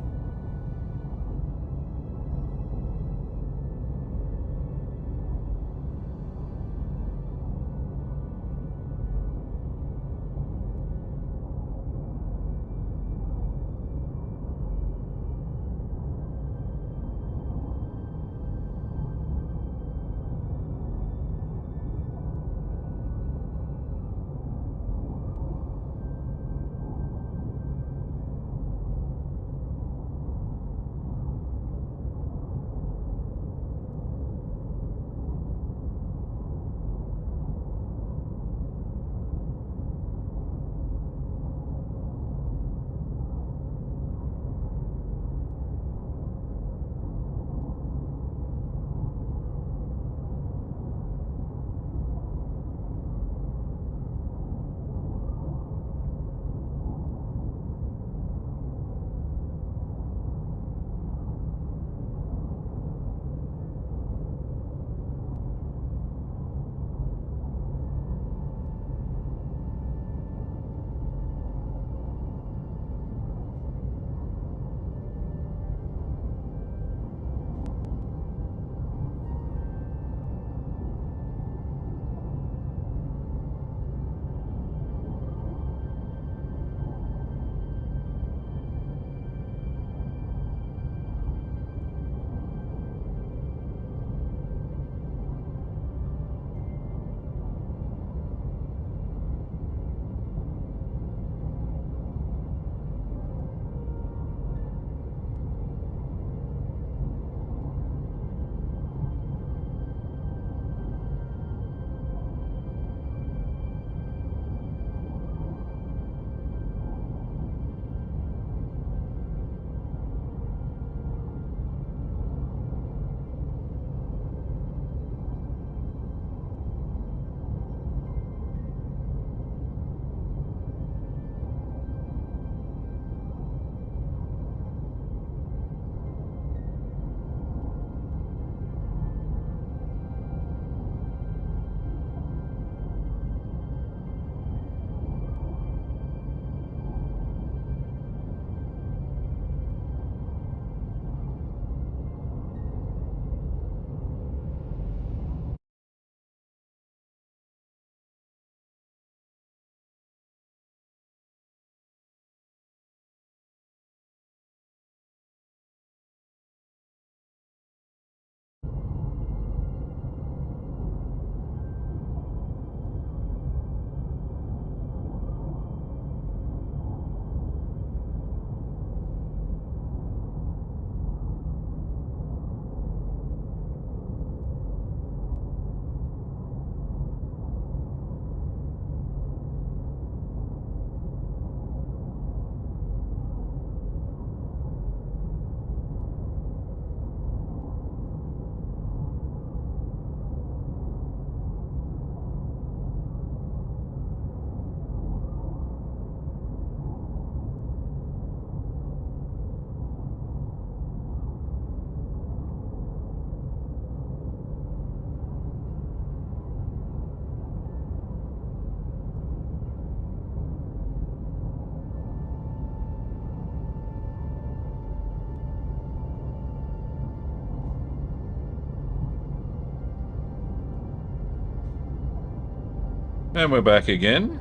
And we're back again.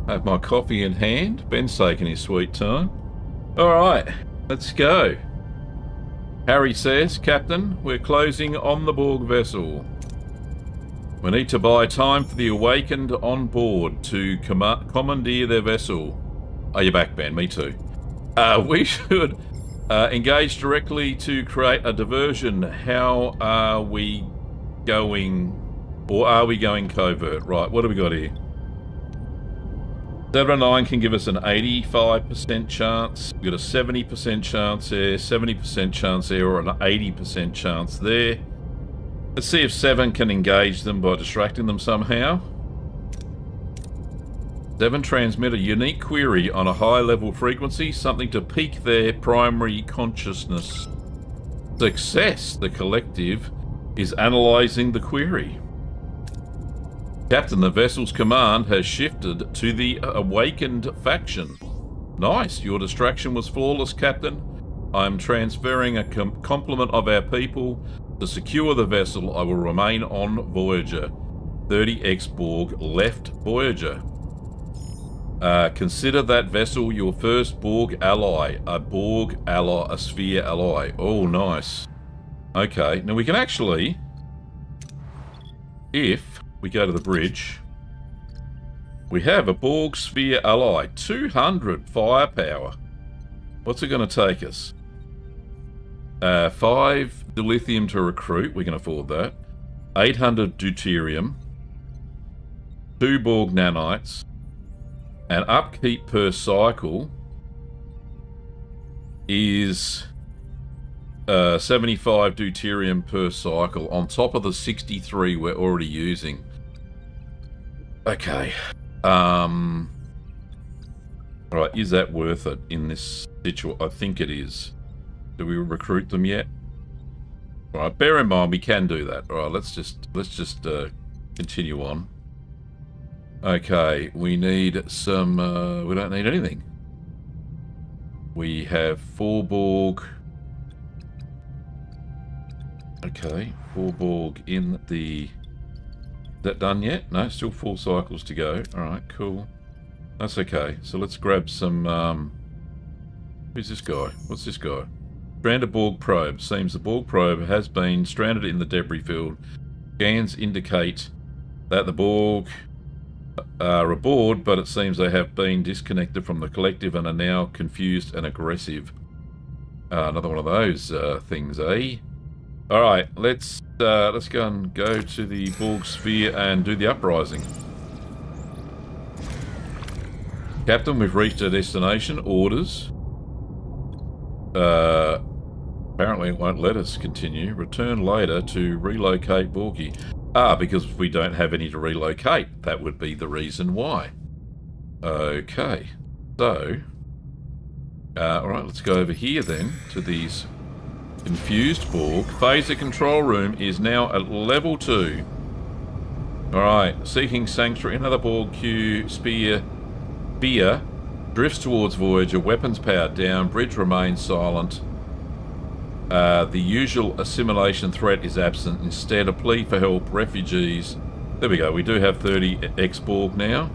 Have my coffee in hand. Ben's taking his sweet time. Alright, let's go. Harry says, Captain, we're closing on the Borg vessel. We need to buy time for the awakened on board to commandeer their vessel. Are you back, Ben? Me too. We should engage directly to create a diversion. How are we going, or are we going covert? Right, what do we got here? 709 can give us an 85% chance. We've got a 70% chance there, 70% chance there, or an 80% chance there. Let's see if 7 can engage them by distracting them somehow. 7 transmit a unique query on a high-level frequency, something to pique their primary consciousness. Success! The collective is analysing the query. Captain, the vessel's command has shifted to the awakened faction. Nice, your distraction was flawless, Captain. I am transferring a complement of our people. To secure the vessel, I will remain on Voyager. 30X Borg left Voyager. Consider that vessel your first Borg ally. A sphere ally. Oh, nice. Okay, now we can actually, if we go to the bridge, we have a Borg sphere ally. 200 firepower. What's it going to take us? 5 dilithium to recruit. We can afford that. 800 deuterium. 2 Borg nanites. And upkeep per cycle is 75 deuterium per cycle on top of the 63 we're already using. Okay. Alright, is that worth it in this situation? I think it is. Do we recruit them yet? Alright, bear in mind we can do that. Alright, let's just continue on. Okay, we need some, we don't need anything. We have 4 Borg. Okay, 4 Borg in the... Is that done yet? No, still 4 cycles to go. Alright, cool. That's okay. So let's grab some, who's this guy? What's this guy? Stranded Borg probe. Seems the Borg probe has been stranded in the debris field. Scans indicate that the Borg are aboard, but it seems they have been disconnected from the collective and are now confused and aggressive. Another one of those things, eh? Alright, let's go and go to the Borg sphere and do the uprising. Captain, we've reached our destination. Orders. Apparently it won't let us continue. Return later to relocate Borky. Because we don't have any to relocate. That would be the reason why. Okay. So, alright, let's go over here then to these confused Borg. Phaser control room is now at level 2. Alright, seeking sanctuary. Another Borg Q spear drifts towards Voyager. Weapons powered down. Bridge remains silent. The usual assimilation threat is absent. Instead, a plea for help. Refugees. There we go. We do have 30 X-Borg now.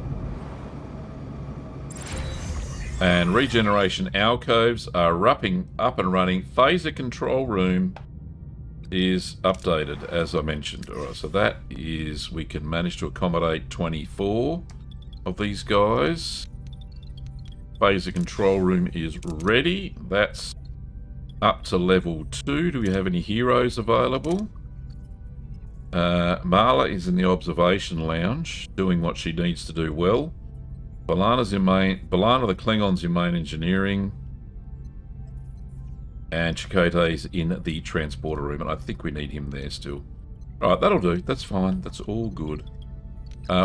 And regeneration alcoves are up and running. Phaser control room is updated, as I mentioned. Alright, so that is... We can manage to accommodate 24 of these guys. Phaser control room is ready. That's up to level 2. Do we have any heroes available? Marla is in the observation lounge, doing what she needs to do well. Balana the Klingon's in main engineering. And Chakotay's in the transporter room, and I think we need him there still. Alright, that'll do. That's fine. That's all good.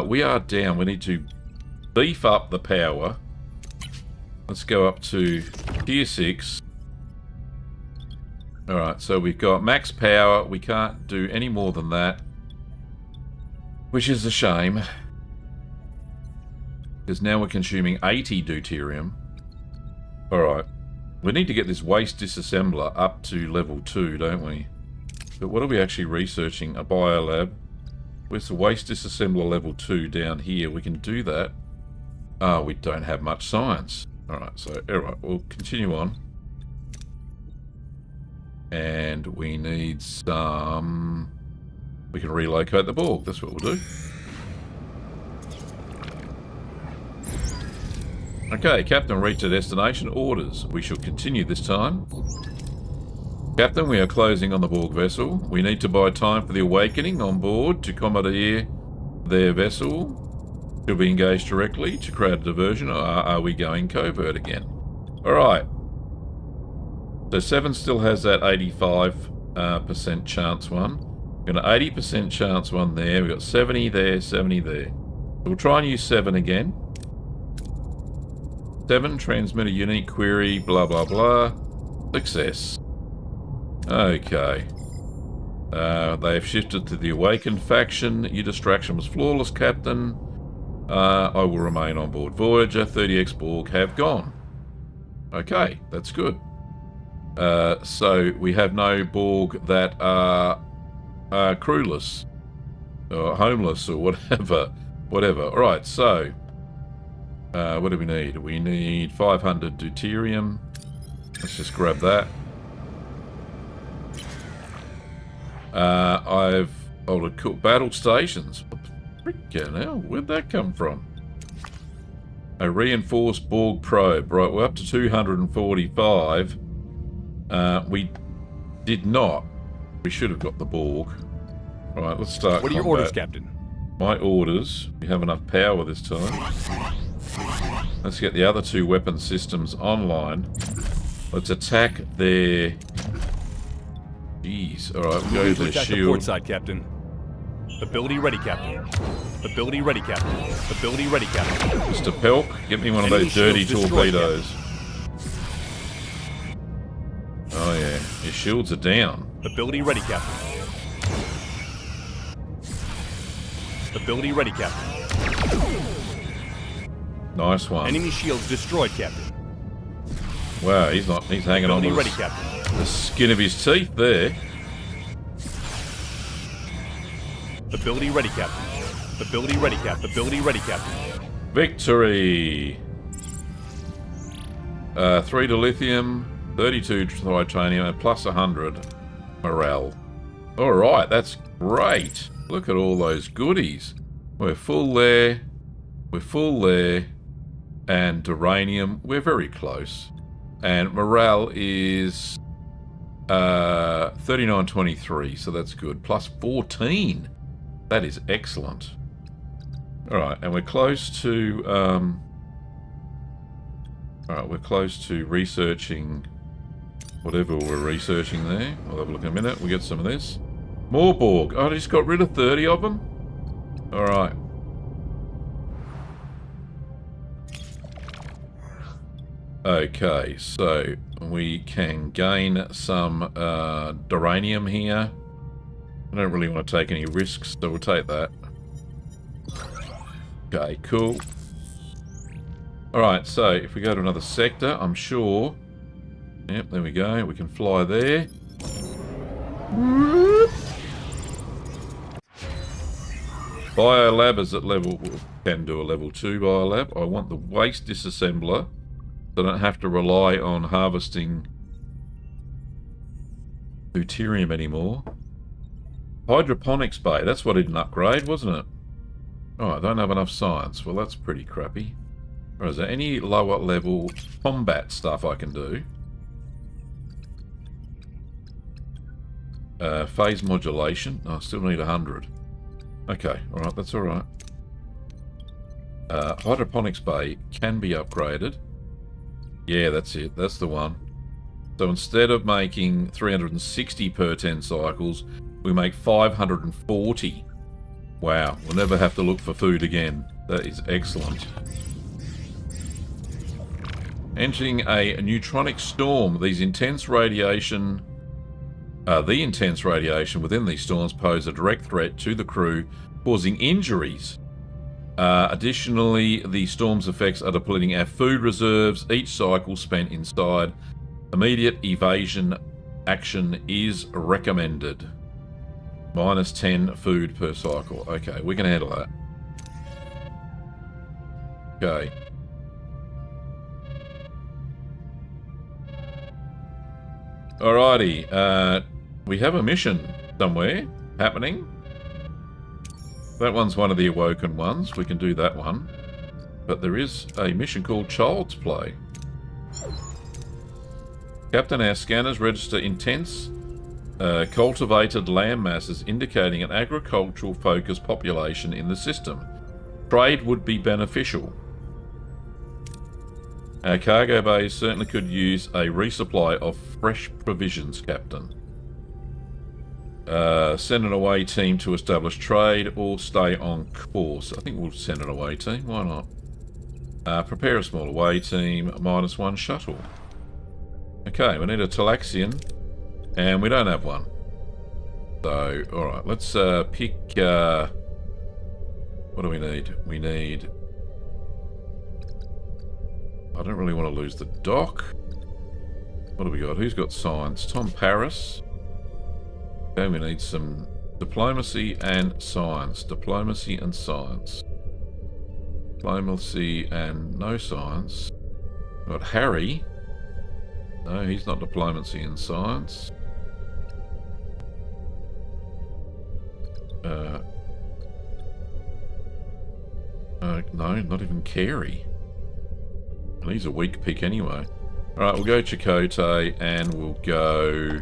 We are down. We need to beef up the power. Let's go up to tier 6. Alright, so we've got max power. We can't do any more than that, which is a shame, because now we're consuming 80 deuterium. Alright, we need to get this waste disassembler up to level 2, don't we? But what are we actually researching? A biolab. Where's the waste disassembler level 2 down here? We can do that. We don't have much science. Alright, so alright, we'll continue on. And we need some... We can relocate the Borg. That's what we'll do. Okay, Captain reached a destination. Orders. We shall continue this time. Captain, we are closing on the Borg vessel. We need to buy time for the awakening on board to commandeer their vessel. Should we engage directly to create a diversion, or are we going covert again? Alright. So 7 still has that 85% chance one. We've got an 80% chance one there. We've got 70 there, 70 there. So we'll try and use 7 again. 7, transmit a unique query, blah, blah, blah. Success. Okay. They have shifted to the Awakened faction. Your distraction was flawless, Captain. I will remain on board Voyager. 30x Borg have gone. Okay, that's good. So we have no Borg that are crewless or homeless or whatever. Alright, so what do we need? We need 500 deuterium. Let's just grab that. I've cooked battle stations. Freaking hell, where'd that come from? A reinforced Borg probe. Right, we're up to 245. We did not. We should have got the Borg. Right, let's start. What are your orders, Captain? My orders. We have enough power this time. Let's get the other 2 weapon systems online. Let's attack their... Jeez. Alright, we'll go to the shield. Port side, Captain. Ability ready, Captain. Ability ready, Captain. Ability ready, Captain. Mr. Pelk, get me one of those dirty torpedoes. Oh yeah, your shields are down. Ability ready, Captain. Ability ready, Captain. Nice one. Enemy shields destroyed, Captain. Wow, he's hanging on to ready, Captain. The skin of his teeth there. Ability ready, Captain. Ability ready, Captain. Ability ready, Captain. Victory! 3 dilithium, 32 titanium, and plus 100 morale. Alright, that's great. Look at all those goodies. We're full there. We're full there. And uranium, we're very close. And morale is 3923, so that's good. Plus 14. That is excellent. Alright, and we're close to we're close to researching whatever we're researching there. We'll have a look in a minute. We'll get some of this. More Borg. Oh, I just got rid of 30 of them? Alright. Okay, so we can gain some duranium here. I don't really want to take any risks, so we'll take that. Okay, cool. Alright, so if we go to another sector, I'm sure... Yep, there we go. We can fly there. Biolab is at level... Can do a level 2 biolab. I want the waste disassembler. So I don't have to rely on harvesting deuterium anymore. Hydroponics bay. That's what I didn't upgrade, wasn't it? Oh, I don't have enough science. Well, that's pretty crappy. Or is there any lower level combat stuff I can do? Phase modulation. I still need 100. Okay, alright, that's alright. Hydroponics bay can be upgraded. Yeah, that's it. That's the one. So instead of making 360 per 10 cycles, we make 540. Wow, we'll never have to look for food again. That is excellent. Entering a neutronic storm. These intense radiation... the intense radiation within these storms pose a direct threat to the crew, causing injuries. Additionally, the storm's effects are depleting our food reserves. Each cycle spent inside. Immediate evasion action is recommended. Minus 10 food per cycle. Okay, we can handle that. Okay. Alrighty. We have a mission somewhere happening. That one's one of the awoken ones. We can do that one. But there is a mission called Child's Play. Captain, our scanners register intense cultivated land masses indicating an agricultural-focused population in the system. Trade would be beneficial. Our cargo bays certainly could use a resupply of fresh provisions, Captain. Send an away team to establish trade or stay on course. I think we'll send an away team. Why not? Prepare a small away team. -1 shuttle. Okay, we need a Talaxian. And we don't have one. So, alright, let's pick... what do we need? We need... I don't really want to lose the dock. What do we got? Who's got science? Tom Paris. Okay, we need some diplomacy and science. Diplomacy and science. Diplomacy and no science. We've got Harry. No, he's not diplomacy and science. No, not even Carey. Well, he's a weak pick anyway. Alright, we'll go Chakotay and we'll go...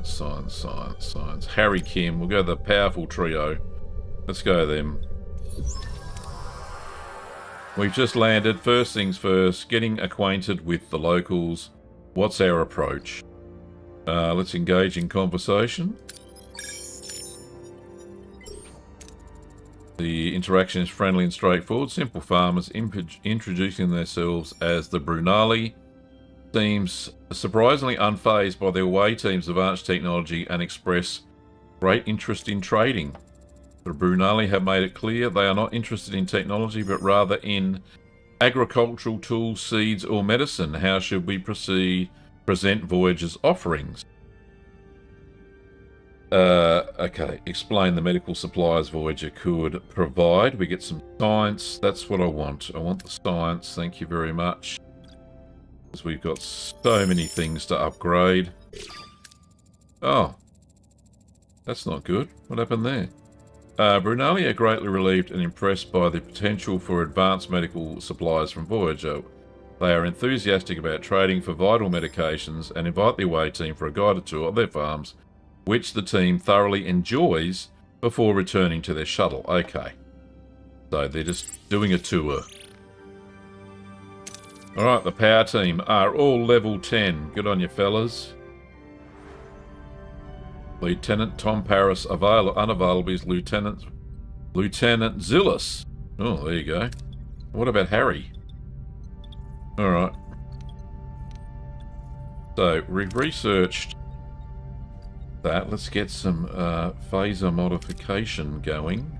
Science. Harry Kim. We'll go the powerful trio. Let's go them. We've just landed. First things first, getting acquainted with the locals. What's our approach? Let's engage in conversation. The interaction is friendly and straightforward. Simple farmers introducing themselves as the Brunali. Seems surprisingly unfazed by their away team's advanced technology and express great interest in trading. The Brunali have made it clear they are not interested in technology but rather in agricultural tools, seeds or medicine. How should we present Voyager's offerings? Okay, explain the medical supplies Voyager could provide. We get some science. That's what I want. I want the science. Thank you very much. Because we've got so many things to upgrade. Oh. That's not good. What happened there? Brunali are greatly relieved and impressed by the potential for advanced medical supplies from Voyager. They are enthusiastic about trading for vital medications and invite the away team for a guided tour of their farms, which the team thoroughly enjoys before returning to their shuttle. Okay. So they're just doing a tour. Alright, the power team are all level 10. Good on you, fellas. Lieutenant Tom Paris unavailable is Lieutenant Zillus. Oh, there you go. What about Harry? Alright. So, we've researched that. Let's get some phaser modification going.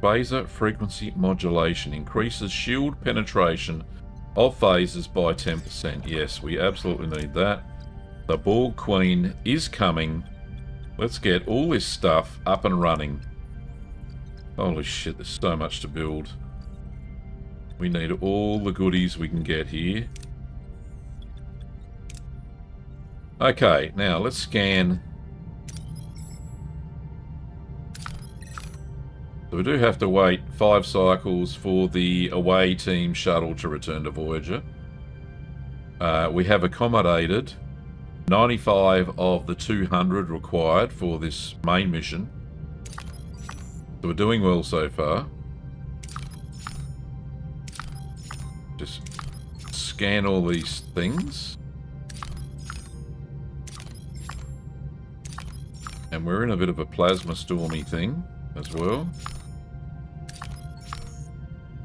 Phaser frequency modulation increases shield penetration of phasers by 10%. Yes, we absolutely need that. The Borg Queen is coming. Let's get all this stuff up and running. Holy shit, there's so much to build. We need all the goodies we can get here. Okay, now let's scan. So we do have to wait 5 cycles for the away team shuttle to return to Voyager. We have accommodated 95 of the 200 required for this main mission. So we're doing well so far. Just scan all these things. And we're in a bit of a plasma stormy thing as well.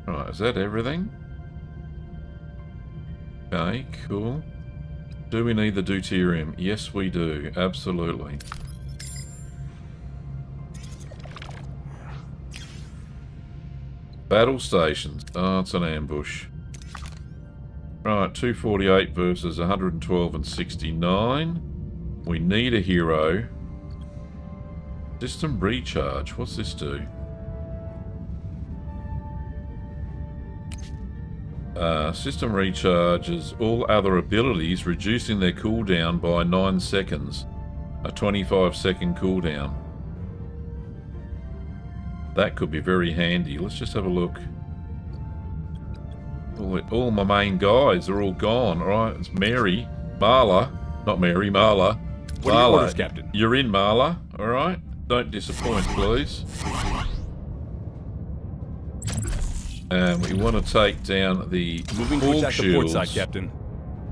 Right, is that everything? Okay, cool. Do we need the deuterium? Yes, we do. Absolutely. Battle stations. Oh, it's an ambush. Right, 248 versus 112 and 69. We need a hero. System recharge. What's this do? System recharges all other abilities, reducing their cooldown by 9 seconds. A 25-second cooldown. That could be very handy. Let's just have a look. All my main guys are all gone. Alright, it's Mary. Marla. Not Mary, Marla. What are your orders, Captain? You're in, Marla. Alright? Don't disappoint, please. And we want to take down the Moving to Borg attack the port shields. side, Captain.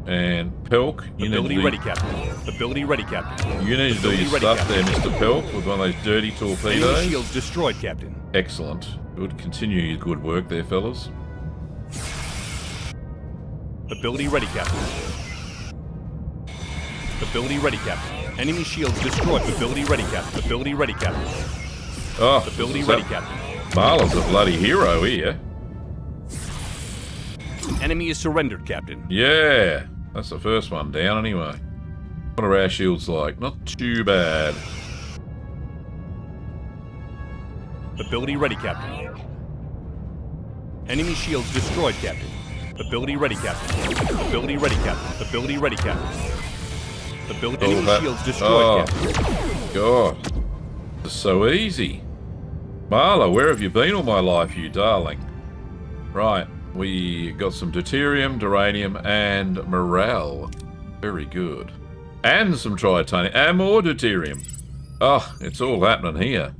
And Pelk, Ability ready, Captain. Ability ready, Captain. You need to do your Ability ready, stuff Captain. there, Mr. Pelk, with one of those dirty Enemy torpedoes. shields destroyed, Captain. Excellent. Good. Continue your good work there, fellas. Ability ready, Captain. Ability ready, Captain. Enemy shields destroyed. Ability ready, Captain. Ability ready, Captain. Oh, Ability ready, Captain. Marla's a bloody hero here. Enemy is surrendered, Captain. Yeah, that's the first one down anyway. What are our shields like? Not too bad. Ability ready, Captain. Enemy shields destroyed, Captain. Ability ready, Captain. Ability ready, Captain. Ability ready, Captain. Enemy shields destroyed, Captain. God. This is so easy. Marla, where have you been all my life, you darling? Right, we got some deuterium, duranium, and morale. Very good. And some tritanium, and more deuterium. Oh, it's all happening here.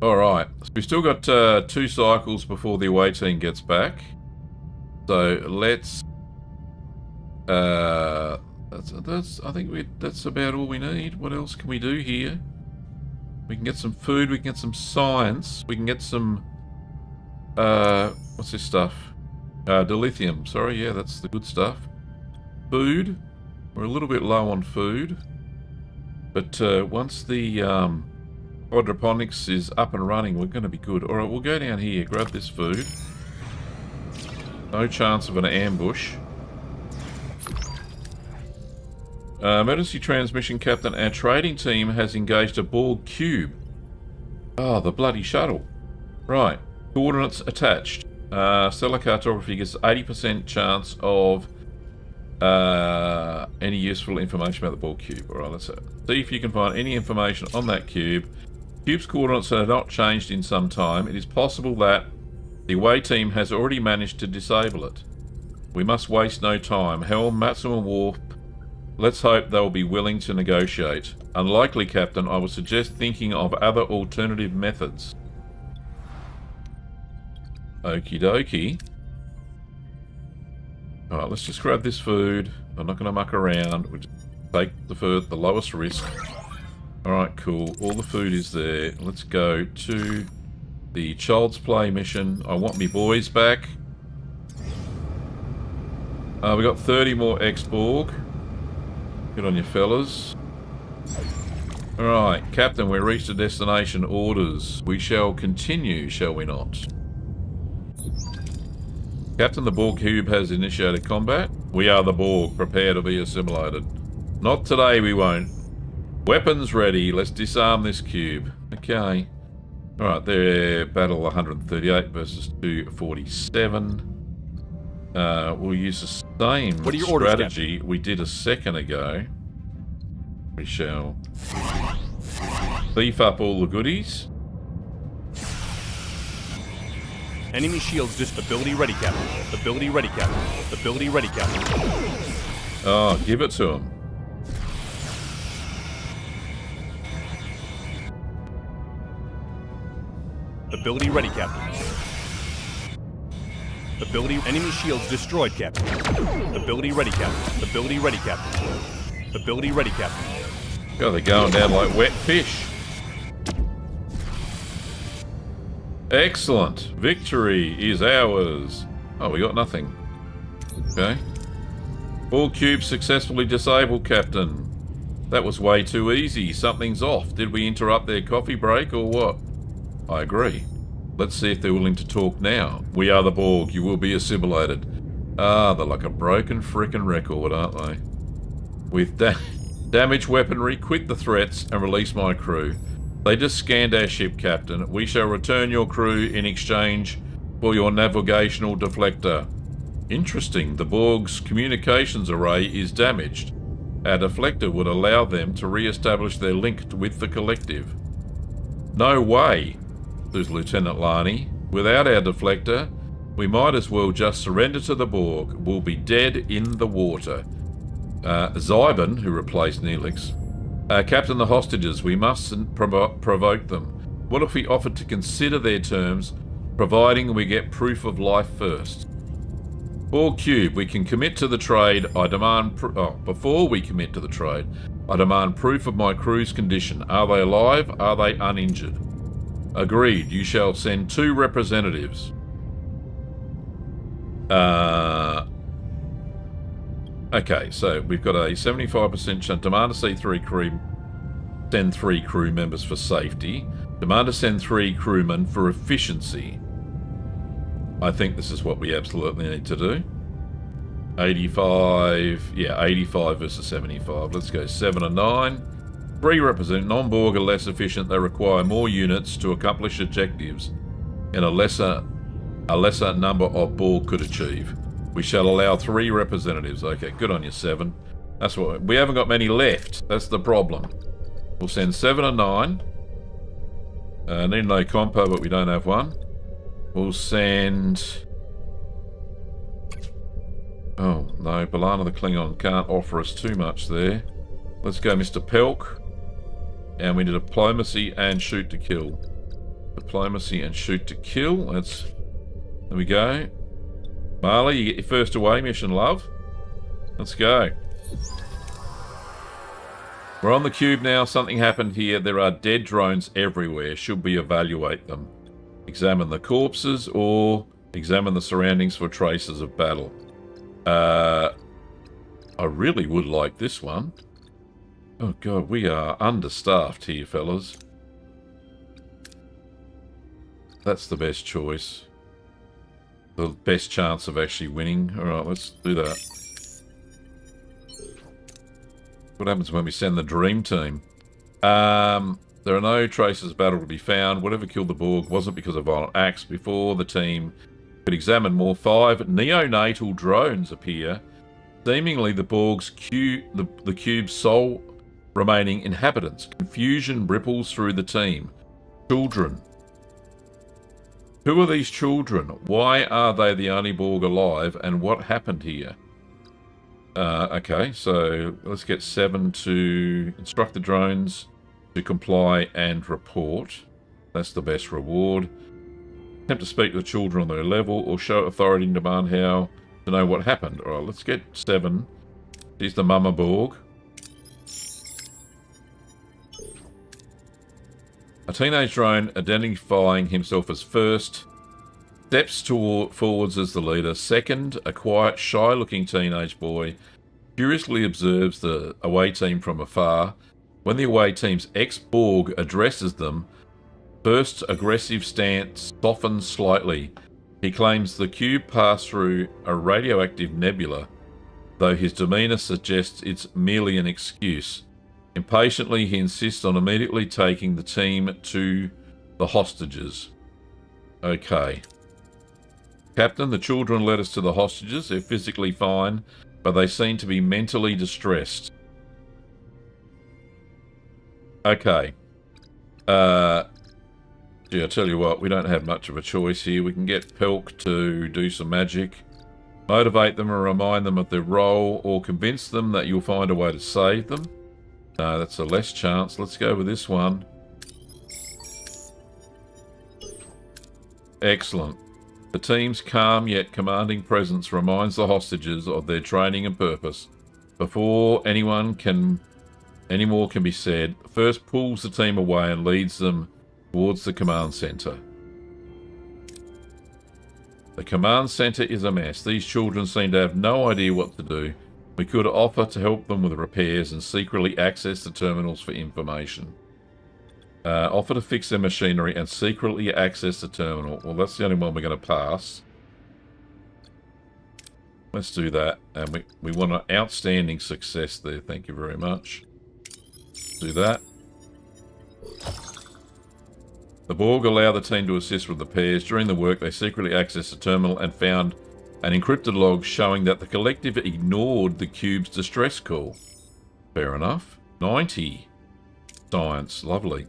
Alright, so we've still got 2 cycles before the away team gets back. So let's... I think that's about all we need. What else can we do here? We can get some food, we can get some science, we can get some... what's this stuff? Dilithium, sorry, yeah, that's the good stuff. Food. We're a little bit low on food. But once the hydroponics is up and running, we're going to be good. Alright, we'll go down here, grab this food. No chance of an ambush. Emergency transmission, Captain. Our trading team has engaged a Borg cube. Oh, the bloody shuttle. Right. Coordinates attached. Stellar cartography gives 80% chance of any useful information about the Borg cube. Alright, let's see if you can find any information on that cube. Cube's coordinates are not changed in some time. It is possible that the away team has already managed to disable it. We must waste no time. Helm, maximum warp. Let's hope they'll be willing to negotiate. Unlikely, Captain. I would suggest thinking of other alternative methods. Okie dokie. Alright, let's just grab this food. I'm not going to muck around. We'll just take the lowest risk. Alright, cool. All the food is there. Let's go to the Child's Play mission. I want me boys back. We got 30 more X-Borg. Good on you, fellas. Alright, Captain, we've reached a destination. Orders. We shall continue, shall we not? Captain, the Borg cube has initiated combat. We are the Borg. Prepare to be assimilated. Not today, we won't. Weapons ready. Let's disarm this cube. Okay. Alright, they're battle 138 versus 247. We'll use the same strategy we did a second ago. We shall beef up all the goodies. Enemy shields just ability ready, Captain. Ability ready, Captain. Ability ready, Captain. Oh, give it to him. Ability ready, Captain. Ability enemy shields destroyed, Captain. Ability ready, Captain. Ability ready, Captain. Ability ready, Captain. God, they're going down like wet fish. Excellent. Victory is ours. Oh, we got nothing. Okay. Borg cube successfully disabled, Captain. That was way too easy. Something's off. Did we interrupt their coffee break or what? I agree. Let's see if they're willing to talk now. We are the Borg. You will be assimilated. Ah, they're like a broken frickin' record, aren't they? With Damage weaponry, quit the threats, and release my crew. They just scanned our ship, Captain. We shall return your crew in exchange for your navigational deflector. Interesting. The Borg's communications array is damaged. Our deflector would allow them to re-establish their link with the collective. No way, says Lieutenant Lani. Without our deflector, we might as well just surrender to the Borg. We'll be dead in the water. Zyban, who replaced Neelix. Captain, the hostages, we mustn't provoke them. What if we offered to consider their terms, providing we get proof of life first? Borg Cube, we can commit to the trade. I demand... before we commit to the trade, I demand proof of my crew's condition. Are they alive? Are they uninjured? Agreed. You shall send 2 representatives. Okay, so we've got a 75% chance. Demand to send 3 crew members for safety. Demand to send 3 crewmen for efficiency. I think this is what we absolutely need to do. 85, yeah, 85 versus 75. Let's go 7 and 9. 3 represent non-Borg are less efficient. They require more units to accomplish objectives, and a lesser number of Borg could achieve. We shall allow 3 representatives. Okay, good on you, 7. That's what we haven't got many left. That's the problem. We'll send 7 and 9. Need no compo, but we don't have one. We'll send... Oh, no, B'Elanna the Klingon can't offer us too much there. Let's go Mr. Pelk. And we need diplomacy and shoot to kill. Diplomacy and shoot to kill. There we go. Marley, you get your first away mission, love. Let's go. We're on the cube now. Something happened here. There are dead drones everywhere. Should we evaluate them? Examine the corpses or examine the surroundings for traces of battle. I really would like this one. Oh god, we are understaffed here, fellas. That's the best choice. The best chance of actually winning. Alright, let's do that. What happens when we send the dream team? There are no traces of battle to be found. Whatever killed the Borg wasn't because of violent acts. Before the team could examine more, 5 neonatal drones appear. Seemingly the Borg's the cube's sole remaining inhabitants. Confusion ripples through the team. Children. Who are these children? Why are they the only Borg alive? And what happened here? Okay, so let's get 7 to instruct the drones to comply and report. That's the best reward. Attempt to speak to the children on their level or show authority and demand how to know what happened. Alright, let's get 7. Here's the Mama Borg. A teenage drone identifying himself as first steps forwards as the leader. Second, a quiet, shy-looking teenage boy curiously observes the away team from afar. When the away team's ex-Borg addresses them, first's aggressive stance softens slightly. He claims the cube passed through a radioactive nebula, though his demeanour suggests it's merely an excuse. Impatiently, he insists on immediately taking the team to the hostages. Okay. Captain, the children led us to the hostages. They're physically fine, but they seem to be mentally distressed. Okay. Yeah, I tell you what, we don't have much of a choice here. We can get Pelk to do some magic, motivate them and remind them of their role, or convince them that you'll find a way to save them. No, that's a less chance. Let's go with this one. Excellent. The team's calm yet commanding presence reminds the hostages of their training and purpose. Before any more can be said, first pulls the team away and leads them towards the command center. The command center is a mess. These children seem to have no idea what to do. We could offer to help them with repairs and secretly access the terminals for information. Offer to fix their machinery and secretly access the terminal. Well, that's the only one we're going to pass. Let's do that. And we want an outstanding success there. Thank you very much. Do that. The Borg allow the team to assist with the pairs. During the work, they secretly accessed the terminal and found an encrypted log showing that the collective ignored the cube's distress call. Fair enough. 90. Science. Lovely.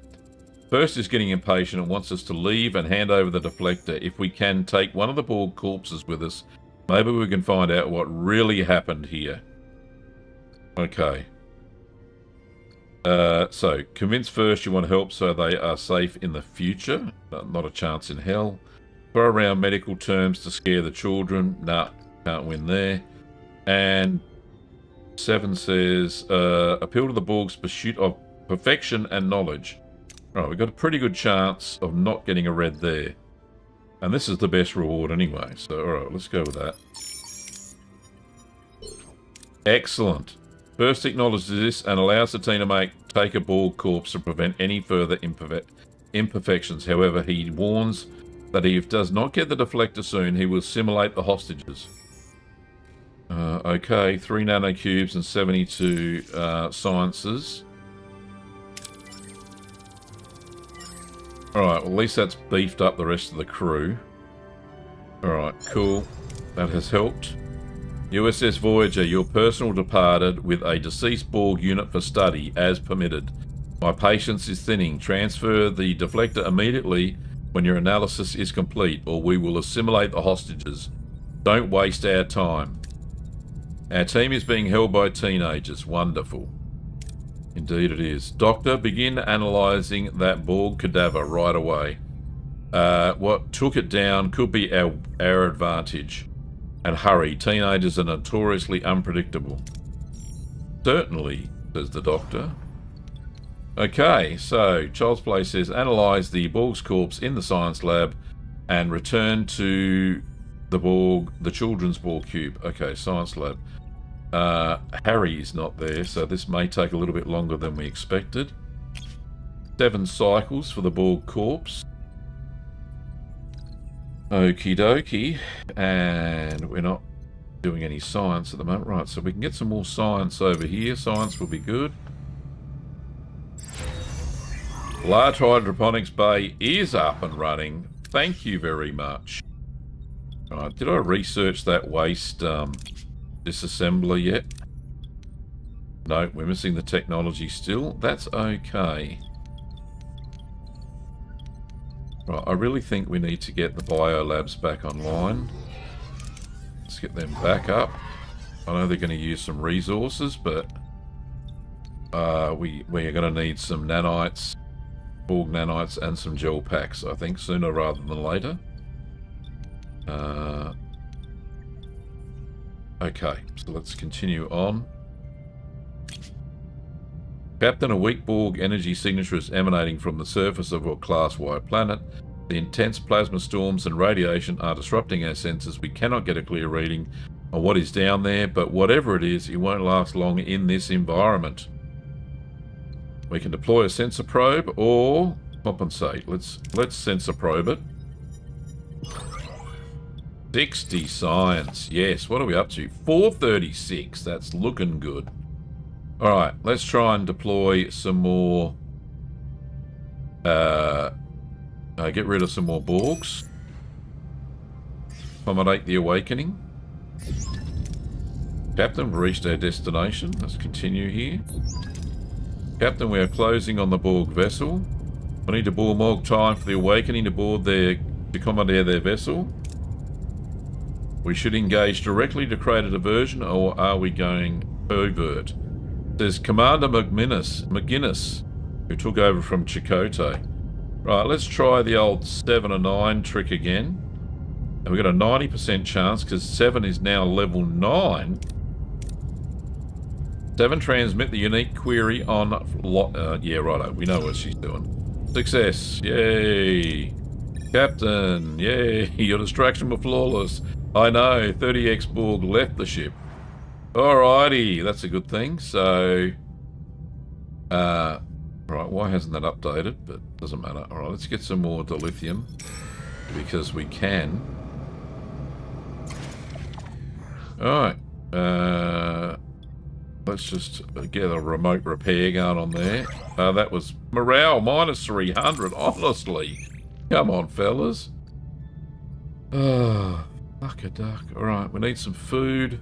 First is getting impatient and wants us to leave and hand over the deflector. If we can take one of the Borg corpses with us, maybe we can find out what really happened here. Okay. So, convince first you want help so they are safe in the future. Not a chance in hell. Throw around medical terms to scare the children. Nah, can't win there. And 7 says, appeal to the Borg's pursuit of perfection and knowledge. Right, we've got a pretty good chance of not getting a red there. And this is the best reward anyway. So, alright, let's go with that. Excellent. First acknowledges this and allows the team to take a Borg corpse to prevent any further imperfections. However, he warns that if he does not get the deflector soon, he will simulate the hostages. Okay, 3 nanocubes and 72 sciences. Alright, well, at least that's beefed up the rest of the crew. Alright, cool. That has helped. USS Voyager, your personal departed with a deceased Borg unit for study, as permitted. My patience is thinning. Transfer the deflector immediately when your analysis is complete, or we will assimilate the hostages. Don't waste our time. Our team is being held by teenagers. Wonderful. Indeed it is. Doctor, begin analysing that Borg cadaver right away. What took it down could be our advantage. And hurry, teenagers are notoriously unpredictable. Certainly, says the Doctor. Okay, so Child's Play says, analyse the Borg's corpse in the science lab and return to the children's Borg cube. Okay, science lab. Harry's not there, so this may take a little bit longer than we expected. 7 cycles for the Borg corpse. Okie dokie. And we're not doing any science at the moment. Right, so we can get some more science over here. Science will be good. Large Hydroponics Bay is up and running. Thank you very much. Right, did I research that waste disassembler yet? No, we're missing the technology still. That's okay. Right, I really think we need to get the biolabs back online. Let's get them back up. I know they're going to use some resources, but we are going to need some nanites, Borg nanites, and some gel packs, I think, sooner rather than later. Okay, so let's continue on. Captain, a weak Borg energy signature is emanating from the surface of our Class Y planet. The intense plasma storms and radiation are disrupting our senses. We cannot get a clear reading on what is down there, but whatever it is, it won't last long in this environment. We can deploy a sensor probe or compensate. Let's sensor probe it. 60 science. Yes, what are we up to? 436. That's looking good. Alright, let's try and deploy some more... get rid of some more Borgs. Accommodate the awakening. Captain, we've reached our destination. Let's continue here. Captain, we are closing on the Borg vessel. We need to board more time for the awakening to commandeer their vessel. We should engage directly to create a diversion, or are we going covert? There's Commander McGuinness, who took over from Chakotay. Right, let's try the old 7 and 9 trick again. And we've got a 90% chance, because 7 is now level 9. 7, transmit the unique query on... yeah, righto, we know what she's doing. Success, yay. Captain, yay, your distraction was flawless. I know, 30x Borg left the ship. Alrighty, that's a good thing. So, right, why hasn't that updated? But doesn't matter. Alright, let's get some more dilithium, because we can. Alright, let's just get a remote repair going on there. That was morale minus 300, honestly. Come on, fellas. Fuck a duck. Alright, we need some food.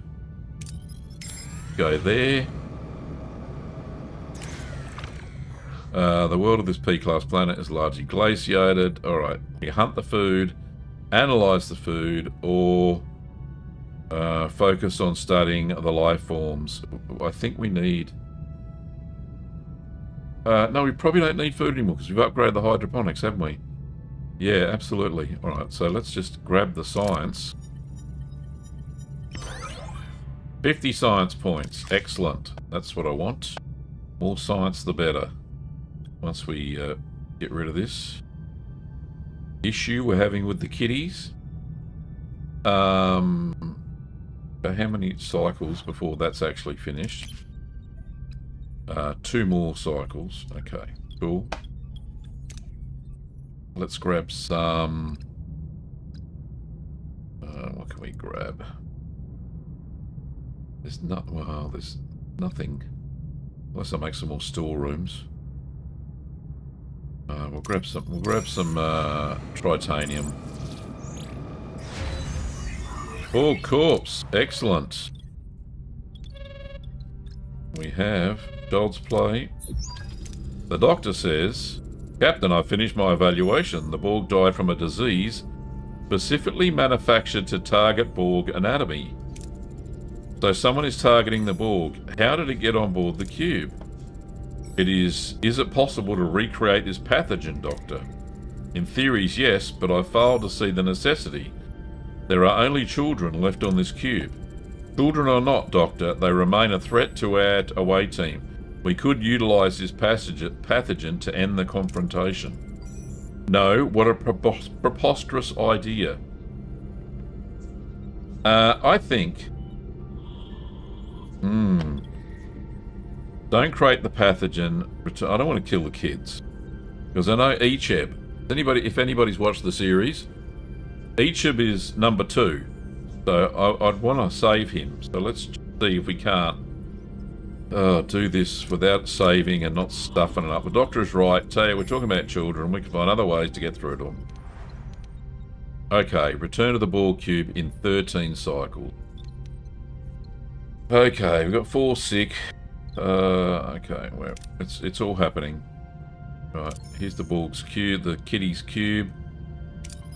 Go there. The world of this P-class planet is largely glaciated. Alright, we hunt the food, analyze the food, or focus on studying the life forms. I think we need... no, we probably don't need food anymore because we've upgraded the hydroponics, haven't we? Yeah, absolutely. Alright, so let's just grab the science. 50 science points. Excellent. That's what I want. More science, the better. Once we get rid of this issue we're having with the kitties. How many cycles before that's actually finished? 2 more cycles. Okay, cool. Let's grab some... what can we grab? There's not... Well, there's nothing. Unless I make some more storerooms. We'll grab some tritanium. Oh, corpse. Excellent. We have Child's Play. The doctor says, Captain, I finished my evaluation. The Borg died from a disease specifically manufactured to target Borg anatomy. So someone is targeting the Borg. How did it get on board the cube? Is it possible to recreate this pathogen, Doctor? In theories, yes, but I fail to see the necessity. There are only children left on this cube. Children or not, Doctor, they remain a threat to our away team. We could utilise this pathogen to end the confrontation. No, what a preposterous idea. I think... Don't create the pathogen. I don't want to kill the kids. Because I know Echeb. If anybody's watched the series, Echeb is number 2. So I'd want to save him. So let's see if we can't do this without saving and not stuffing it up. The doctor is right. Tell you, we're talking about children. We can find other ways to get through to them. Okay, return to the Borg cube in 13 cycles. Okay, we've got 4 sick. Okay, well, it's all happening. Right, here's the Borg's cube, the kitty's cube.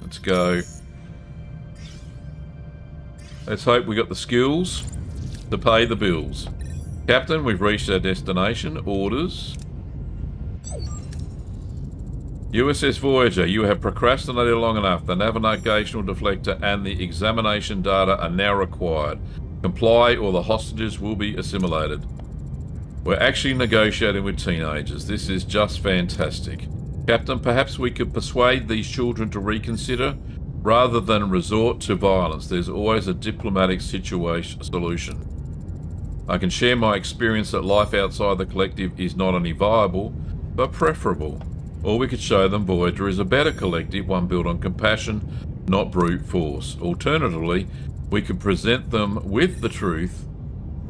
Let's go. Let's hope we got the skills to pay the bills. Captain, we've reached our destination. Orders. USS Voyager, you have procrastinated long enough. The navigational deflector and the examination data are now required. Comply or the hostages will be assimilated. We're actually negotiating with teenagers. This is just fantastic. Captain, perhaps we could persuade these children to reconsider rather than resort to violence. There's always a diplomatic solution. I can share my experience that life outside the collective is not only viable, but preferable. Or we could show them Voyager is a better collective, one built on compassion, not brute force. Alternatively, we could present them with the truth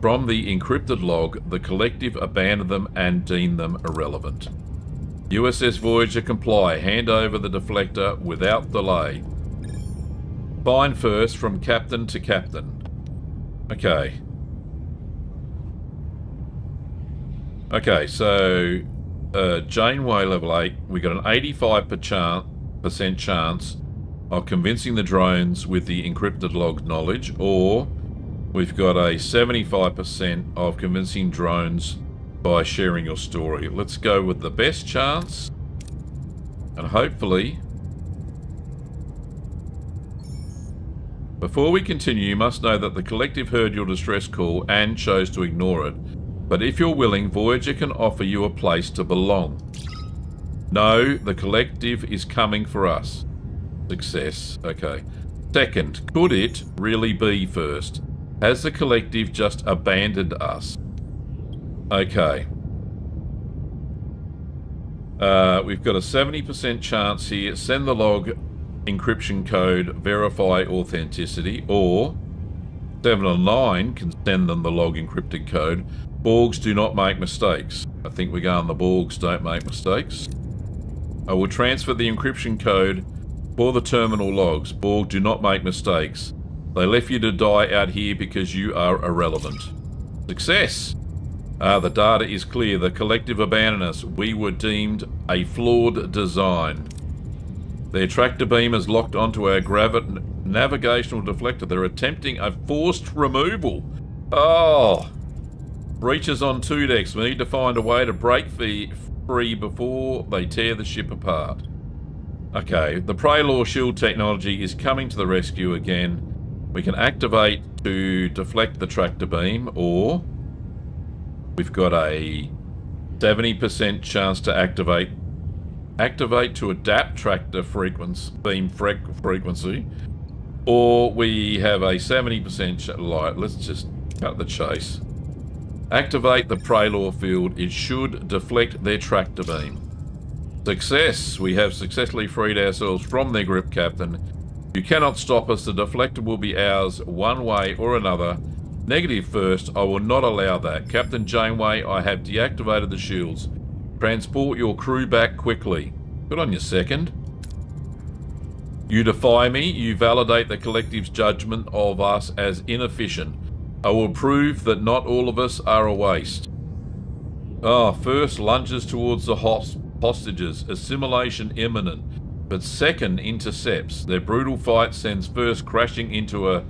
from the encrypted log. The collective abandoned them and deemed them irrelevant. USS Voyager, comply. Hand over the deflector without delay. Find first from captain to captain. Okay. Okay, so Janeway level 8, we got an 85% chance of convincing the drones with the encrypted log knowledge, or we've got a 75% of convincing drones by sharing your story. Let's go with the best chance, and hopefully... Before we continue, you must know that the collective heard your distress call and chose to ignore it. But if you're willing, Voyager can offer you a place to belong. No, the collective is coming for us. Success. Okay. Second, could it really be first? Has the collective just abandoned us? Okay. We've got a 70% chance here. Send the log encryption code, verify authenticity, or 7 or 9 can send them the log encrypted code, Borgs do not make mistakes. I think we're going the Borgs don't make mistakes. I will transfer the encryption code for the terminal logs. Borg do not make mistakes. They left you to die out here because you are irrelevant. Success! The data is clear. The collective abandoned us. We were deemed a flawed design. Their tractor beam is locked onto our Graviton navigational deflector. They're attempting a forced removal. Oh! Breaches on 2 decks. We need to find a way to break free before they tear the ship apart. Okay, the Prelor shield technology is coming to the rescue again. We can activate to deflect the tractor beam, or we've got a 70% chance to activate to adapt tractor beam frequency, or we have a 70% light. Let's just cut the chase. Activate the Prelor field. It should deflect their tractor beam. Success! We have successfully freed ourselves from their grip, Captain. You cannot stop us. The deflector will be ours one way or another. Negative first. I will not allow that. Captain Janeway, I have deactivated the shields. Transport your crew back quickly. Good on you, second. You defy me. You validate the collective's judgment of us as inefficient. I will prove that not all of us are a waste. First lunges towards the hostages. Assimilation imminent. But second intercepts. Their brutal fight sends first crashing into a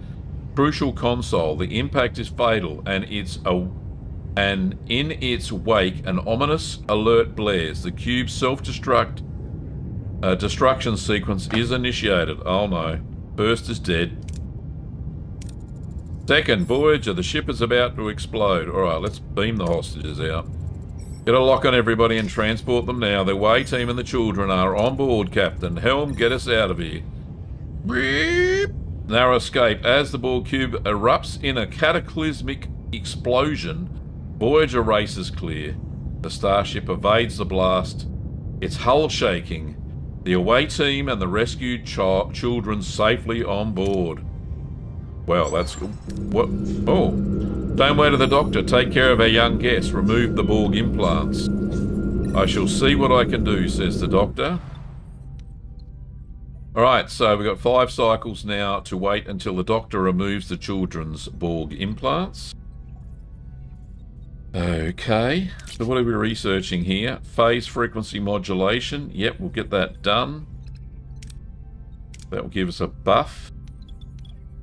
crucial console. The impact is fatal, and in its wake, an ominous alert blares. The cube's destruction sequence is initiated. Oh no. First is dead. Second, Voyager, the ship is about to explode. Alright, let's beam the hostages out. Get a lock on everybody and transport them now. The away team and the children are on board, Captain. Helm, get us out of here. Beep. Narrow escape. As the Borg cube erupts in a cataclysmic explosion, Voyager races clear. The starship evades the blast, its hull shaking. The away team and the rescued children safely on board. Well, that's what. Oh, don't wait to the doctor. Take care of our young guest. Remove the Borg implants. I shall see what I can do, says the doctor. Alright, so we've got 5 cycles now to wait until the doctor removes the children's Borg implants. Okay, so what are we researching here? Phase frequency modulation. Yep, we'll get that done. That will give us a buff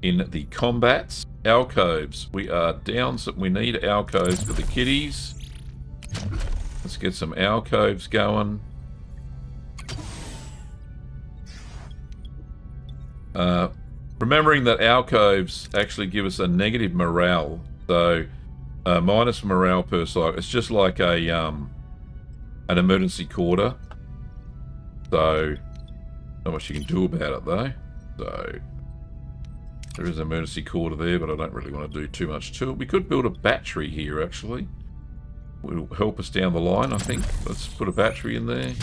in the combats. Alcoves. We are down, so we need alcoves for the kiddies. Let's get some alcoves going. Remembering that alcoves actually give us a negative morale, so minus morale per cycle. It's just like a an emergency quarter. So not much you can do about it though. So there is an emergency quarter there, but I don't really want to do too much to it. We could build a battery here actually. It will help us down the line, I think. Let's put a battery in there.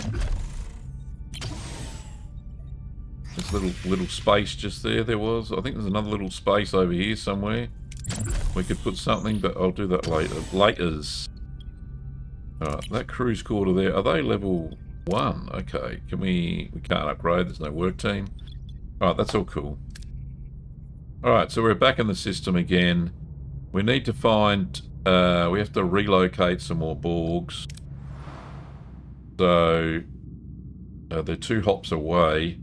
This little space just there was. I think there's another little space over here somewhere. We could put something, but I'll do that later. Laters. Alright, that cruise quarter there. Are they level 1? Okay. Can we can't upgrade, there's no work team. Alright, that's all cool. Alright, so we're back in the system again. We need to find we have to relocate some more Borgs. So they're 2 hops away.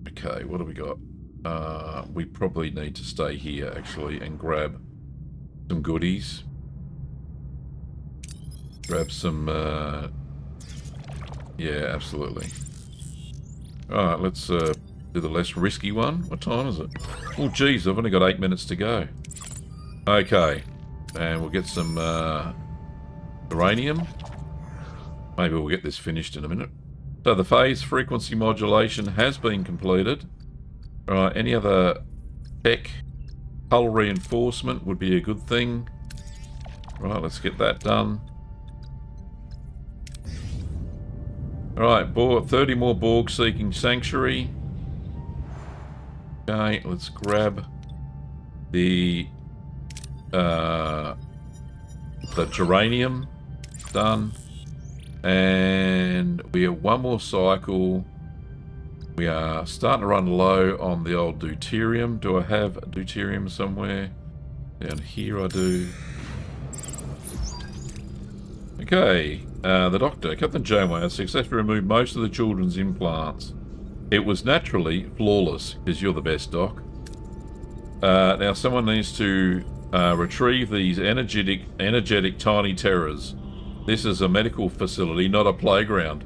Okay, what do we got? We probably need to stay here actually and grab some goodies. Grab some yeah, absolutely. Alright, let's do the less risky one. What time is it? Oh geez, I've only got 8 minutes to go. Okay, and we'll get some uranium. Maybe we'll get this finished in a minute. So the phase frequency modulation has been completed. Alright, any other tech? Hull reinforcement would be a good thing. Right, let's get that done. Alright, 30 more Borg seeking sanctuary. Okay, let's grab The geranium done. And we have one more cycle. We are starting to run low on the old deuterium. Do I have deuterium somewhere? Down here I do. Okay, the doctor, Captain Janeway, has successfully removed most of the children's implants. It was naturally flawless, because you're the best, Doc. Now someone needs to retrieve these energetic tiny terrors. This is a medical facility, not a playground.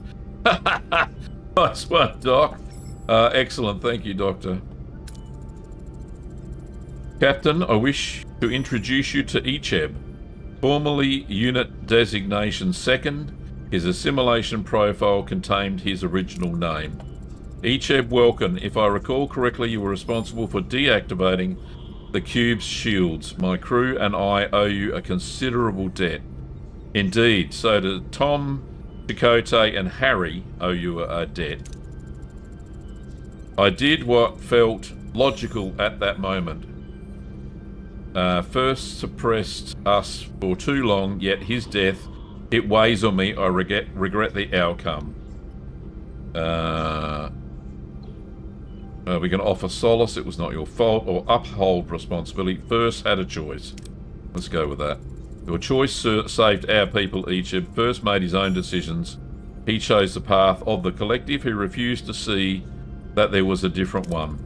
Nice one, Doc. Excellent, thank you, Doctor. Captain, I wish to introduce you to Icheb. Formerly Unit Designation 2nd, his assimilation profile contained his original name. Icheb Welkin, if I recall correctly, you were responsible for deactivating the cube's shields. My crew and I owe you a considerable debt. Indeed, so do Tom, Chakotay and Harry owe you a debt. I did what felt logical at that moment. First suppressed us for too long, yet his death, it weighs on me. I regret the outcome. We can offer solace, it was not your fault, or uphold responsibility. First had a choice. Let's go with that. Your choice saved our people. Icheb first made his own decisions. He chose the path of the collective. He refused to see that there was a different one.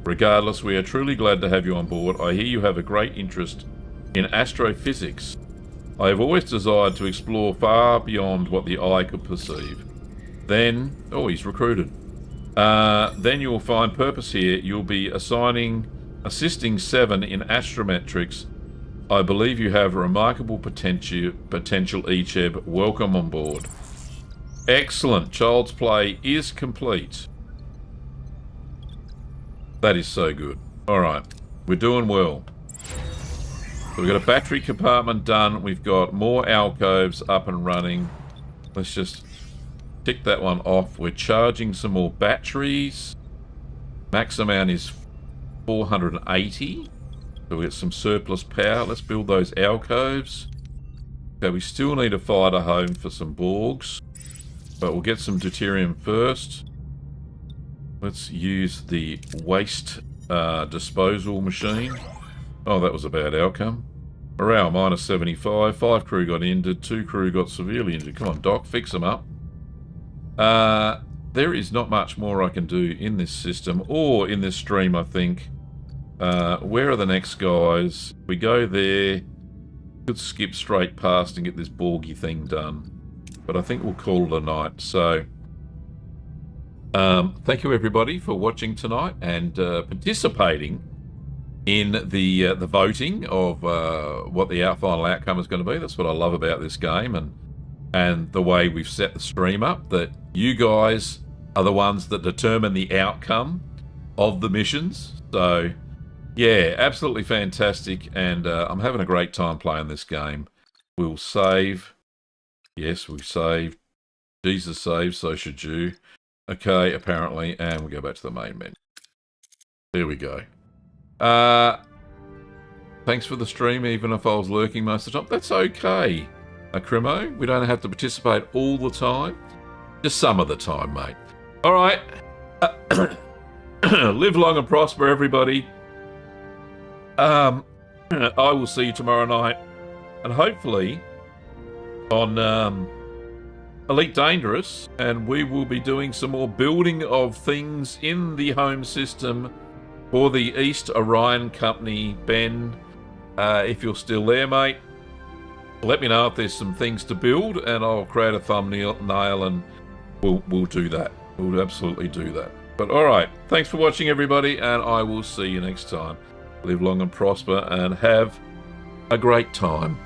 Regardless, we are truly glad to have you on board. I hear you have a great interest in astrophysics. I have always desired to explore far beyond what the eye could perceive. Then, oh, he's recruited. Then you will find purpose here. You'll be assisting 7 in astrometrics. I believe you have a remarkable potential, Icheb. Welcome on board. Excellent. Child's play is complete. That is so good. Alright, we're doing well. So we've got a battery compartment done. We've got more alcoves up and running. Let's just tick that one off. We're charging some more batteries. Max amount is 480. So we get some surplus power. Let's build those alcoves. Okay, we still need a fighter home for some Borgs. But we'll get some deuterium first. Let's use the waste disposal machine. Oh, that was a bad outcome. Morale minus 75. 5 crew got injured. 2 crew got severely injured. Come on, Doc, fix them up. There is not much more I can do in this system or in this stream, I think. Where are the next guys? We go there. Could skip straight past and get this Borgy thing done. But I think we'll call it a night. So, thank you everybody for watching tonight and participating in the voting of what the final outcome is going to be. That's what I love about this game and the way we've set the stream up, that you guys are the ones that determine the outcome of the missions. So, yeah, absolutely fantastic, and I'm having a great time playing this game. We'll save. Yes, we saved. Jesus saved, so should you. Okay, apparently, and we'll go back to the main menu. There we go. Thanks for the stream, even if I was lurking most of the time. That's okay, Crimo. We don't have to participate all the time. Just some of the time, mate. All right. Live long and prosper, everybody. I will see you tomorrow night, and hopefully on Elite Dangerous, and we will be doing some more building of things in the home system for the East Orion Company. Ben, if you're still there, mate, let me know if there's some things to build, and I'll create a thumbnail and we'll do that. We'll absolutely do that. But all right, thanks for watching, everybody, and I will see you next time. Live long and prosper and have a great time.